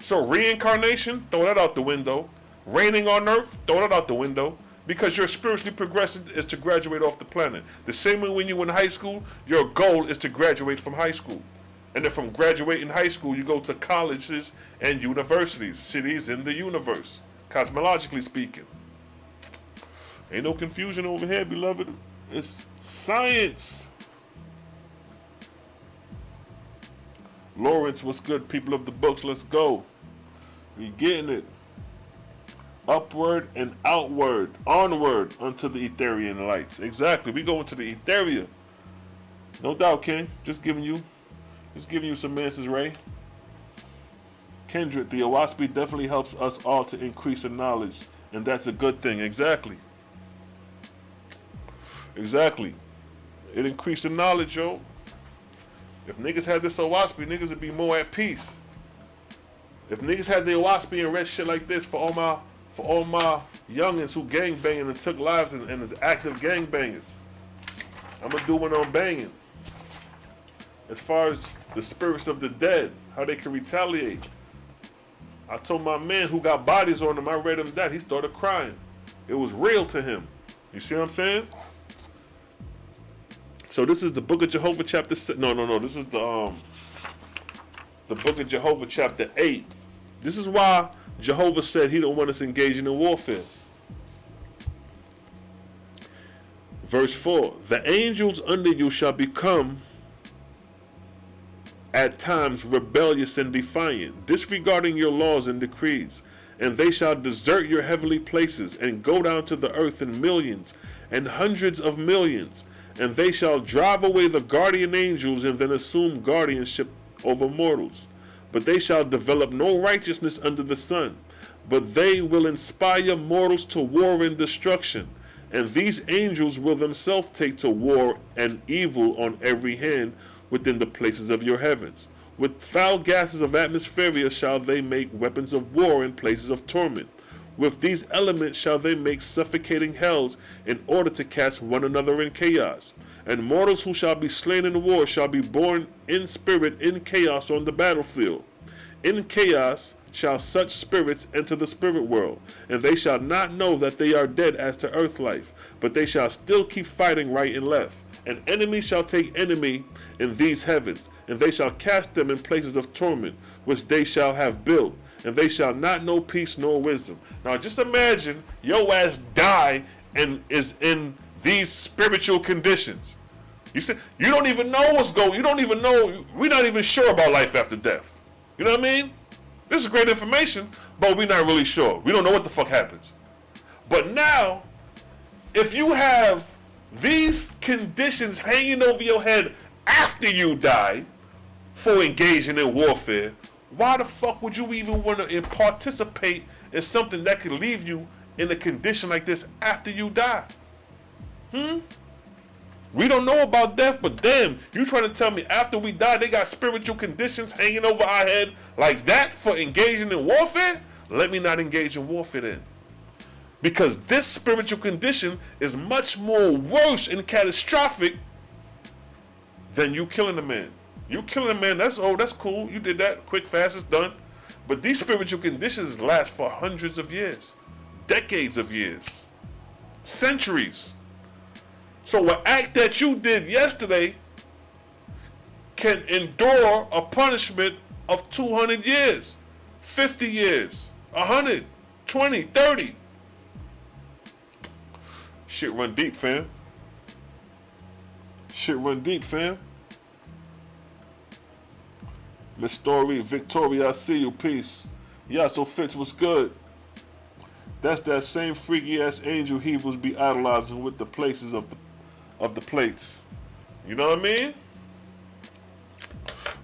So reincarnation, throw that out the window. Reigning on earth, throw that out the window. Because your spiritually progressing is to graduate off the planet. The same way when you in high school, your goal is to graduate from high school. And then from graduating high school, you go to colleges and universities, cities in the universe, cosmologically speaking. Ain't no confusion over here, beloved. It's science. Lawrence, what's good? People of the books, let's go. We getting it. Upward and outward, onward unto the Etherian lights. Exactly. We go into the Etheria. No doubt, King. Just giving you some answers, Ray. Kendrick, the Oahspe definitely helps us all to increase in knowledge, and that's a good thing. Exactly. Exactly. It increased in knowledge, yo. If niggas had this Oahspe, niggas would be more at peace. If niggas had the Oahspe and read shit like this for all my youngins who gang banging and took lives and is active gang bangers, I'm gonna do one on banging. As far as the spirits of the dead, how they can retaliate. I told my man who got bodies on him, I read him that, he started crying. It was real to him. You see what I'm saying? So this is the Book of Jehovah chapter 6. No. This is the Book of Jehovah chapter 8. This is why Jehovah said he don't want us engaging in warfare. Verse 4, the angels under you shall become at times rebellious and defiant, disregarding your laws and decrees. And they shall desert your heavenly places and go down to the earth in millions and hundreds of millions. And they shall drive away the guardian angels and then assume guardianship over mortals. But they shall develop no righteousness under the sun. But they will inspire mortals to war and destruction. And these angels will themselves take to war and evil on every hand within the places of your heavens. With foul gases of atmosphere shall they make weapons of war in places of torment. With these elements shall they make suffocating hells in order to cast one another in chaos. And mortals who shall be slain in war shall be born in spirit in chaos on the battlefield. In chaos shall such spirits enter the spirit world, and they shall not know that they are dead as to earth life, but they shall still keep fighting right and left. And enemy shall take enemy in these heavens, and they shall cast them in places of torment, which they shall have built, and they shall not know peace nor wisdom. Now just imagine your ass die and is in these spiritual conditions. You say you don't even know what's going. You don't even know. We're not even sure about life after death. You know what I mean? This is great information, but we're not really sure. We don't know what the fuck happens. But now, if you have these conditions hanging over your head after you die for engaging in warfare, why the fuck would you even want to participate in something that could leave you in a condition like this after you die? We don't know about death, but damn, you trying to tell me after we die they got spiritual conditions hanging over our head like that for engaging in warfare? Let me not engage in warfare then. Because this spiritual condition is much more worse and catastrophic than you killing a man. You killing a man, that's cool. You did that quick, fast, it's done. But these spiritual conditions last for hundreds of years, decades of years, centuries. So an act that you did yesterday can endure a punishment of 200 years, 50 years, 100, 20, 30. Shit run deep, fam. Shit run deep, fam. Miss Story, Victoria, I see you, peace. Yeah, so Fitz, what's good? That's that same freaky ass angel Hebrews be idolizing with the places of the plates. You know what I mean?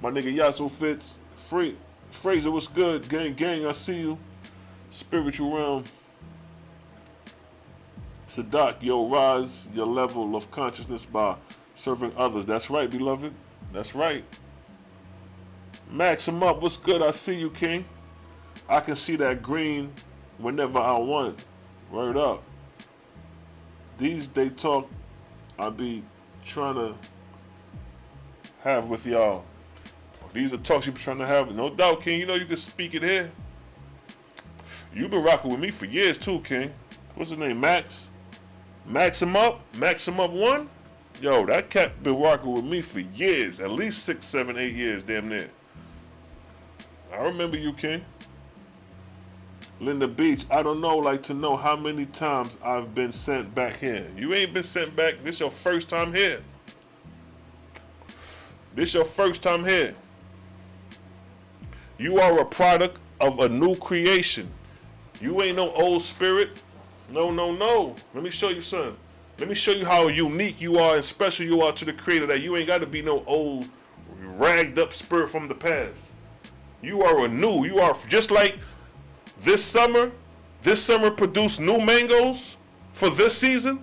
My nigga Yasso Fitz, Fraser, what's good? Gang, I see you. Spiritual realm. Sadak, yo, rise your level of consciousness by serving others. That's right, beloved. That's right. Max him up, what's good? I see you, King. I can see that green whenever I want. Word up. These they talk I be trying to have with y'all. These are talks you be trying to have. No doubt, King. You know you can speak it here. You've been rocking with me for years too, King. What's his name? Max? Max him up 1? Yo, that cat been rocking with me for years. At least 6, 7, 8 years, damn near. I remember you, King. Linda Beach, I don't know, like to know how many times I've been sent back here. You ain't been sent back. This your first time here. This your first time here. You are a product of a new creation. You ain't no old spirit. No. Let me show you something. Let me show you how unique you are and special you are to the Creator, that you ain't got to be no old, ragged up spirit from the past. You are a new. You are just like this summer. This summer produced new mangoes for this season.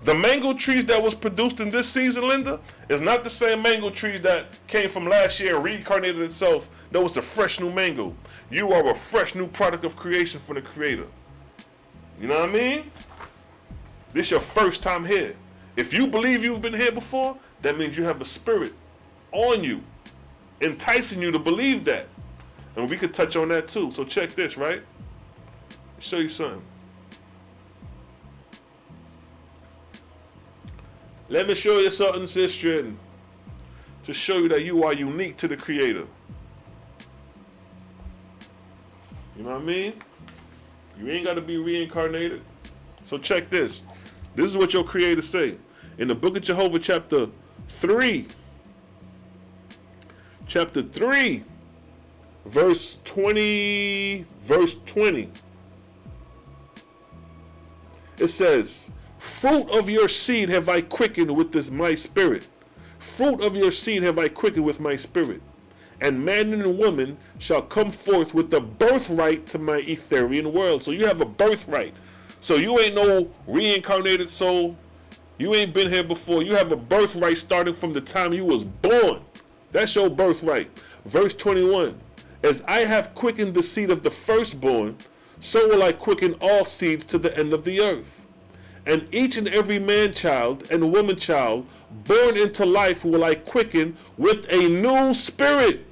The mango trees that was produced in this season, Linda, is not the same mango trees that came from last year and reincarnated itself. No, it's a fresh new mango. You are a fresh new product of creation from the Creator. You know what I mean? This your first time here. If you believe you've been here before, that means you have a spirit on you, enticing you to believe that. And we could touch on that too. So check this, right? I'll show you something. Let me show you something, sister, to show you that you are unique to the Creator. You know what I mean? You ain't got to be reincarnated. So check this. This is what your creator say. In the book of Jehovah, chapter 3, verse 20, it says, fruit of your seed have I quickened with this my spirit. Fruit of your seed have I quickened with my spirit. And man and woman shall come forth with the birthright to my Etherian world. So you have a birthright. So you ain't no reincarnated soul. You ain't been here before. You have a birthright starting from the time you was born. That's your birthright. Verse 21. As I have quickened the seed of the firstborn, so will I quicken all seeds to the end of the earth. And each and every man child and woman child born into life will I quicken with a new spirit,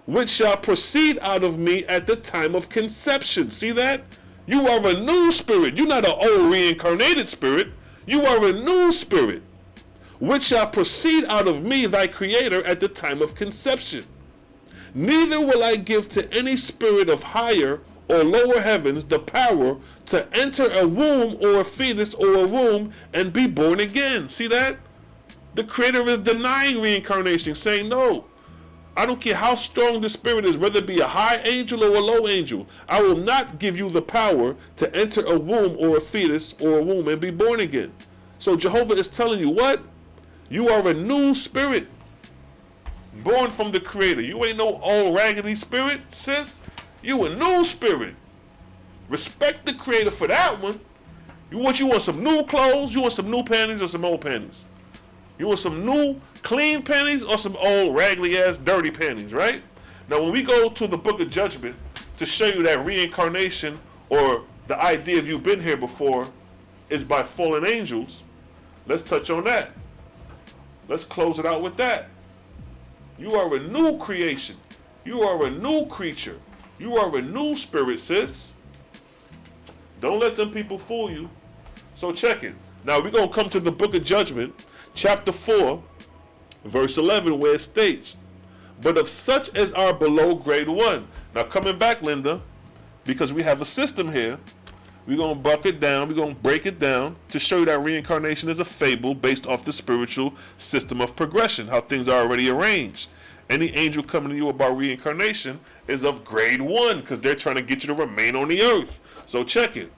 which shall proceed out of me at the time of conception. See that? You are a new spirit. You're not an old reincarnated spirit. You are a new spirit, which shall proceed out of me, thy creator, at the time of conception. Neither will I give to any spirit of higher or lower heavens the power to enter a womb or a fetus or a womb and be born again. See that? The creator is denying reincarnation, saying, no, I don't care how strong the spirit is, whether it be a high angel or a low angel. I will not give you the power to enter a womb or a fetus or a womb and be born again. So Jehovah is telling you what? You are a new spirit, born from the creator. You ain't no old raggedy spirit, sis. You a new spirit. Respect the creator for that one. You want some new clothes? You want some new panties or some old panties? You want some new clean panties or some old raggedy ass dirty panties, right? Now when we go to the book of judgment to show you that reincarnation or the idea of you've been here before is by fallen angels, let's touch on that. Let's close it out with that. You are a new creation. You are a new creature. You are a new spirit, sis. Don't let them people fool you. So check it. Now we're going to come to the book of judgment, chapter 4, verse 11, where it states, but of such as are below grade 1. Now coming back, Linda, because we have a system here, we're going to buck it down, we're going to break it down to show you that reincarnation is a fable based off the spiritual system of progression, how things are already arranged. Any angel coming to you about reincarnation is of grade 1 because they're trying to get you to remain on the earth. So check it.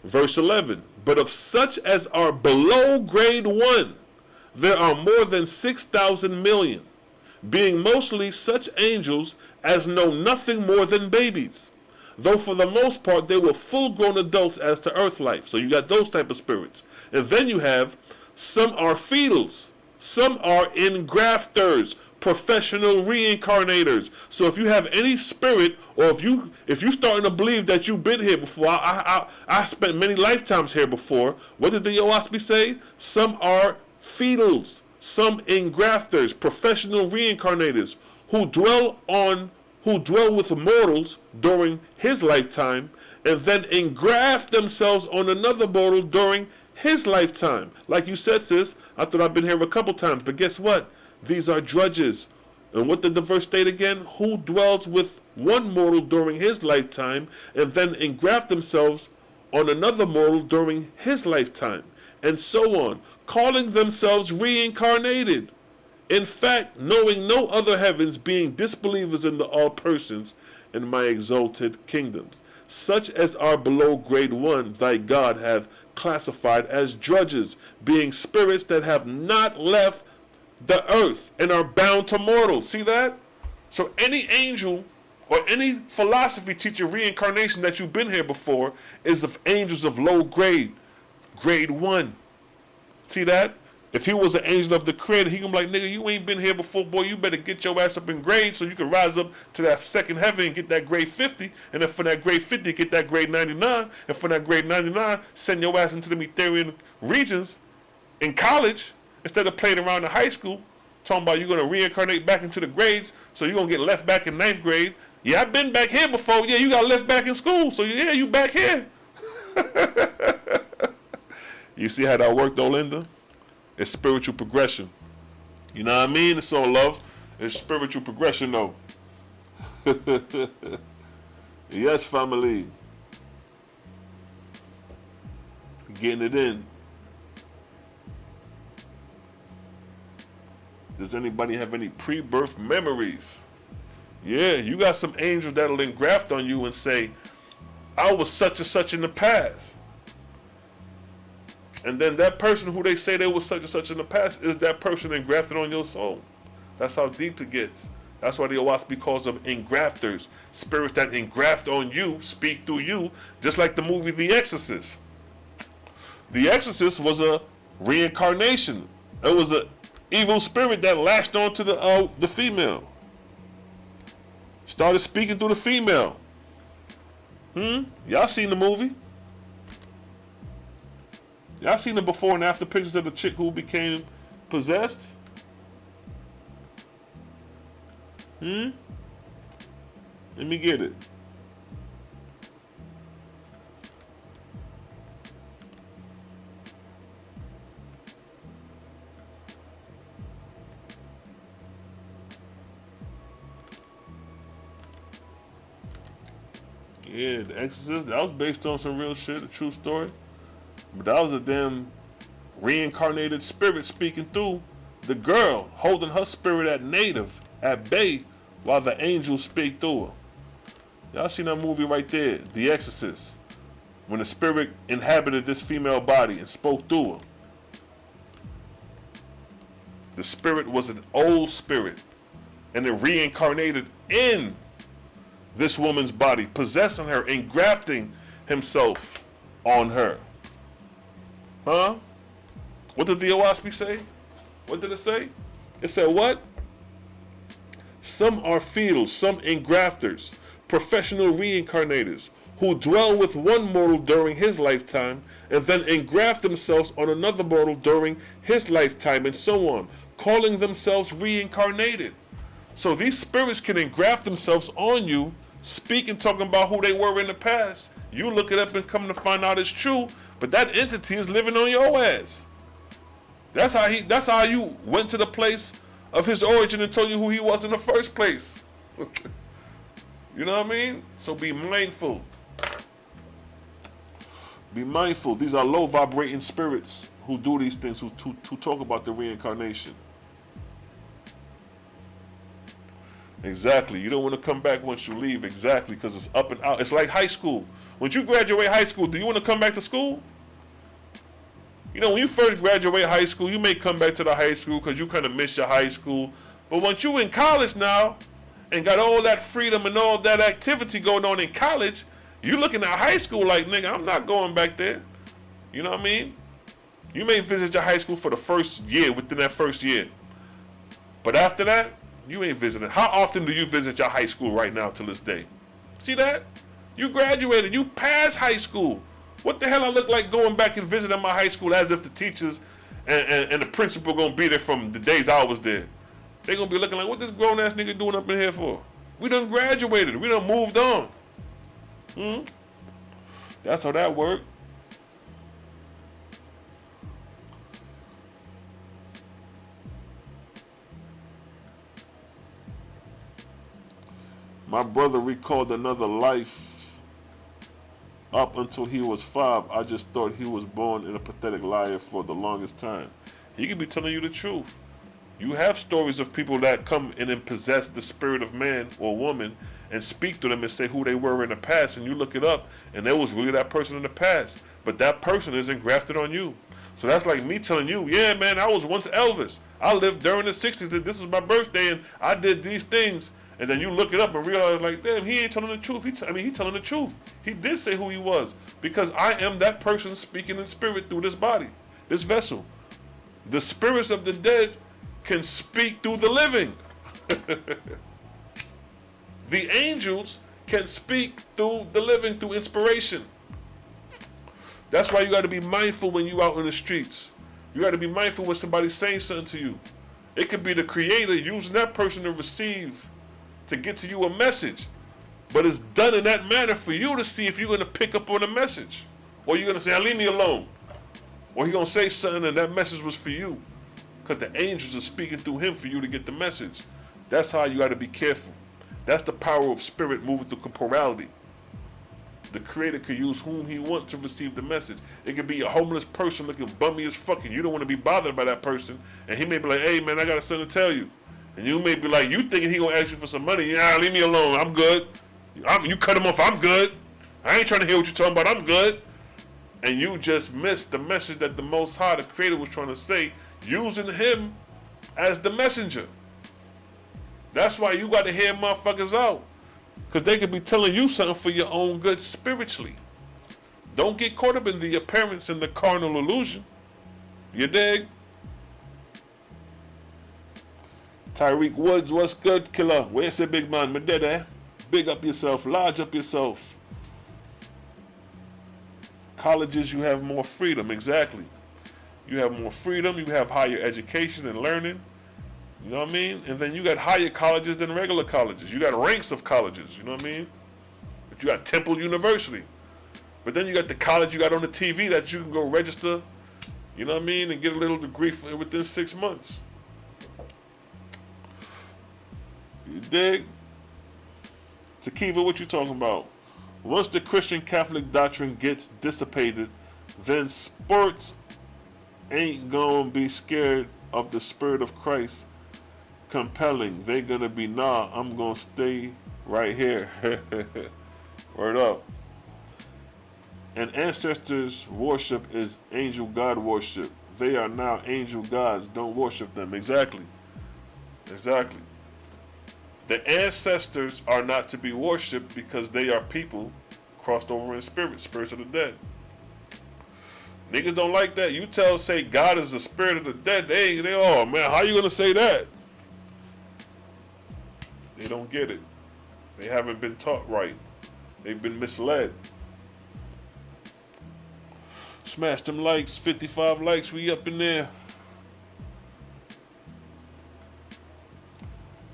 Verse 11, but of such as are below grade 1, there are more than 6,000 million, being mostly such angels as know nothing more than babies, though for the most part they were full-grown adults as to earth life. So you got those type of spirits. And then you have, some are fetals, some are engrafters, professional reincarnators. So if you have any spirit, or if you starting to believe that you've been here before, I spent many lifetimes here before, what did the Oahspe say? Some are fetals, some engrafters, professional reincarnators who dwell with mortals during his lifetime and then engraft themselves on another mortal during his lifetime. Like you said, sis, I thought I've been here a couple times, but guess what? These are drudges. And what did the verse state again? Who dwells with one mortal during his lifetime and then engraft themselves on another mortal during his lifetime, and so on, calling themselves reincarnated. In fact, knowing no other heavens, being disbelievers in the all persons in my exalted kingdoms. Such as are below grade 1, thy God hath classified as drudges, being spirits that have not left the earth and are bound to mortals. See that? So any angel or any philosophy teaching reincarnation that you've been here before is of angels of low grade, grade 1. See that? If he was an angel of the creator, he can be like, nigga, you ain't been here before, boy. You better get your ass up in grade so you can rise up to that second heaven and get that grade 50. And then from that grade 50, get that grade 99. And from that grade 99, send your ass into the Etherian regions in college instead of playing around in high school, talking about you're going to reincarnate back into the grades, so you're going to get left back in 9th grade. Yeah, I've been back here before. Yeah, you got left back in school. So yeah, you back here. You see how that worked, though, Linda? It's spiritual progression. You know what I mean? It's all love. It's spiritual progression, though. Yes, family. Getting it in. Does anybody have any pre-birth memories? Yeah, you got some angels that'll engraft on you and say, I was such and such in the past. And then that person who they say they was such and such in the past is that person engrafted on your soul. That's how deep it gets. That's why the Oahspe calls them engrafters. Spirits that engraft on you, speak through you, just like the movie The Exorcist. The Exorcist was a reincarnation. It was an evil spirit that latched onto the female. Started speaking through the female. Y'all seen the movie? Y'all seen the before and after pictures of the chick who became possessed? Let me get it. Yeah, The Exorcist, that was based on some real shit, a true story. But that was a damn reincarnated spirit speaking through the girl, holding her spirit at bay, while the angels speak through her. Y'all seen that movie right there, The Exorcist, when the spirit inhabited this female body and spoke through her. The spirit was an old spirit, and it reincarnated in this woman's body, possessing her, engrafting himself on her. Huh? What did the Oahspe say? What did it say? It said what? Some are feedals, some engrafters, professional reincarnators, who dwell with one mortal during his lifetime and then engraft themselves on another mortal during his lifetime, and so on, calling themselves reincarnated. So these spirits can engraft themselves on you, speaking, talking about who they were in the past. You look it up and come to find out it's true, but that entity is living on your ass. That's how you went to the place of his origin and told you who he was in the first place. You know what I mean? So be mindful. Be mindful. These are low vibrating spirits who do these things, who talk about the reincarnation. Exactly. You don't want to come back once you leave. Exactly, because it's up and out. It's like high school. When you graduate high school, do you want to come back to school? You know, when you first graduate high school, you may come back to the high school because you kind of miss your high school. But once you in college now and got all that freedom and all that activity going on in college, you looking at high school like, nigga, I'm not going back there. You know what I mean? You may visit your high school for the first year, within that first year. But after that, you ain't visiting. How often do you visit your high school right now to this day? See that? You graduated. You passed high school. What the hell I look like going back and visiting my high school as if the teachers and the principal gonna be there from the days I was there? They gonna be looking like, what this grown ass nigga doing up in here for? We done graduated. We done moved on. That's how that worked. My brother recalled another life. Up until he was 5, I just thought he was born in a pathetic liar for the longest time. He could be telling you the truth. You have stories of people that come in and possess the spirit of man or woman and speak to them and say who they were in the past, and you look it up and there was really that person in the past, but that person is engrafted on you. So that's like me telling you, yeah man, I was once Elvis. I lived during the 60s, and this was my birthday and I did these things. And then you look it up and realize, like, damn, he ain't telling the truth. He's telling the truth. He did say who he was, because I am that person speaking in spirit through this body, this vessel. The spirits of the dead can speak through the living. The angels can speak through the living, through inspiration. That's why you got to be mindful when you out in the streets. You got to be mindful when somebody's saying something to you. It could be the creator using that person to receive, to get to you a message, but it's done in that manner for you to see if you're going to pick up on the message, or you're going to say, leave me alone, or he's going to say something and that message was for you, because the angels are speaking through him for you to get the message. That's how you got to be careful. That's the power of spirit moving through corporality. The Creator could use whom He wants to receive the message. It could be a homeless person looking bummy as fucking. You don't want to be bothered by that person, and he may be like, "Hey man, I got something to tell you," and you may be like, "You thinking he gonna ask you for some money? Yeah, leave me alone. I'm good. You cut him off. I'm good. I ain't trying to hear what you're talking about. I'm good." And you just missed the message that the Most High, the Creator, was trying to say, using him as the messenger. That's why you got to hear motherfuckers out. Because they could be telling you something for your own good spiritually. Don't get caught up in the appearance and the carnal illusion. You dig? Tyreek Woods, what's good, killer? Where's the big man? Me dead, eh? Big up yourself. Large up yourself. Colleges, you have more freedom. Exactly. You have more freedom. You have higher education and learning. You know what I mean? And then you got higher colleges than regular colleges. You got ranks of colleges. You know what I mean? But you got Temple University. But then you got the college you got on the TV that you can go register. You know what I mean? And get a little degree within 6 months. You dig? Takiva, what you talking about? Once the Christian Catholic doctrine gets dissipated, then sports ain't gonna be scared of the Spirit of Christ compelling. They gonna be, nah, I'm gonna stay right here. Word up. And ancestors worship is angel God worship. They are now angel gods. Don't worship them. Exactly. Exactly. The ancestors are not to be worshipped because they are people crossed over in spirit, spirits of the dead. Niggas don't like that. You say God is the spirit of the dead. They oh man, how you gonna say that? They don't get it. They haven't been taught right. They've been misled. Smash them likes, 55 likes, we up in there.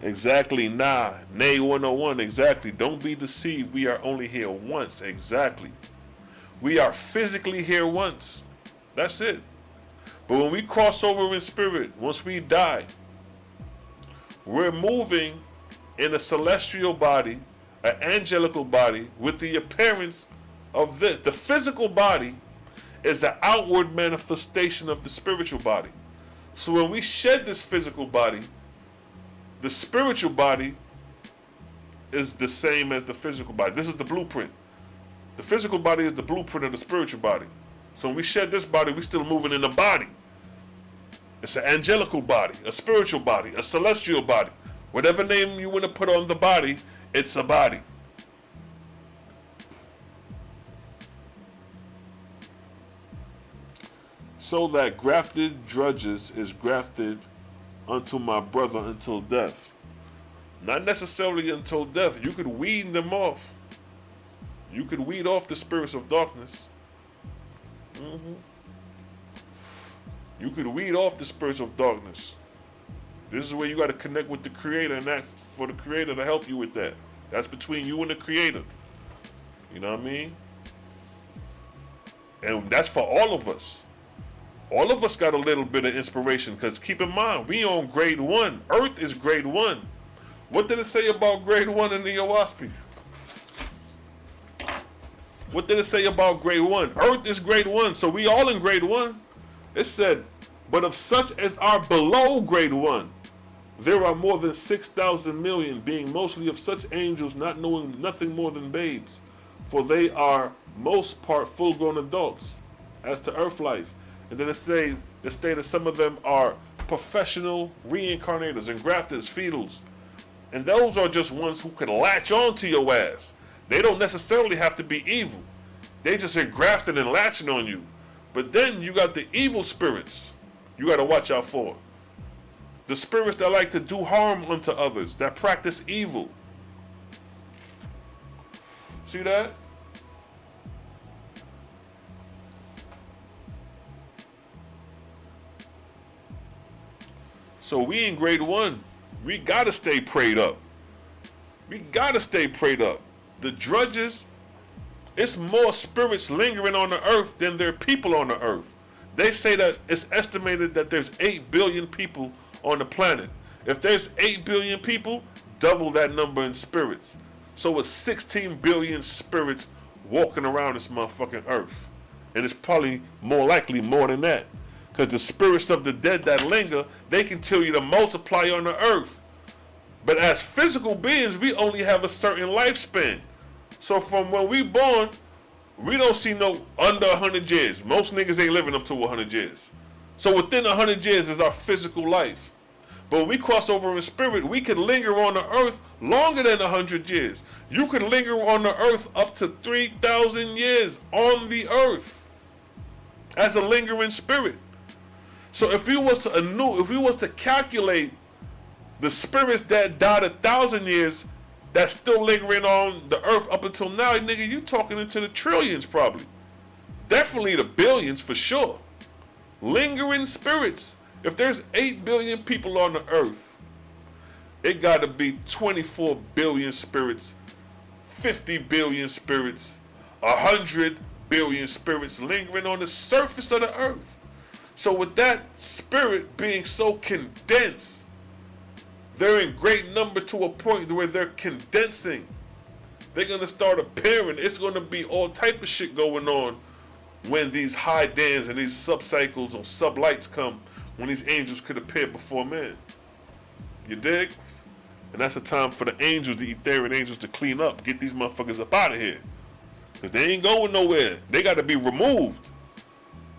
Exactly, nah. Nay 101, exactly. Don't be deceived. We are only here once, exactly. We are physically here once. That's it. But when we cross over in spirit, once we die, we're moving in a celestial body, an angelical body, with the appearance of this. The physical body is an outward manifestation of the spiritual body. So when we shed this physical body, the spiritual body is the same as the physical body. This is the blueprint. The physical body is the blueprint of the spiritual body. So when we shed this body, we're still moving in the body. It's an angelical body, a spiritual body, a celestial body. Whatever name you want to put on the body, it's a body. So that grafted drudges is grafted unto my brother until death. Not necessarily until death. You could weed them off. You could weed off the spirits of darkness. You could weed off the spirits of darkness. This is where you got to connect with the Creator and ask for the Creator to help you with that. That's between you and the Creator. You know what I mean? And that's for all of us. All of us got a little bit of inspiration, because keep in mind, we on grade 1. Earth is grade 1. What did it say about grade 1 in the Oahspe? What did it say about grade 1? Earth is grade 1, so we all in grade 1. It said, but of such as are below grade 1, there are more than 6,000 million, being mostly of such angels, not knowing nothing more than babes. For they are most part full-grown adults, as to earth life. And then it stated that some of them are professional reincarnators and grafters, fetals. And those are just ones who can latch on to your ass. They don't necessarily have to be evil. They just are grafting and latching on you. But then you got the evil spirits you got to watch out for. The spirits that like to do harm unto others, that practice evil. See that? So we in grade 1. We got to stay prayed up. We got to stay prayed up. The drudges, it's more spirits lingering on the earth than there are people on the earth. They say that it's estimated that there's 8 billion people on the planet. If there's 8 billion people, double that number in spirits. So it's 16 billion spirits walking around this motherfucking earth. And it's probably more likely more than that. Because the spirits of the dead that linger, they can tell you to multiply on the earth. But as physical beings, we only have a certain lifespan. So from when we born, we don't see no under 100 years. Most niggas ain't living up to 100 years. So within 100 years is our physical life. But when we cross over in spirit, we can linger on the earth longer than 100 years. You can linger on the earth up to 3,000 years on the earth as a lingering spirit. So if we was to calculate the spirits that died 1,000 years that's still lingering on the earth up until now, nigga, you talking into the trillions probably. Definitely the billions for sure. Lingering spirits. If there's 8 billion people on the earth, it got to be 24 billion spirits, 50 billion spirits, 100 billion spirits lingering on the surface of the earth. So with that spirit being so condensed, they're in great number to a point where they're condensing. They're going to start appearing. It's going to be all type of shit going on when these high dans and these subcycles or sublights come, when these angels could appear before man. You dig? And that's a time for the angels, the etheric angels, to clean up, get these motherfuckers up out of here. Because they ain't going nowhere. They got to be removed.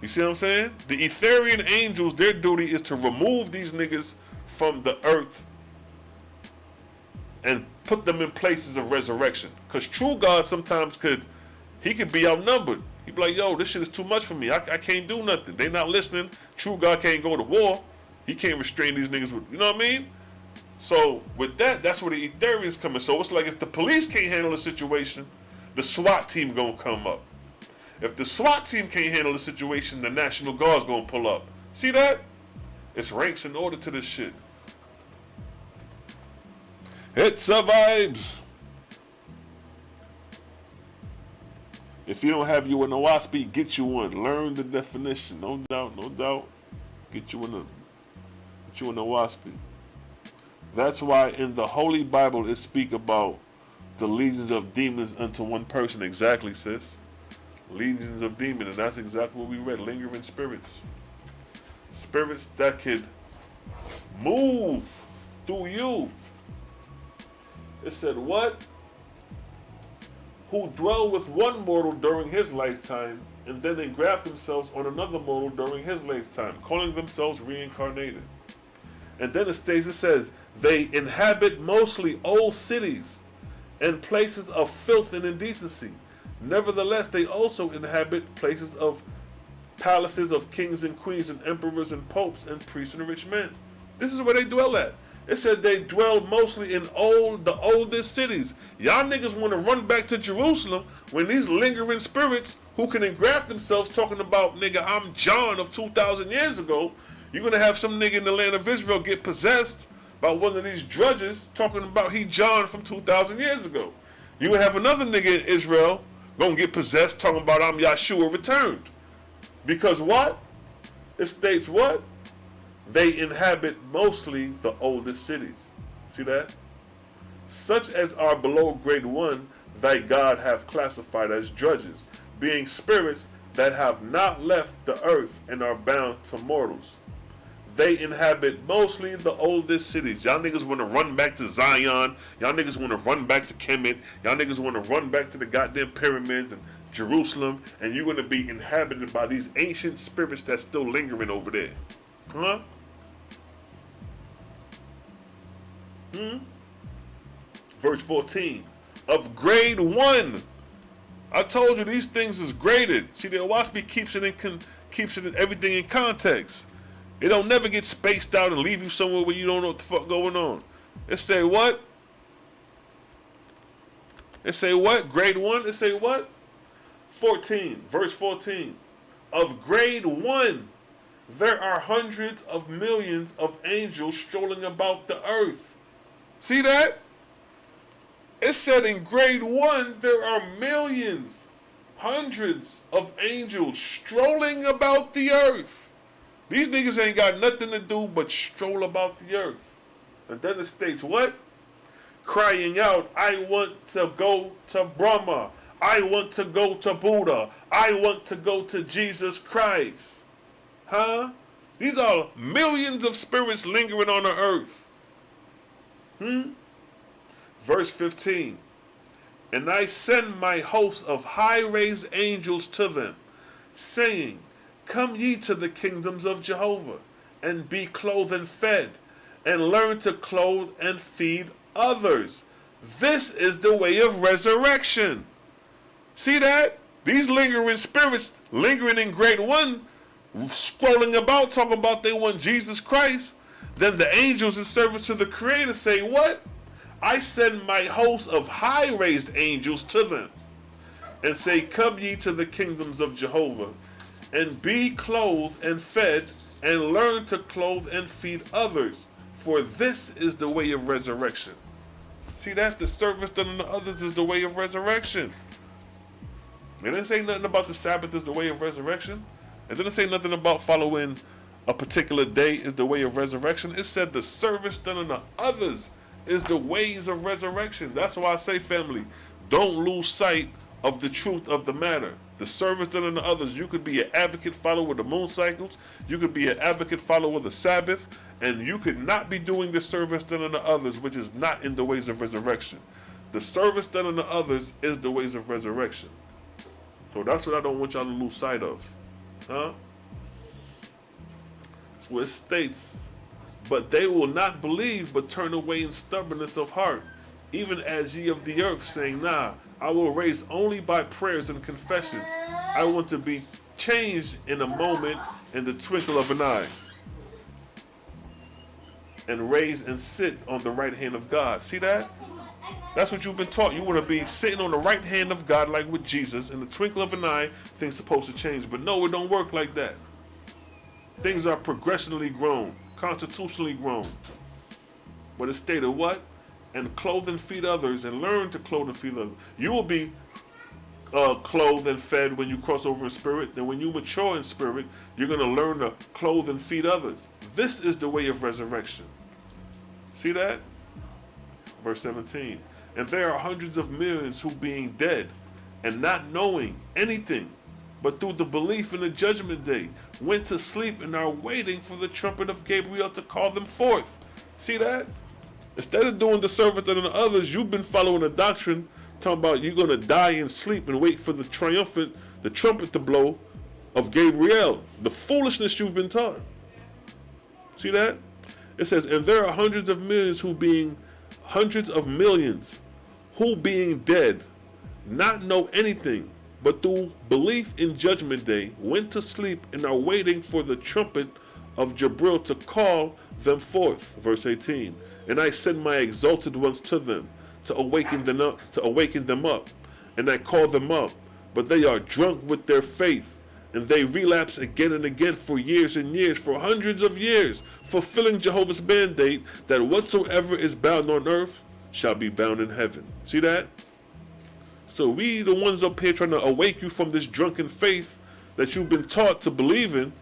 You see what I'm saying? The etheric angels, their duty is to remove these niggas from the earth and put them in places of resurrection. Because true God sometimes could be outnumbered. He'd be like, yo, this shit is too much for me. I can't do nothing. They not listening. True God can't go to war. He can't restrain these niggas with, you know what I mean? So with that, that's where the etherians come in. So it's like if the police can't handle the situation, the SWAT team gonna come up. If the SWAT team can't handle the situation, the National Guard's gonna pull up. See that? It's ranks and order to this shit. It's a vibes. If you don't have you an Oahspe, get you one. Learn the definition. No doubt, no doubt. Get you an Oahspe. That's why in the Holy Bible it speak about the legions of demons unto one person. Exactly, sis. Legions of demons, and that's exactly what we read. Lingering spirits. Spirits that could move through you. It said what? Who dwell with one mortal during his lifetime and then engraft themselves on another mortal during his lifetime, calling themselves reincarnated. And then it says, they inhabit mostly old cities and places of filth and indecency. Nevertheless, they also inhabit places of palaces of kings and queens and emperors and popes and priests and rich men. This is where they dwell at. It said they dwell mostly in the oldest cities. Y'all niggas want to run back to Jerusalem when these lingering spirits who can engraft themselves talking about, nigga, I'm John of 2,000 years ago. You're going to have some nigga in the land of Israel get possessed by one of these drudges talking about he John from 2,000 years ago. You would have another nigga in Israel going to get possessed talking about I'm Yahshua returned. Because what? It states what? They inhabit mostly the oldest cities. See that? Such as are below grade 1, thy God hath classified as drudges, being spirits that have not left the earth and are bound to mortals. They inhabit mostly the oldest cities. Y'all niggas want to run back to Zion. Y'all niggas want to run back to Kemet. Y'all niggas want to run back to the goddamn pyramids and Jerusalem. And you're going to be inhabited by these ancient spirits that's still lingering over there. Huh? Verse 14. Of grade 1. I told you these things is graded. See, the Oahspe keeps it everything in context. It don't never get spaced out and leave you somewhere where you don't know what the fuck going on. It say what? It say what? Grade 1? It say what? 14. Verse 14. Of grade 1, there are hundreds of millions of angels strolling about the earth. See that? It said in grade 1, there are millions, hundreds of angels strolling about the earth. These niggas ain't got nothing to do but stroll about the earth. And then it states what? Crying out, I want to go to Brahma. I want to go to Buddha. I want to go to Jesus Christ. Huh? These are millions of spirits lingering on the earth. Verse 15. And I send my host of high-raised angels to them, saying, come ye to the kingdoms of Jehovah, and be clothed and fed, and learn to clothe and feed others. This is the way of resurrection. See that? These lingering spirits, lingering in grade 1, scrolling about, talking about they want Jesus Christ. Then the angels in service to the Creator say, what? I send my host of high-raised angels to them, and say, come ye to the kingdoms of Jehovah, and be clothed and fed, and learn to clothe and feed others. For this is the way of resurrection. See that? The service done unto others is the way of resurrection. It didn't say nothing about the Sabbath is the way of resurrection. It didn't say nothing about following a particular day is the way of resurrection. It said the service done unto others is the ways of resurrection. That's why I say, family, don't lose sight of the truth of the matter. The service done unto others. You could be an advocate follower of the moon cycles. You could be an advocate follower of the Sabbath. And you could not be doing the service done unto others, which is not in the ways of resurrection. The service done unto others is the ways of resurrection. So that's what I don't want y'all to lose sight of. Huh? So it states, but they will not believe, but turn away in stubbornness of heart, even as ye of the earth, saying, nah, I will raise only by prayers and confessions. I want to be changed in a moment, in the twinkle of an eye, and raise and sit on the right hand of God. See that? That's what you've been taught. You want to be sitting on the right hand of God, like with Jesus. In the twinkle of an eye, things supposed to change. But no, it don't work like that. Things are progressionally grown, constitutionally grown. But it stated what? And clothe and feed others, and learn to clothe and feed others. You will be clothed and fed when you cross over in spirit. Then when you mature in spirit, you're going to learn to clothe and feed others. This is the way of resurrection. See that? Verse 17. And there are hundreds of millions who, being dead and not knowing anything, but through the belief in the judgment day, went to sleep and are waiting for the trumpet of Gabriel to call them forth. See that? Instead of doing the service unto others, you've been following a doctrine talking about you're going to die in sleep and wait for the trumpet to blow of Gabriel. The foolishness you've been taught. See that? It says, and there are hundreds of millions who being dead, not know anything, but through belief in judgment day, went to sleep and are waiting for the trumpet of Gabriel to call them forth. Verse 18. And I send my exalted ones to them, to awaken them up, and I call them up, but they are drunk with their faith, and they relapse again and again for years and years, for hundreds of years, fulfilling Jehovah's mandate that whatsoever is bound on earth shall be bound in heaven. See that? So we, the ones up here trying to awake you from this drunken faith that you've been taught to believe in,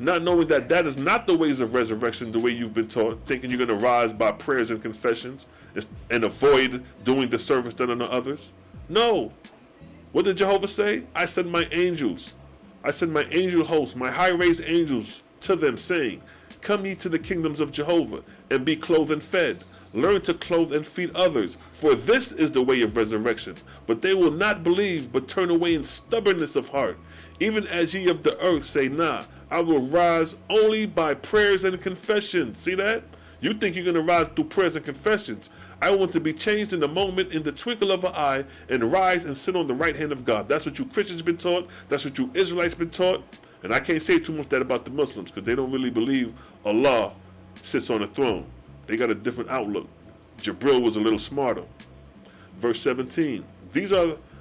not knowing that that is not the ways of resurrection, the way you've been taught, thinking you're going to rise by prayers and confessions and avoid doing the service done unto others. No. What did Jehovah say? I send my angels. I send my angel hosts, my high-raised angels to them, saying, come ye to the kingdoms of Jehovah, and be clothed and fed. Learn to clothe and feed others, for this is the way of resurrection. But they will not believe, but turn away in stubbornness of heart, even as ye of the earth say, nah, I will rise only by prayers and confessions. See that? You think you're going to rise through prayers and confessions. I want to be changed in a moment, in the twinkle of an eye, and rise and sit on the right hand of God. That's what you Christians been taught. That's what you Israelites been taught. And I can't say too much that about the Muslims, because they don't really believe Allah sits on a throne. They got a different outlook. Jabril was a little smarter. Verse 17.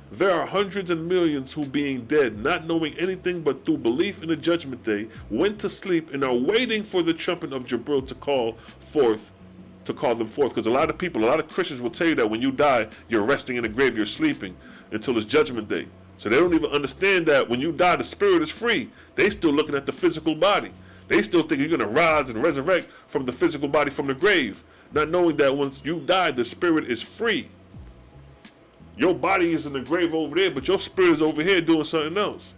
There are hundreds and millions who, being dead, not knowing anything but through belief in the judgment day, went to sleep and are waiting for the trumpet of Jabril to call them forth. Because a lot of Christians will tell you that when you die, you're resting in the grave, you're sleeping until it's judgment day. So they don't even understand that when you die, the spirit is free. They still looking at the physical body. They still think you're going to rise and resurrect from the physical body from the grave, not knowing that once you die, the spirit is free. Your body is in the grave over there, but your spirit is over here doing something else.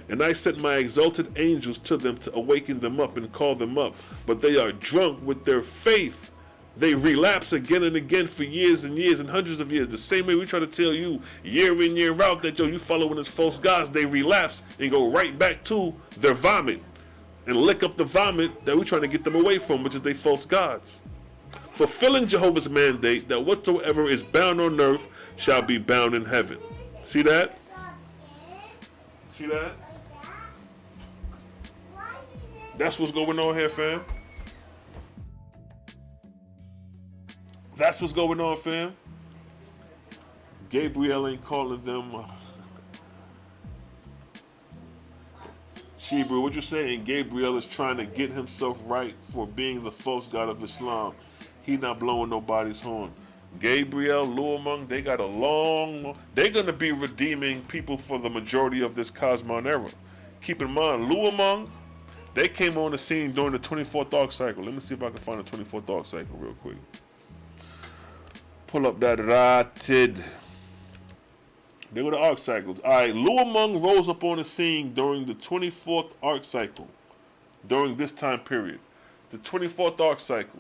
And I sent my exalted angels to them to awaken them up and call them up. But they are drunk with their faith. They relapse again and again for years and years and hundreds of years. The same way we try to tell you year in, year out that, yo, you following this false gods. They relapse and go right back to their vomit and lick up the vomit that we're trying to get them away from, which is they false gods. Fulfilling Jehovah's mandate that whatsoever is bound on earth shall be bound in heaven. See that? See that? That's what's going on here, fam. That's what's going on, fam. Gabriel ain't calling them. Shebrew, what you saying? Gabriel is trying to get himself right for being the false god of Islam. He not blowing nobody's horn. Gabriel, Luamung, they got a long. They're gonna be redeeming people for the majority of this Cosmon era. Keep in mind, Luamung, they came on the scene during the 24th arc cycle. Let me see if I can find the 24th arc cycle real quick. Pull up that Ratid. They were the arc cycles. All right, Luamung rose up on the scene during the 24th arc cycle. During this time period. The 24th arc cycle.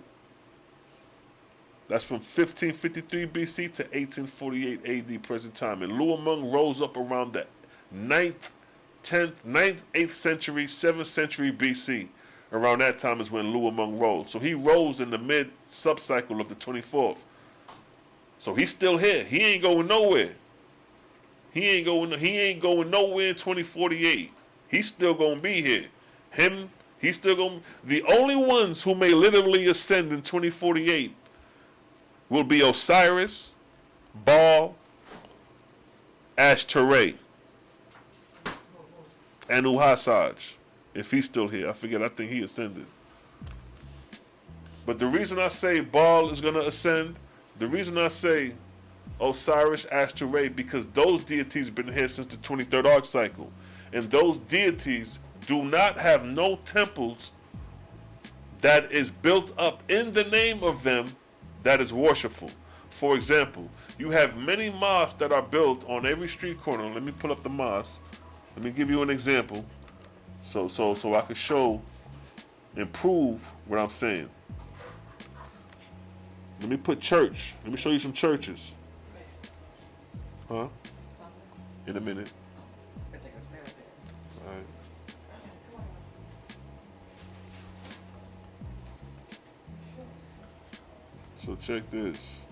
That's from 1553 BC to 1848 AD present time. And Luamung rose up around the 9th, 8th century, 7th century BC. Around that time is when Luamung rose. So he rose in the mid-subcycle of the 24th. So he's still here. He ain't going nowhere. He ain't going nowhere in 2048. He's still gonna be here. He's still gonna. The only ones who may literally ascend in 2048 will be Osiris, Baal, Ashtaray, and Oahspe. If he's still here, I think he ascended. But the reason I say Baal is gonna ascend, the reason I say Osiris, Ashtaray, because those deities have been here since the 23rd arc cycle. And those deities do not have no temples that is built up in the name of them that is worshipful. For example, you have many mosques that are built on every street corner. Let me pull up the mosque. Let me give you an example so I can show and prove what I'm saying. Let me put church. Let me show you some churches. Huh? In a minute. All right. So check this.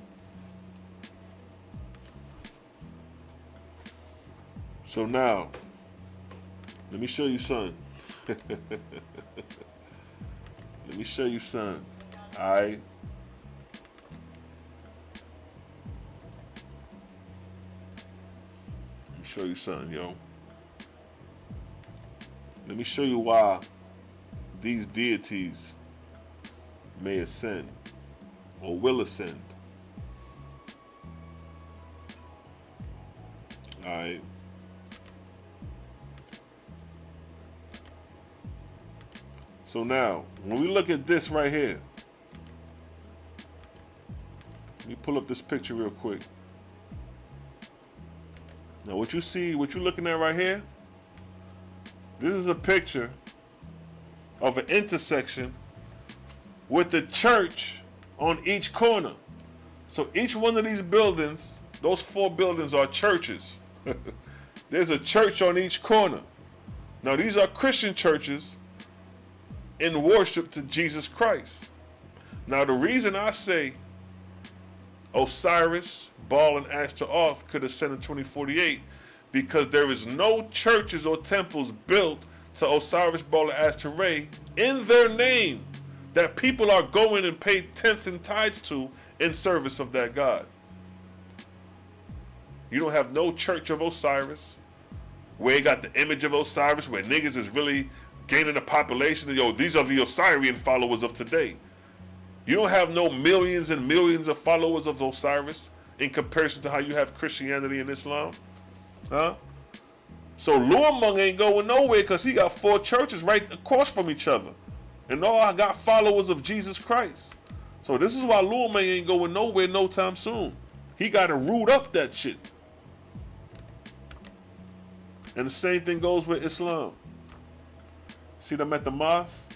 So now, let me show you something. Let me show you something. All right. Show you something, yo. Let me show you why these deities may ascend or will ascend. Alright. So now, when we look at this right here, let me pull up this picture real quick. Now what you see, what you're looking at right here, this is a picture of an intersection with the church on each corner. So each one of these buildings, those 4 buildings are churches. There's a church on each corner. Now these are Christian churches in worship to Jesus Christ. Now the reason I say Osiris, Baal, and Ashtaroth could ascend in 2048 because there is no churches or temples built to Osiris, Baal, and Ashtaray in their name that people are going and pay tenths and tithes to in service of that God. You don't have no church of Osiris where you got the image of Osiris, where niggas is really gaining a population. Yo, these are the Osirian followers of today. You don't have no millions and millions of followers of Osiris in comparison to how you have Christianity and Islam. Huh? So Luamung ain't going nowhere because he got 4 churches right across from each other. And all I got followers of Jesus Christ. So this is why Luamung ain't going nowhere no time soon. He got to root up that shit. And the same thing goes with Islam. See them at the mosque?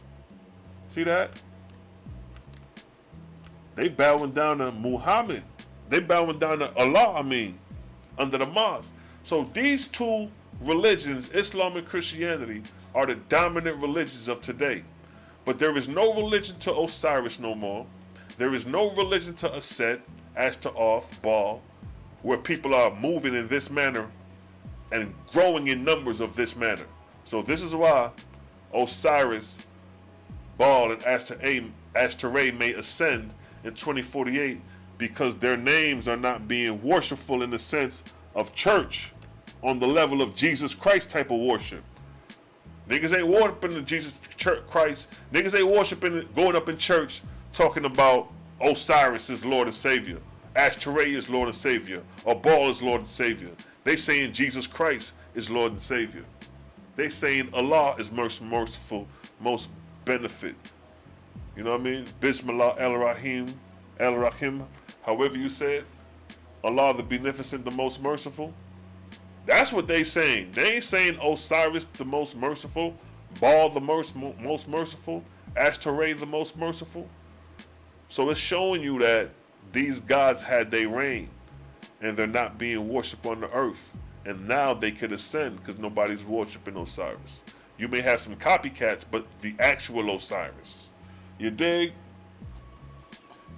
See that? They bowing down to Muhammad. They bowing down to Allah, under the mosque. So these two religions, Islam and Christianity, are the dominant religions of today. But there is no religion to Osiris no more. There is no religion to Aset, Ashtaroth, Baal, where people are moving in this manner and growing in numbers of this manner. So this is why Osiris, Baal, and Ashtaray may ascend in 2048, because their names are not being worshipful in the sense of church on the level of Jesus Christ type of worship. Niggas ain't worshiping the Jesus Christ. Niggas ain't worshiping, going up in church talking about Osiris is Lord and Savior, Ashtaray is Lord and Savior, or Baal is Lord and Savior. They saying Jesus Christ is Lord and Savior. They saying Allah is most merciful, most benefit. You know what I mean? Bismillah el-Rahim, however you say it. Allah the Beneficent, the most merciful. That's what they saying. They ain't saying Osiris the most merciful, Baal the most merciful, Ashtaray the most merciful. So it's showing you that these gods had their reign, and they're not being worshipped on the earth. And now they could ascend because nobody's worshiping Osiris. You may have some copycats, but the actual Osiris. You dig?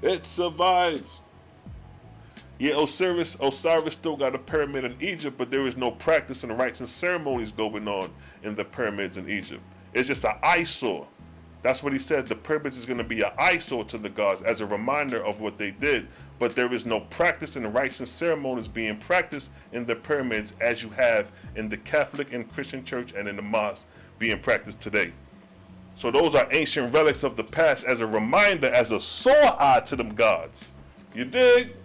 It survives. Yeah, Osiris still got a pyramid in Egypt, but there is no practice and rites and ceremonies going on in the pyramids in Egypt. It's just an eyesore. That's what he said. The pyramids is going to be an eyesore to the gods as a reminder of what they did. But there is no practice and rites and ceremonies being practiced in the pyramids as you have in the Catholic and Christian church and in the mosque being practiced today. So those are ancient relics of the past as a reminder, as a sore eye to them gods. You dig?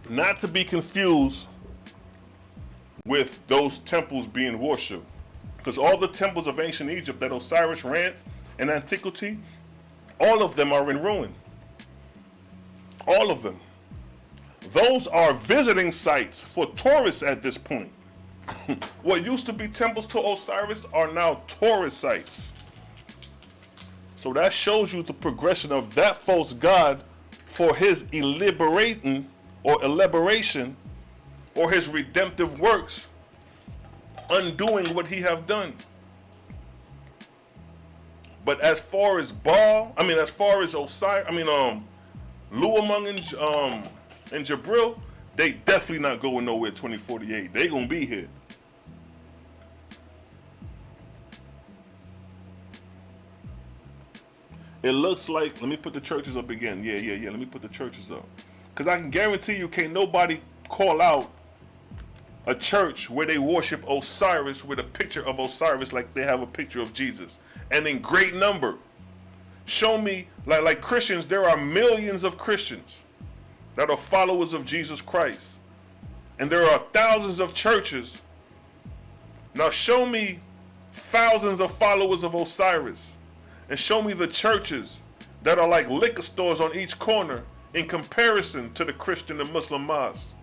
Not to be confused with those temples being worshipped. Because all the temples of ancient Egypt that Osiris ran in antiquity, all of them are in ruin. All of them. Those are visiting sites for tourists at this point. What used to be temples to Osiris are now tourist sites. So that shows you the progression of that false god for his elaboration or his redemptive works, undoing what he have done. But as far as as far as Osiris, Luamung and Jabril, they definitely not going nowhere 2048. They gonna be here. It looks like, let me put the churches up again. Yeah. Let me put the churches up. Because I can guarantee you, can't nobody call out a church where they worship Osiris with a picture of Osiris like they have a picture of Jesus. And in great number. Show me, like Christians, there are millions of Christians that are followers of Jesus Christ. And there are thousands of churches. Now show me thousands of followers of Osiris. And show me the churches that are like liquor stores on each corner in comparison to the Christian and Muslim mosques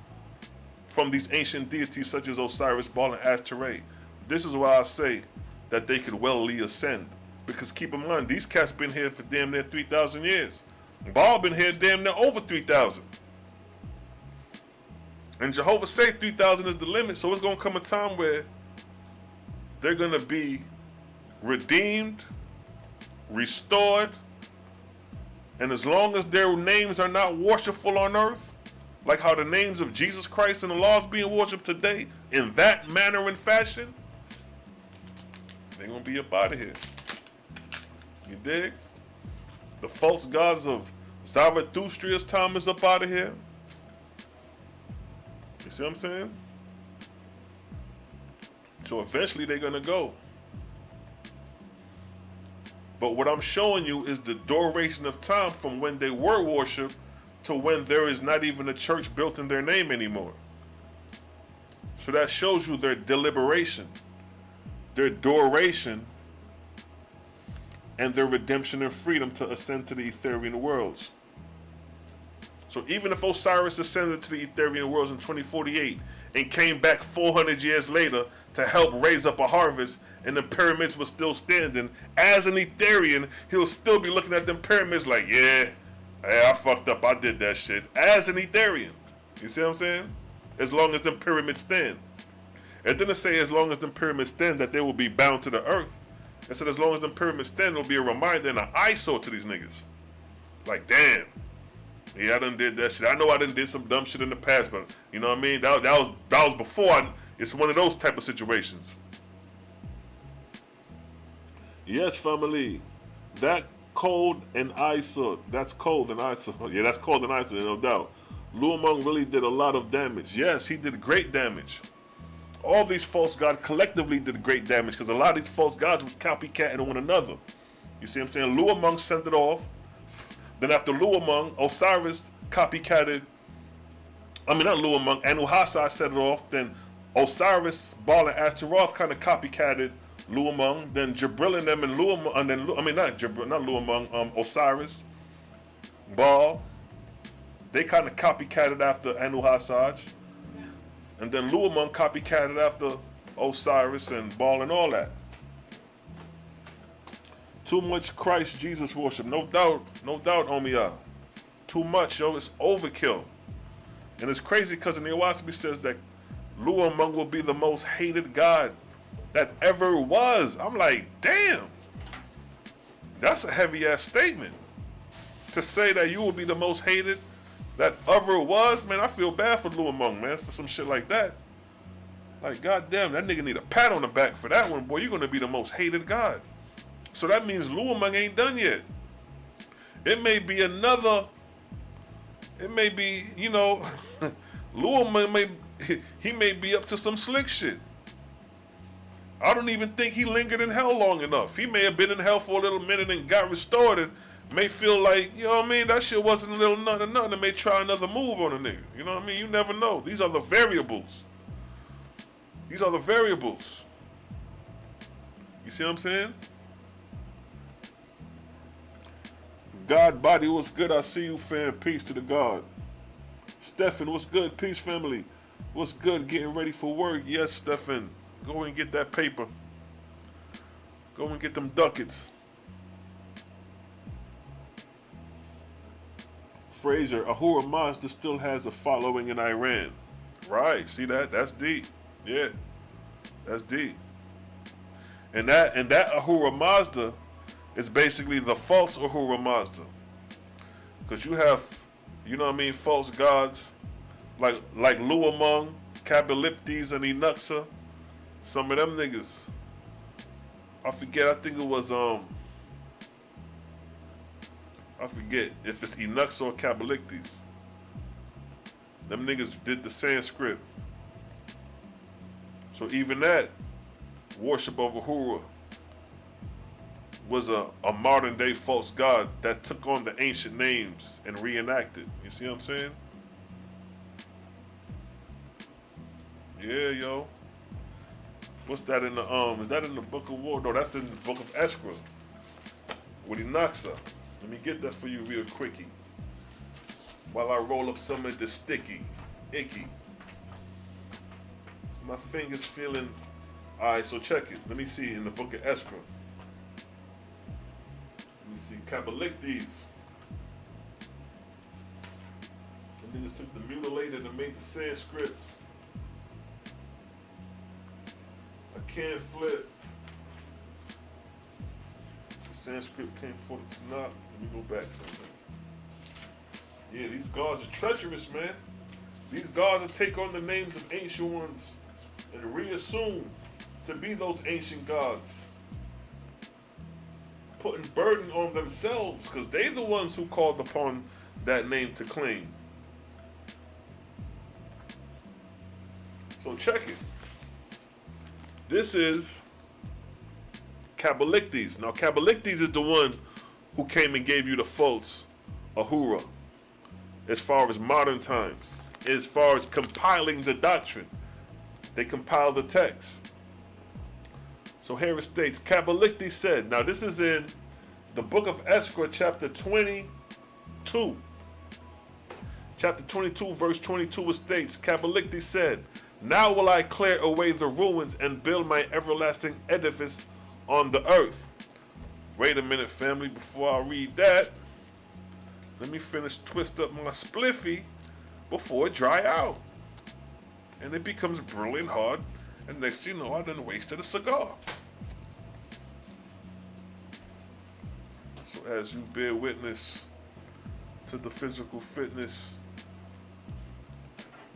from these ancient deities such as Osiris, Baal, and Ashtaray. This is why I say that they could wellly ascend. Because keep in mind, these cats been here for damn near 3,000 years. Baal been here damn near over 3,000. And Jehovah say 3,000 is the limit, so it's going to come a time where they're going to be redeemed, restored, and as long as their names are not worshipful on earth, like how the names of Jesus Christ and the laws being worshipped today in that manner and fashion, they're going to be up out of here. You dig? The false gods of Zarathustra's time is up out of here. You see what I'm saying? So eventually they're going to go. But what I'm showing you is the duration of time from when they were worshipped to when there is not even a church built in their name anymore. So that shows you their deliberation, their duration, and their redemption and freedom to ascend to the Ethereal worlds. So even if Osiris ascended to the Etherian worlds in 2048 and came back 400 years later to help raise up a harvest and the pyramids were still standing, as an Etherian, he'll still be looking at them pyramids like, yeah, I fucked up, I did that shit. As an Etherian. You see what I'm saying? As long as them pyramids stand. It didn't say as long as them pyramids stand that they will be bound to the earth. It said as long as them pyramids stand, it'll be a reminder and an eyesore to these niggas. Like, damn. Yeah, I done did that shit. I know I done did some dumb shit in the past, but you know what I mean? That was before. It's one of those type of situations. Yes, family. That cold and eyesore. That's cold and eyesore. Yeah, that's cold and eyesore, no doubt. Luamong really did a lot of damage. Yes, he did great damage. All these false gods collectively did great damage because a lot of these false gods was copycatting one another. You see what I'm saying? Luamong sent it off. Then after Luamong, Osiris copycatted. Not Luamong, Anuhasa set it off. Then Osiris, Baal, and Ashtaroth kind of copycatted Luamong. Then Jibril and them and Luamong, and then not Luamong, Osiris, Baal. They kind of copycatted after Anuhasaj. And then Luamong copycatted after Osiris and Baal and all that. Too much Christ Jesus worship. No doubt, Omiya. Too much, yo. It's overkill. And it's crazy because in the Oahspe says that Luamong will be the most hated God that ever was. I'm like, damn. That's a heavy ass statement. To say that you will be the most hated that ever was, man, I feel bad for Luamong, man, for some shit like that. Like, goddamn, that nigga need a pat on the back for that one, boy. You're gonna be the most hated God. So that means Luamong ain't done yet. It may be, you know, Luamong may be up to some slick shit. I don't even think he lingered in hell long enough. He may have been in hell for a little minute and got restored and may feel like, you know what I mean, that shit wasn't a little nothing, and may try another move on a nigga. You know what I mean? You never know. These are the variables. You see what I'm saying? God body, what's good? I see you, fam. Peace to the God. Stefan, what's good? Peace, family. What's good? Getting ready for work. Yes, Stefan. Go and get that paper. Go and get them ducats. Fraser, Ahura Mazda still has a following in Iran. Right, see that? That's deep. Yeah, that's deep. And that Ahura Mazda is basically the false Ahura Mazda. Because you have, you know what I mean, false gods like Luamong, Kabbalistes, and Enuxa. Some of them niggas. I forget, I think it was I forget if it's Enuxa or Kabbalistes. Them niggas did the Sanskrit. So even that worship of Ahura was a modern day false god that took on the ancient names and reenacted. You see what I'm saying? Yeah, yo. What's that in the is that in the Book of War? No, that's in the Book of Escra with Enuxa. Let me get that for you real quickie while I roll up some of the icky. My fingers feeling. Alright, so check it. Let me see in the Book of Escra. Let me see. Kabbalistes. The niggas took the mutilated and made the Sanskrit. I can't flip. The Sanskrit can't flip it to not. Let me go back something. Yeah, these gods are treacherous, man. These gods will take on the names of ancient ones and reassume to be those ancient gods. Putting burden on themselves because they the ones who called upon that name to claim. So check it. This is Kabbalistes. Now Kabbalistes is the one who came and gave you the false Ahura as far as modern times, as far as compiling the doctrine. They compiled the text. So here it states, Kabbalistes said, now this is in the Book of Escra, chapter 22. Chapter 22, verse 22, it states, Kabbalikti said, now will I clear away the ruins and build my everlasting edifice on the earth. Wait a minute, family, before I read that, let me finish twist up my spliffy before it dry out. And it becomes brilliant hard, and next thing you know, I done wasted a cigar. So as you bear witness to the physical fitness,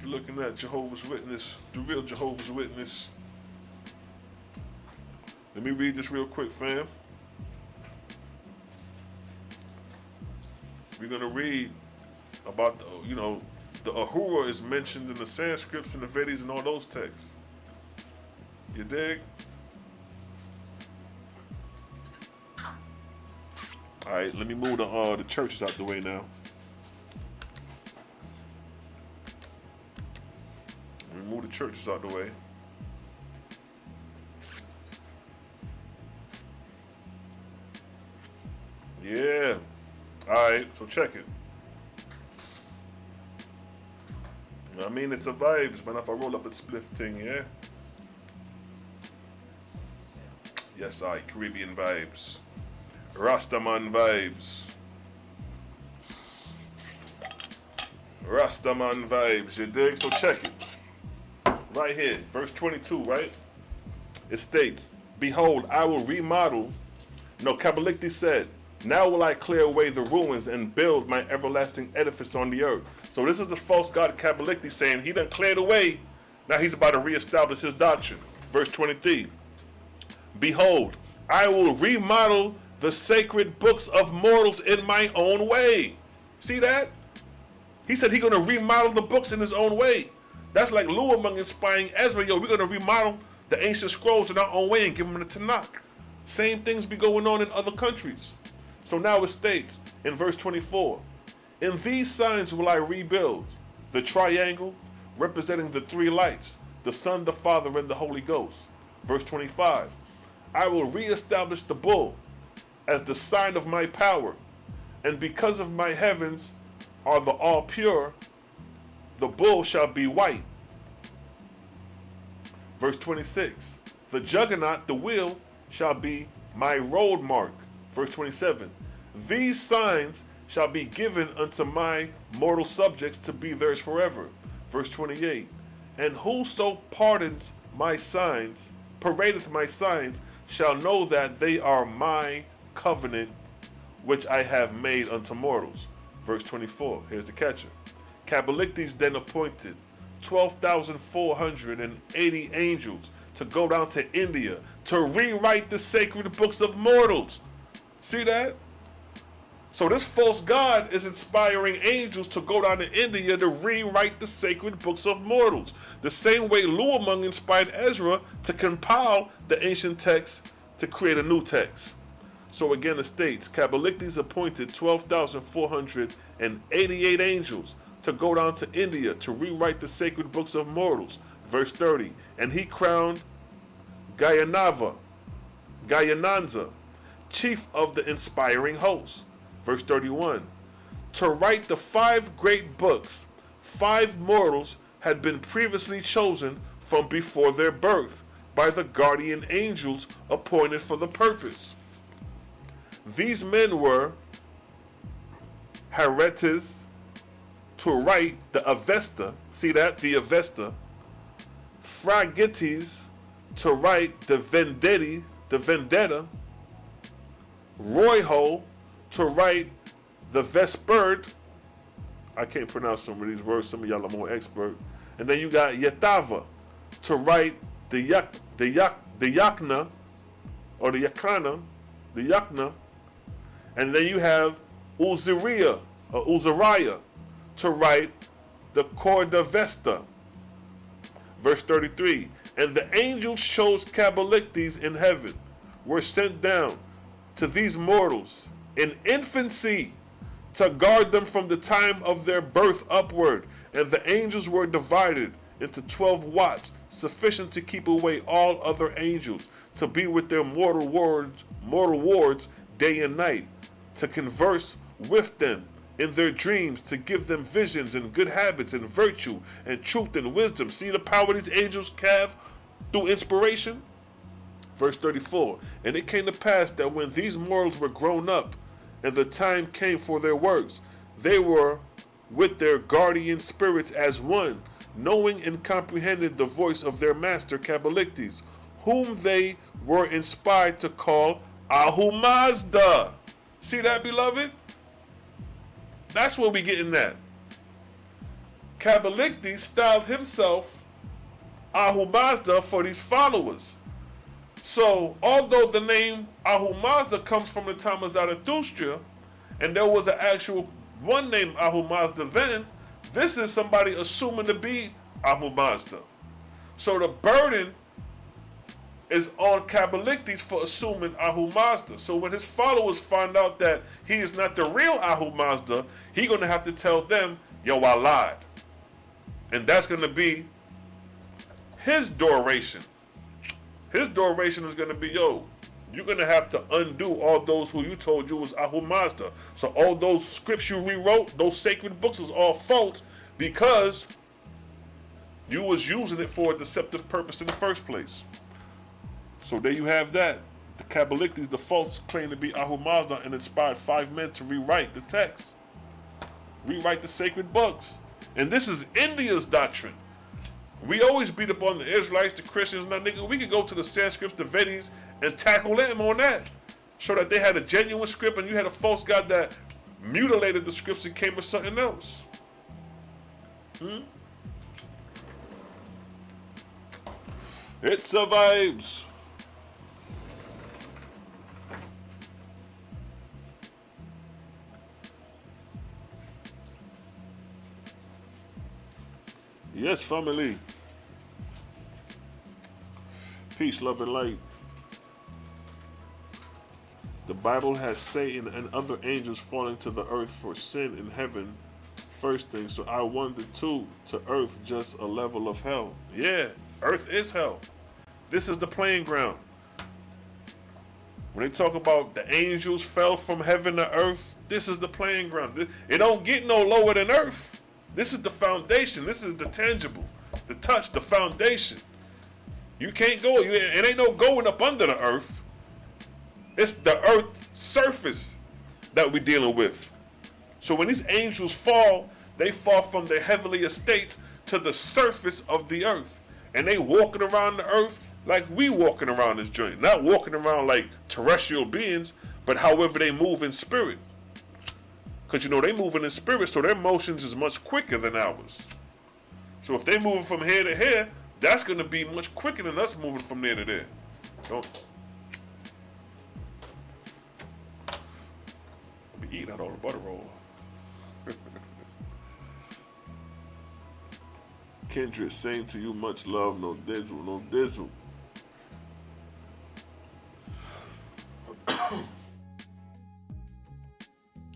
you're looking at Jehovah's Witness, the real Jehovah's Witness. Let me read this real quick, fam. We're going to read about, the Ahura is mentioned in the Sanskrits and the Vedas and all those texts. You dig? All right, let me move the churches out the way now. Let me move the churches out the way. Yeah. All right, so check it. I mean, it's a vibes, man. If I roll up a spliff thing, yeah? Yes, Caribbean vibes. Rastaman vibes. Rastaman vibes, you dig? So check it. Right here, verse 22, right? It states, behold, I will remodel. No, Kabbalikti said, now will I clear away the ruins and build my everlasting edifice on the earth. So this is the false god Kabbalikti saying he done cleared away. Now he's about to reestablish his doctrine. Verse 23. Behold, I will remodel the sacred books of mortals in my own way. See that? He said he's going to remodel the books in his own way. That's like Luamung inspiring Ezra. Yo, we're going to remodel the ancient scrolls in our own way and give them the Tanakh. Same things be going on in other countries. So now it states in verse 24, in these signs will I rebuild the triangle representing the three lights, the Son, the Father, and the Holy Ghost. Verse 25, I will reestablish the bull as the sign of my power, and because of my heavens are the all pure, the bull shall be white. Verse 26, the juggernaut, the wheel, shall be my road mark. Verse 27, these signs shall be given unto my mortal subjects to be theirs forever. Verse 28, and whoso pardons my signs, paradeth my signs, shall know that they are my covenant, which I have made unto mortals. Verse 24, here's the catcher. Kabbaliktis then appointed 12,480 angels to go down to India to rewrite the sacred books of mortals. See that? So this false god is inspiring angels to go down to India to rewrite the sacred books of mortals. The same way Luamung inspired Ezra to compile the ancient texts to create a new text. So again it states, Kabbaliktis appointed 12,488 angels to go down to India to rewrite the sacred books of mortals. Verse 30, and he crowned Gayananza, chief of the inspiring host. Verse 31, to write the 5 great books, 5 mortals had been previously chosen from before their birth by the guardian angels appointed for the purpose. These men were Heretes to write the Avesta, see that, the Avesta, Phragites to write the Vendetta, Roiho to write the Vesperd. I can't pronounce some of these words, some of y'all are more expert. And then you got Yetava to write the Yakna, or the Yakana, the Yakna. And then you have Uzariah to write the Cordavesta. Verse 33, and the angels chose Kabbaliktis in heaven, were sent down to these mortals in infancy to guard them from the time of their birth upward. And the angels were divided into 12 watts, sufficient to keep away all other angels, to be with their mortal wards day and night, to converse with them in their dreams to give them visions and good habits and virtue and truth and wisdom. See the power these angels have through inspiration? Verse 34, and it came to pass that when these mortals were grown up and the time came for their works, they were with their guardian spirits as one, knowing and comprehended the voice of their master Kabbalistes, whom they were inspired to call Ahu Mazda. See that, beloved? That's where we getting at. Kabbalistes styled himself Ahu Mazda for these followers. So, although the name Ahu Mazda comes from the time of Zarathustra, and there was an actual one named Ahu Mazda then, this is somebody assuming to be Ahu Mazda. So the burden is on Kabbalistes for assuming Ahu Mazda. So when his followers find out that he is not the real Ahu Mazda, he's going to have to tell them, yo, I lied. And that's going to be his duration. His duration is going to be, yo, you're going to have to undo all those who you told you was Ahu Mazda. So all those scripts you rewrote, those sacred books is all false because you was using it for a deceptive purpose in the first place. So there you have that. The Kabbalistes, the false, claim to be Ahu Mazda and inspired 5 men to rewrite the text. Rewrite the sacred books. And this is India's doctrine. We always beat up on the Israelites, the Christians. Now, nigga, we could go to the Sanskrits, the Vedas, and tackle them on that. Show that they had a genuine script and you had a false god that mutilated the scripts and came with something else. It survives. Yes, family. Peace, love, and light. The Bible has Satan and other angels falling to the earth for sin in heaven. First thing, so I wonder too, to earth just a level of hell. Yeah, earth is hell. This is the playing ground. When they talk about the angels fell from heaven to earth, this is the playing ground. It don't get no lower than earth. This is the foundation. This is the tangible, the touch, the foundation. You can't go. It ain't no going up under the earth. It's the earth surface that we're dealing with. So when these angels fall, they fall from their heavenly estates to the surface of the earth. And they walking around the earth like we walking around this joint. Not walking around like terrestrial beings, but however they move in spirit. Because, you know, they moving in spirit, so their motions is much quicker than ours. So if they moving from here to here, that's going to be much quicker than us moving from there to there. Don't be eating out all the butter roll. Kindred, same to you, much love, no dizzle, no dizzle.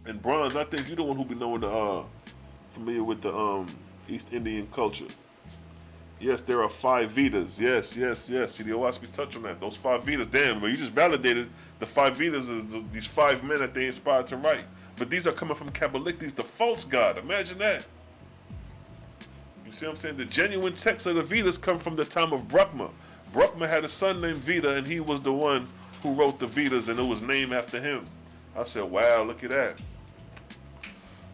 And Bronze, I think you're the one who be knowing the familiar with the East Indian culture. Yes, there are 5 Vedas. Yes. See, the Oahspe touch on that. Those 5 Vedas. Damn, man, you just validated the 5 Vedas is these 5 men that they inspired to write. But these are coming from Kabbalistes, the false god. Imagine that. You see what I'm saying? The genuine texts of the Vedas come from the time of Brahma. Brahma had a son named Veda, and he was the one who wrote the Vedas, and it was named after him. I said, wow, look at that.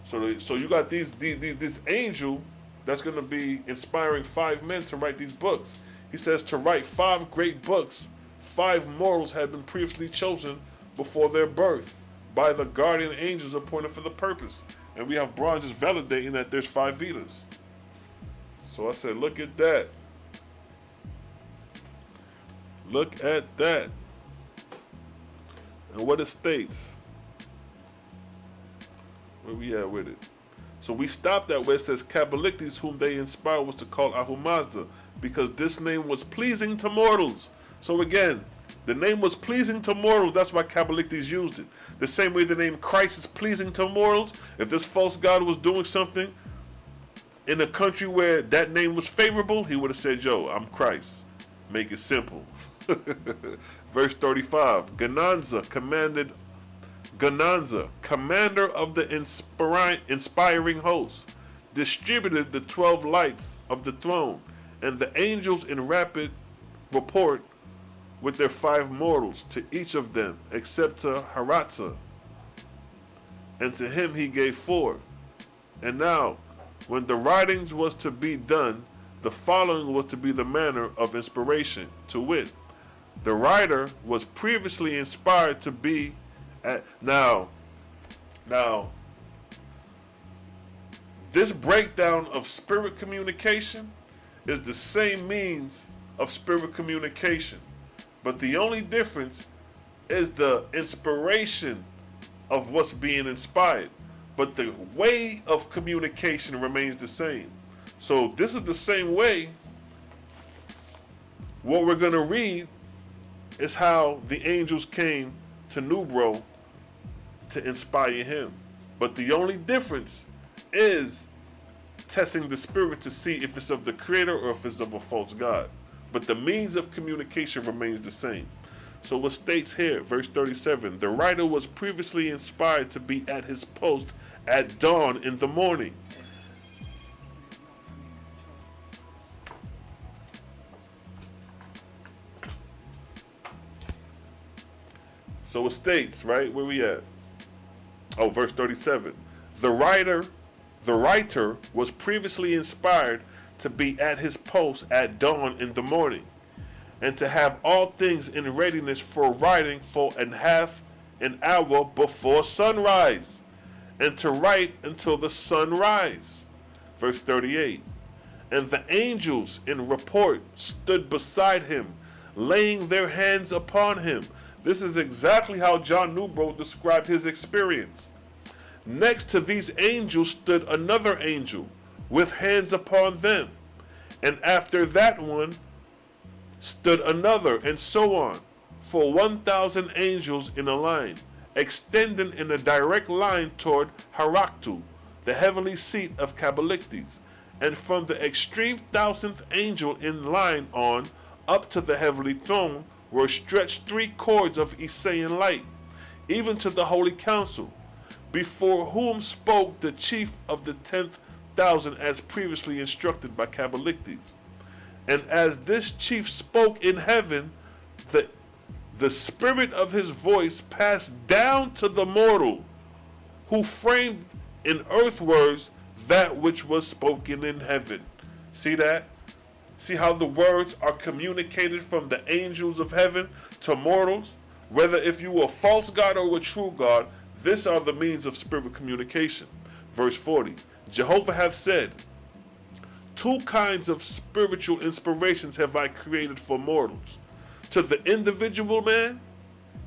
So you got this angel that's going to be inspiring 5 men to write these books. He says to write 5 great books. 5 mortals had been previously chosen before their birth by the guardian angels appointed for the purpose. And we have Braun just validating that there's 5 Vedas. So I said, look at that. Look at that. And what it states. Where we at with it? So we stopped at where it says Kabbalistes, whom they inspired was to call Ahu Mazda, because this name was pleasing to mortals. So again, the name was pleasing to mortals. That's why Kabbalistes used it. The same way the name Christ is pleasing to mortals. If this false god was doing something in a country where that name was favorable, he would have said, yo, I'm Christ. Make it simple. Verse 35, Gananza commanded Gananza, commander of the inspiring host, distributed the 12 lights of the throne, and the angels in rapid report with their 5 mortals, to each of them, except to Haratza, and to him he gave 4. And now, when the writings was to be done, the following was to be the manner of inspiration, to wit, the writer was previously inspired to be at now, this breakdown of spirit communication is the same means of spirit communication, but the only difference is the inspiration of what's being inspired, but the way of communication remains the same. So this is the same way. What we're going to read is how the angels came to Nubro to inspire him, but the only difference is testing the spirit to see if it's of the creator or if it's of a false god. But the means of communication remains the same. So what states here, verse 37, the writer was previously inspired to be at his post at dawn in the morning. So it states, right, where we at? Oh, verse 37. The writer was previously inspired to be at his post at dawn in the morning, and to have all things in readiness for writing for ½ an hour before sunrise, and to write until the sun rise. Verse 38. And the angels in report stood beside him, laying their hands upon him. This is exactly how John Newbro described his experience. Next to these angels stood another angel with hands upon them, and after that one stood another, and so on, for 1,000 angels in a line, extending in a direct line toward Haraktu, the heavenly seat of Cabalites, and from the extreme 1,000th angel in line on up to the heavenly throne were stretched 3 cords of Isaean light, even to the holy council, before whom spoke the chief of the 10,000 as previously instructed by Cabalites. And as this chief spoke in heaven, the spirit of his voice passed down to the mortal, who framed in earthwards that which was spoken in heaven. See that? See how the words are communicated from the angels of heaven to mortals? Whether if you are a false god or a true god, these are the means of spirit communication. Verse 40. Jehovah hath said, 2 kinds of spiritual inspirations have I created for mortals. To the individual man,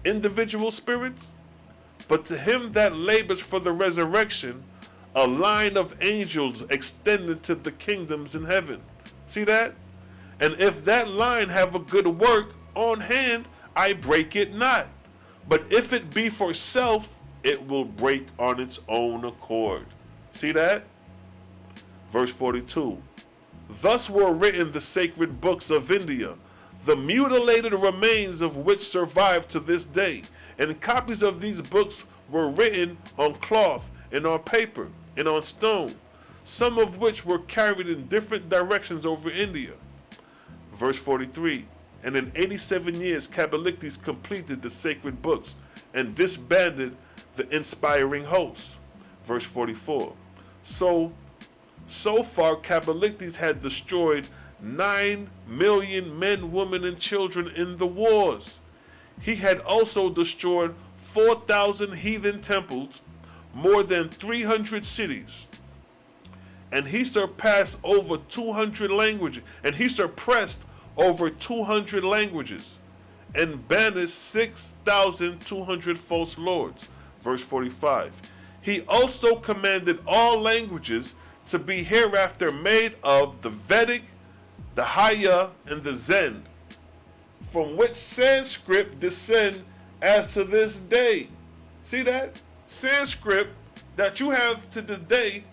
individual spirits, but to him that labors for the resurrection, a line of angels extended to the kingdoms in heaven. See that? And if that line have a good work on hand, I break it not. But if it be for self, it will break on its own accord. See that? Verse 42. Thus were written the sacred books of India, the mutilated remains of which survive to this day. And copies of these books were written on cloth and on paper and on stone, some of which were carried in different directions over India. Verse 43. And in 87 years Cabalites completed the sacred books and disbanded the inspiring hosts. Verse 44. So far Cabalites had destroyed 9 million men, women, and children in the wars. He had also destroyed 4,000 heathen temples, more than 300 cities, and he surpassed over 200 languages, and banished 6,200 false lords. Verse 45. He also commanded all languages to be hereafter made of the Vedic, the Haya, and the Zen, from which Sanskrit descend as to this day. See that? Sanskrit that you have to today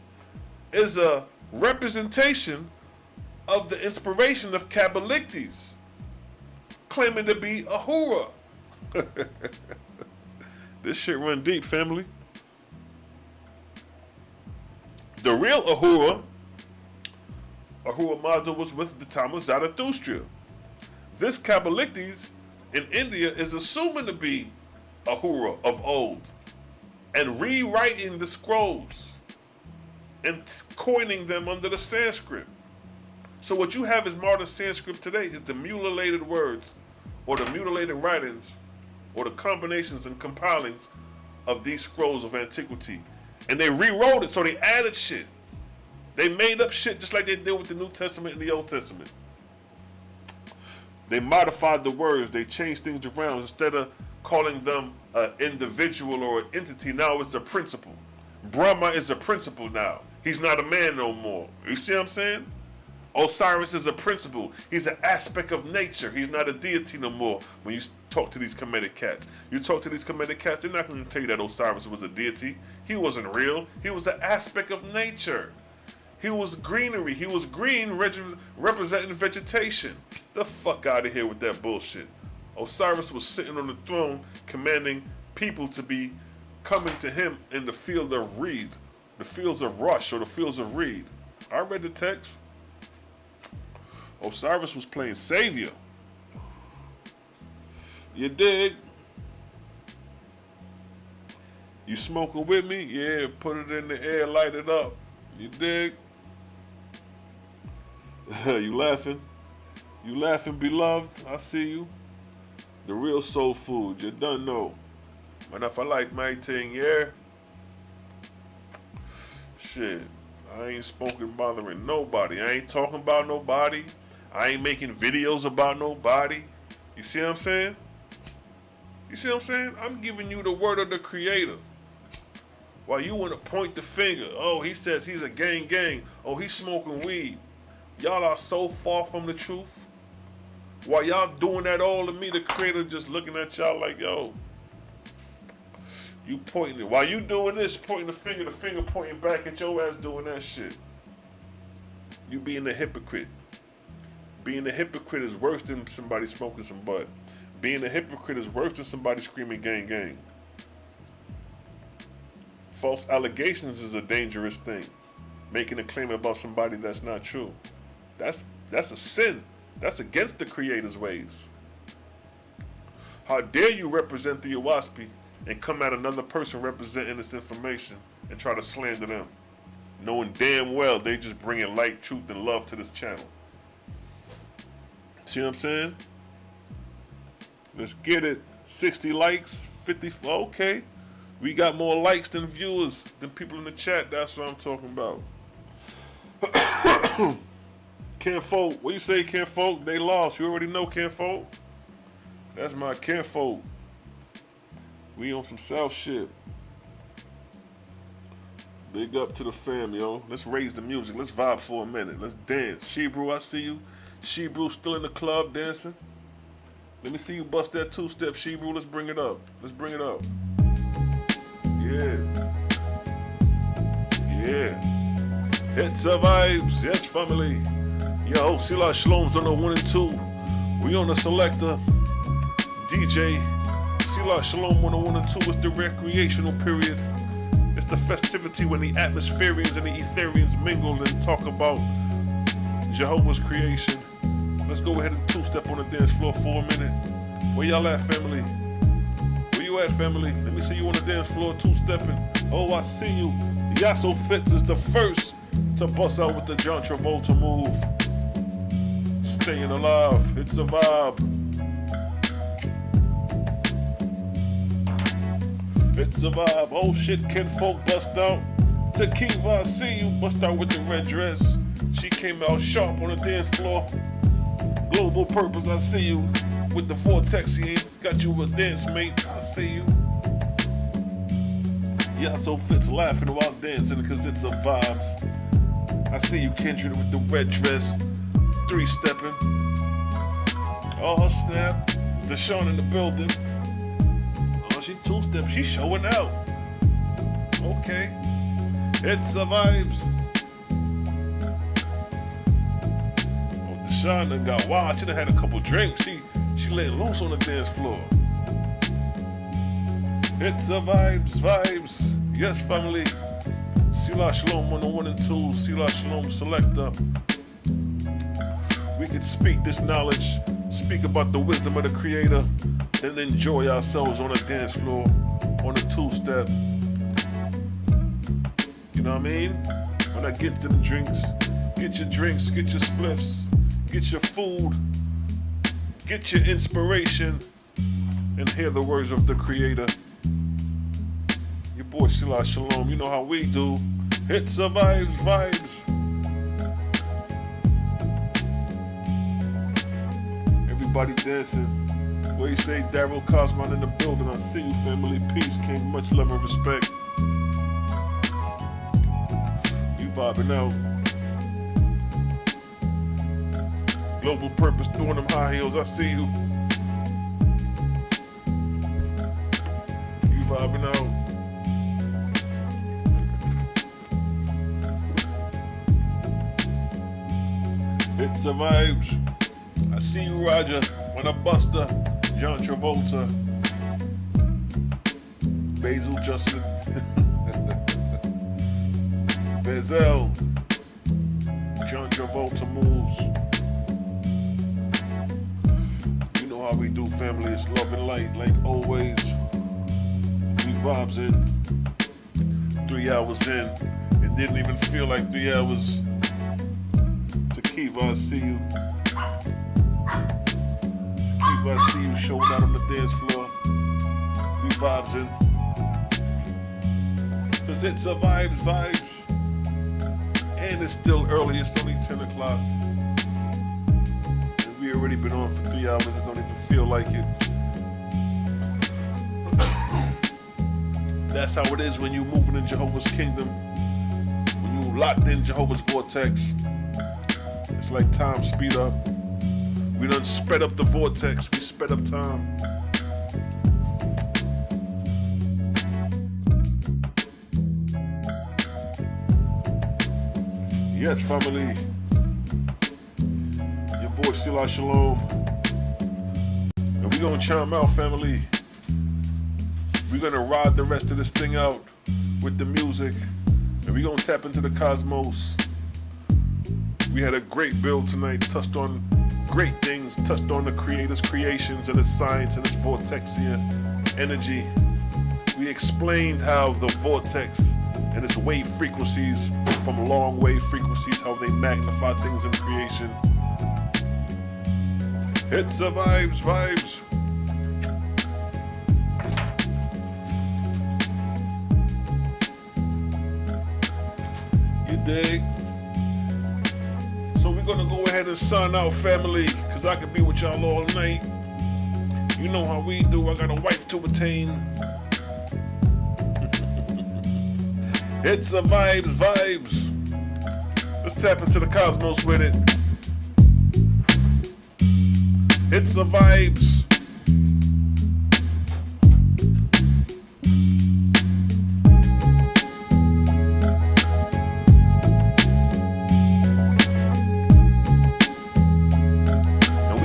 is a representation of the inspiration of Cabalites, claiming to be Ahura. This shit run deep, family. The real Ahura Mazda was with the time of Zarathustra. This Kabbalistes in India is assuming to be Ahura of old and rewriting the scrolls and coining them under the Sanskrit. So what you have as modern Sanskrit today is the mutilated words or the mutilated writings or the combinations and compilings of these scrolls of antiquity. And they rewrote it, so they added shit. They made up shit just like they did with the New Testament and the Old Testament. They modified the words, they changed things around. Instead of calling them an individual or an entity, now it's a principle. Brahma is a principle now. He's not a man no more. You see what I'm saying? Osiris is a principle. He's an aspect of nature. He's not a deity no more. When you talk to these Kemetic cats, they're not going to tell you that Osiris was a deity. He wasn't real. He was an aspect of nature. He was greenery. He was green, representing vegetation. The fuck out of here with that bullshit. Osiris was sitting on the throne, commanding people to be coming to him in the field of reed, the fields of rush or the fields of reed. I read the text. Osiris was playing savior. You dig? You smoking with me? Yeah, put it in the air, light it up. You dig? You laughing? You laughing, beloved? I see you. The real soul food, you done know. And if I like my thing, yeah. Shit, I ain't smoking bothering nobody. I ain't talking about nobody. I ain't making videos about nobody. You see what I'm saying? You see what I'm saying? I'm giving you the word of the Creator. While you want to point the finger. Oh, he says he's a gang. Oh, he's smoking weed. Y'all are so far from the truth. While y'all doing that all to me, the Creator just looking at y'all like, yo, you pointing it. While you doing this, pointing the finger pointing back at your ass doing that shit. You being a hypocrite. Being a hypocrite is worse than somebody smoking some bud. Being a hypocrite is worse than somebody screaming gang. False allegations is a dangerous thing. Making a claim about somebody that's not true. That's a sin. That's against the Creator's ways. How dare you represent the Oahspe and come at another person representing this information and try to slander them, knowing damn well they just bringing light, truth, and love to this channel. See what I'm saying? Let's get it. 60 likes, 50, okay. We got more likes than viewers, than people in the chat. That's what I'm talking about. Kinfolk, what you say, Kinfolk? They lost. You already know, Kinfolk. That's my Kinfolk. We on some South shit. Big up to the fam, yo. Let's raise the music. Let's vibe for a minute. Let's dance. Shebrew, I see you. Shebrew still in the club dancing. Let me see you bust that two-step, Shebrew. Let's bring it up. Let's bring it up. Yeah. It's a vibes. Yes, family. Yo, Selah, Shalom's on the 1 and 2. We on the selector. DJ. Selah, Shalom on the 1 and 2. It's the recreational period. It's the festivity when the atmospherians and the etherians mingle and talk about Jehovah's creation. Let's go ahead and two-step on the dance floor for a minute. Where y'all at, family? Where you at, family? Let me see you on the dance floor two-stepping. Oh, I see you. Yasso Fitz is the first to bust out with the John Travolta move. Staying alive. It's a vibe. It's a vibe. Oh shit, Kinfolk bust out. Takiva, I see you. Bust out with the red dress. She came out sharp on the dance floor. Global Purpose, I see you. With the Vortex, he got you a dance mate. I see you. Yeah, so Fitz laughing while dancing because it's a vibes. I see you, Kindred, with the red dress. Three-stepping. Oh, snap. Deshaun in the building. Oh, she two-step. She's showing out. Okay. It's a vibes. Deshaun done got wild. She done had a couple drinks. She letting loose on the dance floor. It's a vibes. Yes, family. Selah, Shalom on the 1 and 2. Selah, Shalom selector. We could speak this knowledge, speak about the wisdom of the Creator, and enjoy ourselves on a dance floor, on a two-step. You know what I mean? When I get them drinks, get your spliffs, get your food, get your inspiration, and hear the words of the Creator. Your boy Selah Shalom, you know how we do. It's a vibes. Everybody dancing. What you say, Daryl Cosman in the building. I see you, family. Peace, king. Much love and respect. We vibing out. Global Purpose doing them high heels. I see you. You vibing out. It's a vibes. I see you, Roger. When a Buster, John Travolta, Basil Justin, Bezel, John Travolta moves. You know how we do, family. It's love and light, like always. We vibes in. 3 hours in. It didn't even feel like 3 hours. Kiva, I see you. Kiva, I see you showing out on the dance floor. We vibes in. Cause it's a vibes. And it's still early, it's only 10 o'clock. And we already been on for 3 hours, it don't even feel like it. That's how it is when you moving in Jehovah's kingdom. When you locked in Jehovah's Vortex. It's like time speed up. We done sped up the vortex. We sped up time. Yes, family. Your boy Selah Shalom. And we gonna chime out, family. We're gonna ride the rest of this thing out with the music. And we gonna tap into the cosmos. We had a great build tonight, touched on great things, touched on the Creator's creations and His science and His vortexian energy. We explained how the vortex and its wave frequencies from long wave frequencies, how they magnify things in creation. It's a vibes. You dig? So we're gonna go ahead and sign out, family, cause I could be with y'all all night. You know how we do, I got a wife to attain. It's a vibes. Let's tap into the cosmos with it. It's a vibes.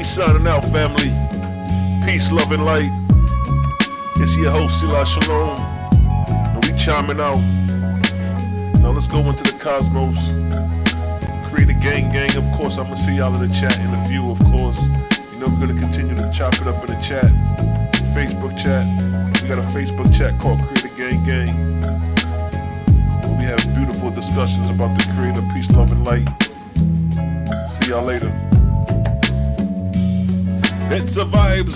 Signing out, family. Peace, love, and light. It's your host, Selah Shalom. And we chiming out. Now let's go into the cosmos. Create a gang. Of course, I'm going to see y'all in the chat in a few, of course. You know we're going to continue to chop it up in the chat. Facebook chat. We got a Facebook chat called Create a Gang. Where we have beautiful discussions about the Creator. Peace, love, and light. See y'all later. It's a vibes.